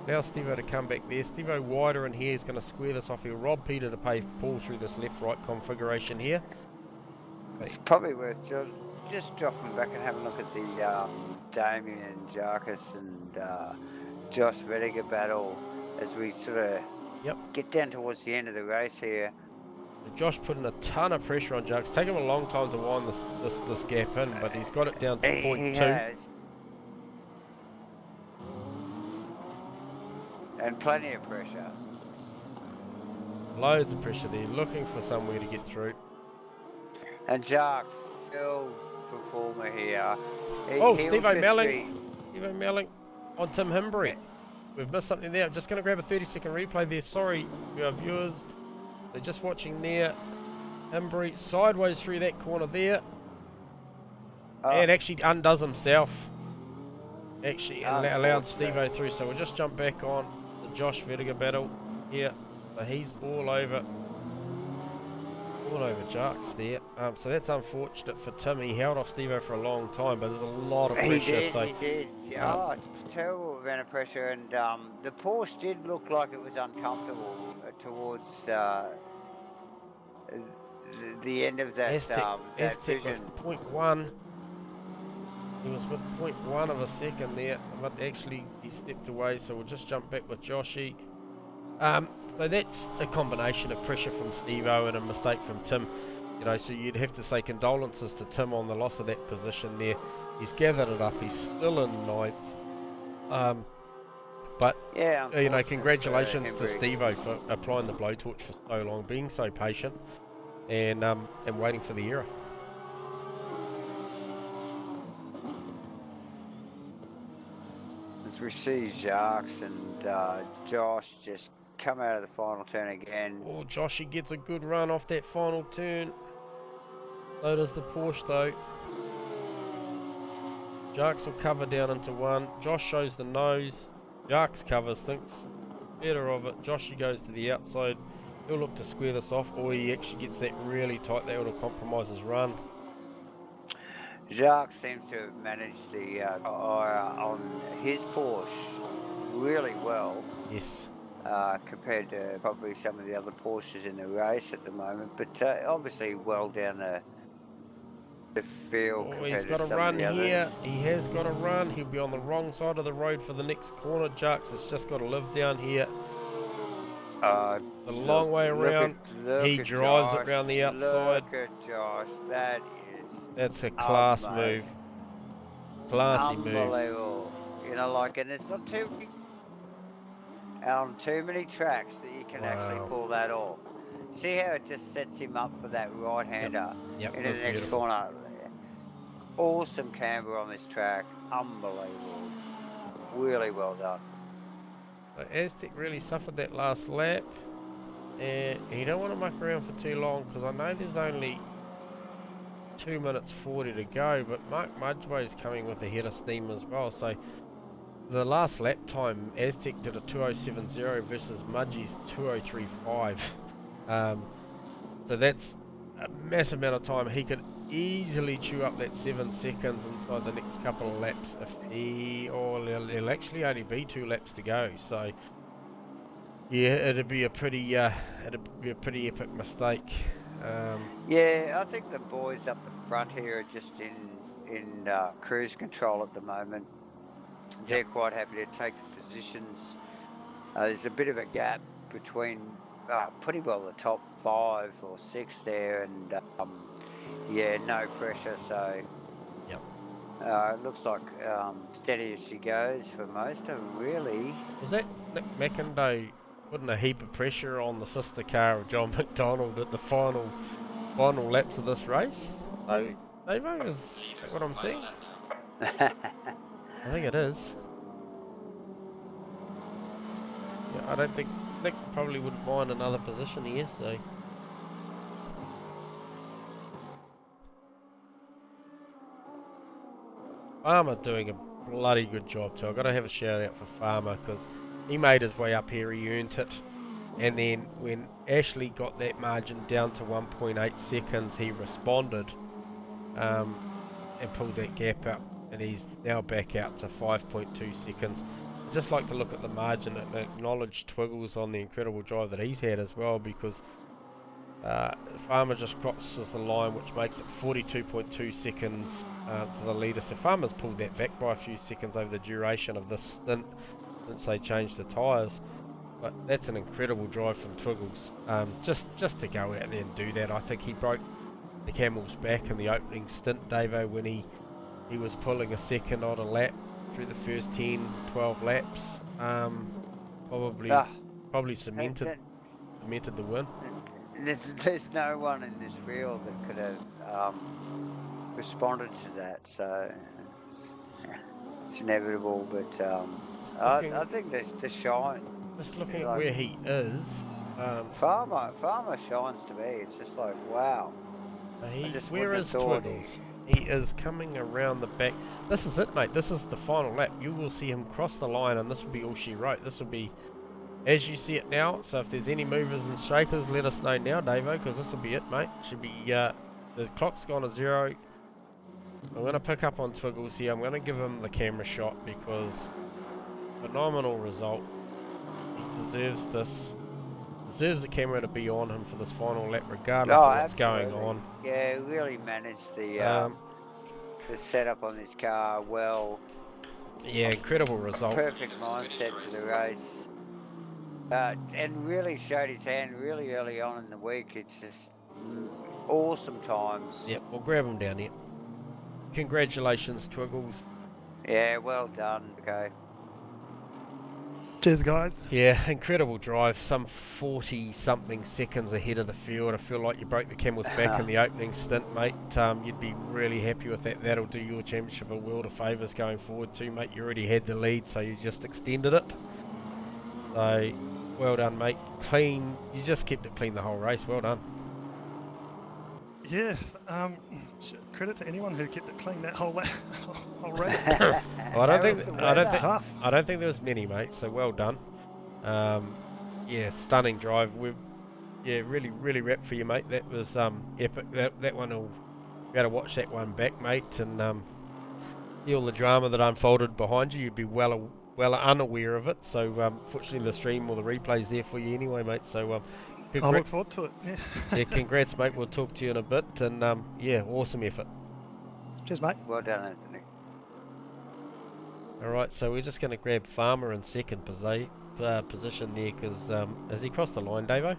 Now Steve-O to come back there. Steve-O wider in here. He's going to square this off. He'll rob Peter to pay Paul through this left-right configuration here. It's probably worth just dropping back and having a look at the Damien Jarkus and Josh Vediger battle as we sort of get down towards the end of the race here. Josh putting a ton of pressure on Jarkus. It's taken him a long time to wind this gap in, but he's got it down to 0.2. He has. And plenty of pressure. Loads of pressure there, looking for somewhere to get through. And Jark's still performer here. Steve-O Melling on Tim Himbury. We've missed something there. I'm just going to grab a 30-second replay there. Sorry to our viewers. They're just watching there. Himbury sideways through that corner there. And actually undoes himself. Actually allowed Steve-O through. So we'll just jump back on the Josh Vertiger battle here. So he's all over Jarks there. So that's unfortunate for Tim. He held off Steve-O for a long time, but there's a lot of pressure. He did. Terrible amount of pressure, and the Porsche did look like it was uncomfortable towards the end of that, that vision. Was 0.1. He was with 0.1 of a second there, but actually he stepped away, so we'll just jump back with Joshy. So that's a combination of pressure from Steve-O and a mistake from Tim. You know, so you'd have to say condolences to Tim on the loss of that position there. He's gathered it up. He's still in 9th. But yeah, you know, congratulations to Steve-O for applying the blowtorch for so long, being so patient, and waiting for the error. As we see Jarks and Josh just come out of the final turn again. Oh, Joshy gets a good run off that final turn. So does the Porsche though. Jarks will cover down into 1. Josh shows the nose. Jarks covers, thinks better of it. Joshy goes to the outside. He'll look to square this off, or he actually gets that really tight. That will compromise his run. Jacques seems to have managed the on his Porsche really well. Yes. Compared to probably some of the other Porsches in the race at the moment, but obviously well down the field. He's got a run here. He has got a run. He'll be on the wrong side of the road for the next corner. Jacques has just got to live down here. A long way around. He drives it around the outside. Look at Josh. That's a class move. Classy move. Unbelievable. You know, like, and there's not too many tracks that you can actually pull that off. See how it just sets him up for that right-hander into the next corner. Awesome camber on this track. Unbelievable. Really well done. So Aztec really suffered that last lap. And you don't want to muck around for too long, because I know there's only 2 minutes 40 to go, but Mark Mudgway's coming with a head of steam as well. So the last lap time, Aztec did a 2:07.0 versus Mudgy's 2:03.5. So that's a massive amount of time. He could easily chew up that 7 seconds inside the next couple of laps. If it'll actually only be 2 laps to go. So yeah, it'd be a pretty epic mistake. Yeah, I think the boys up the front here are just in cruise control at the moment. They're quite happy to take the positions. There's a bit of a gap between pretty well the top 5 or 6 there, and yeah, no pressure. So it looks like steady as she goes for most of them, really. Was that Nick McIndoe putting a heap of pressure on the sister car of John McDonald at the final laps of this race? So, Davo, is that what I'm seeing? I think it is. Yeah, I don't think Nick probably wouldn't mind another position here, so. Farmer doing a bloody good job too. I've got to have a shout out for Farmer, because he made his way up here, he earned it. And then when Ashley got that margin down to 1.8 seconds, he responded and pulled that gap up. And he's now back out to 5.2 seconds. I'd just like to look at the margin and acknowledge Twiggles on the incredible drive that he's had as well, because Farmer just crosses the line, which makes it 42.2 seconds to the leader. So Farmer's pulled that back by a few seconds over the duration of this stint since they changed the tyres. But that's an incredible drive from Twiggles. Just to go out there and do that. I think he broke the camel's back in the opening stint, Davo, when he was pulling a second odd a lap through the first 10-12 laps. Probably cemented the win. There's no one in this field that could have responded to that. So it's inevitable, but I think the shine. Just looking at like, where he is. Farmer shines to me. It's just like, wow. Where is Twiggles? He is coming around the back. This is it, mate. This is the final lap. You will see him cross the line, and this will be all she wrote. This will be as you see it now. So if there's any movers and shakers, let us know now, Davo, because this will be it, mate. Should be the clock's gone to 0. I'm going to pick up on Twiggles here. I'm going to give him the camera shot because phenomenal result. He deserves this. Deserves the camera to be on him for this final lap, regardless of what's going on. Yeah, really managed the setup on this car well. Yeah, incredible result. Perfect mindset for the race. And really showed his hand really early on in the week. It's just awesome times. Yep, we'll grab him down here. Congratulations, Twiggles. Yeah, well done. Okay. Cheers, guys. Yeah, incredible drive. Some 40-something seconds ahead of the field. I feel like you broke the camel's back in the opening stint, mate. You'd be really happy with that. That'll do your championship a world of favours going forward too, mate. You already had the lead, so you just extended it. So, well done, mate. Clean. You just kept it clean the whole race. Well done. Yes. Credit to anyone who kept it clean that whole race. I don't think there was many, mate. So well done. Yeah, stunning drive. Really wrapped for you, mate. That was epic. That one will be able to watch that one back, mate, and see all the drama that unfolded behind you. You'd be well unaware of it. So fortunately, the stream or the replay's there for you anyway, mate. So. I look forward to it. Yeah, congrats, mate. We'll talk to you in a bit, and yeah, awesome effort. Cheers, mate. Well done, Anthony. All right, so we're just going to grab Farmer in second position there, because has he crossed the line, Davo?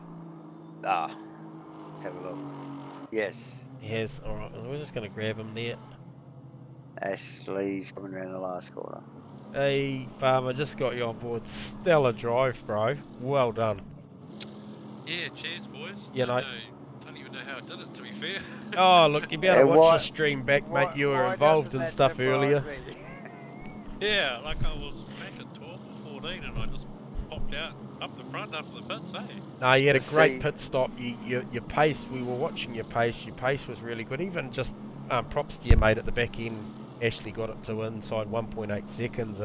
Let's have a look. Yes. He has. All right, so we're just going to grab him there. Ashley's coming around the last quarter. Hey, Farmer, just got you on board. Stellar drive, bro. Well done. Yeah, cheers, boys. You know, don't even know how I did it, to be fair. Oh, look, you better watch the stream back, mate. You were involved in stuff earlier. Yeah, like I was back at 12 or 14 and I just popped out up the front after the pits, eh? No, you had a great pit stop. Your pace, we were watching your pace. Your pace was really good. Even just props to your mate at the back end. Ashley got it to inside 1.8 seconds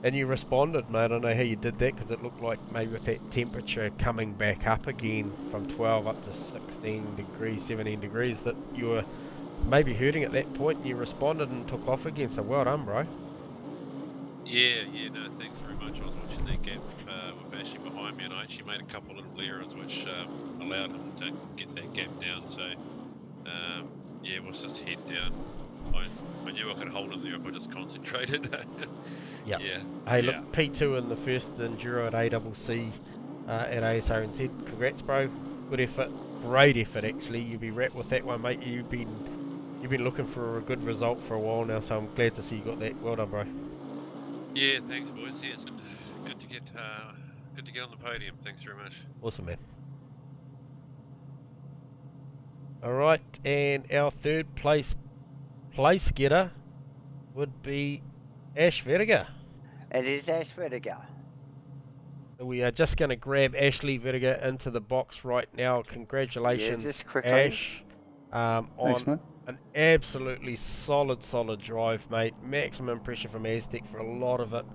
and you responded, mate. I don't know how you did that because it looked like maybe with that temperature coming back up again from 12 up to 16 degrees, 17 degrees, that you were maybe hurting at that point and you responded and took off again. So well done, bro. Yeah, no, thanks very much. I was watching that gap with Ashley behind me and I actually made a couple of little errors which allowed him to get that gap down. So yeah, it was just head down. I knew I could hold it there if I just concentrated. Yep. Yeah. Hey, look, P2 in the first Enduro at ACC at Asrnz. Congrats, bro. Good effort. Great effort, actually. You'll be wrapped with that one, mate. You've been looking for a good result for a while now, so I'm glad to see you got that. Well done, bro. Yeah, thanks, boys. Yeah, it's good to get on the podium. Thanks very much. Awesome, man. All right, and our third place getter would be Ash Vertiger. It is Ash Vertiger. So we are just going to grab Ashley Vertiger into the box right now. Congratulations, just quickly. Ash, Thanks, on an absolutely solid drive, mate. Maximum pressure from Aztec for a lot of it,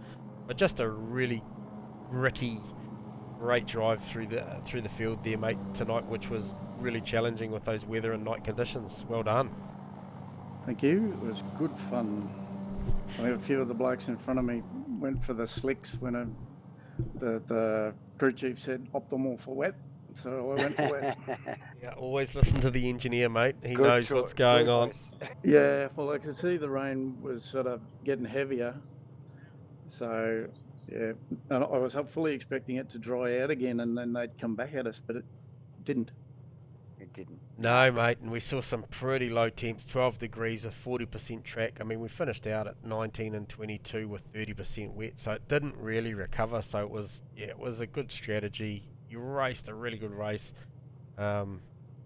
but just a really gritty, great drive through the field there, mate, tonight, which was really challenging with those weather and night conditions. Well done. Thank you. It was good fun. I mean, a few of the blokes in front of me went for the slicks when the crew chief said optimal for wet, so I went for wet. Yeah, always listen to the engineer, mate. He knows what's going on. Yeah, well, I could see the rain was sort of getting heavier, so yeah, and I was fully expecting it to dry out again and then they'd come back at us, but it didn't. It didn't. No, mate, and we saw some pretty low temps, 12 degrees with 40% track. I mean, we finished out at 19 and 22 with 30% wet, so it didn't really recover. So it was a good strategy. You raced a really good race.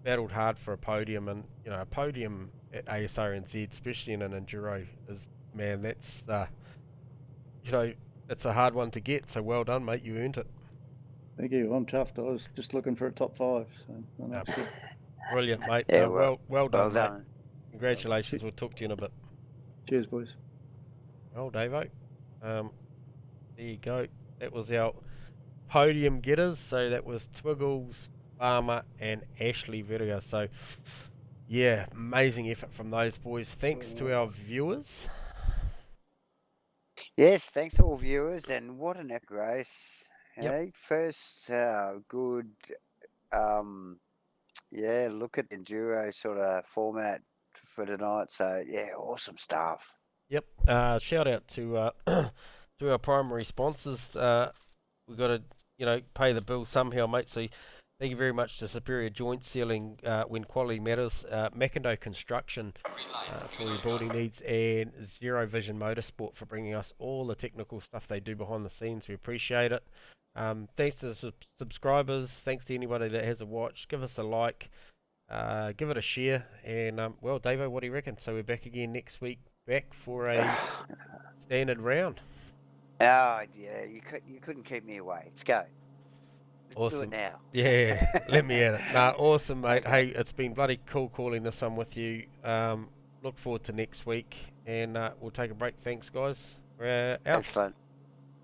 battled hard for a podium, and you know, a podium at Asrnz, especially in an enduro, is, man, that's you know, it's a hard one to get. So well done, mate. You earned it. Thank you. I'm chuffed. I was just looking for a top 5, so that's good. Brilliant, mate. Yeah, well done, mate. done. Congratulations. We'll talk to you in a bit. Cheers, boys. Well, Davo, there you go. That was our podium getters. So that was Twiggles, Farmer, and Ashley Verrier. So, yeah, amazing effort from those boys. Thanks to our viewers. Yes, thanks to all viewers, and what an epic race. Yep. First, good, yeah, look at the Enduro sort of format for tonight. So, yeah, awesome stuff. Yep. Shout out to to our primary sponsors. We've got to, you know, pay the bill somehow, mate. So thank you very much to Superior Joint Sealing when quality matters, Mackendo Construction for your building needs, and Zero Vision Motorsport for bringing us all the technical stuff they do behind the scenes. We appreciate it. Thanks to the subscribers. Thanks to anybody that has a watch. Give us a like. Give it a share. And, well, Davo, what do you reckon? So we're back again next week, back for a standard round. Oh, yeah, you couldn't keep me away. Let's go. Let's Awesome. do it now. Yeah, let me at it. Nah, awesome, mate. Hey, it's been bloody cool calling this one with you. Look forward to next week, and we'll take a break. Thanks, guys. We're out. Excellent.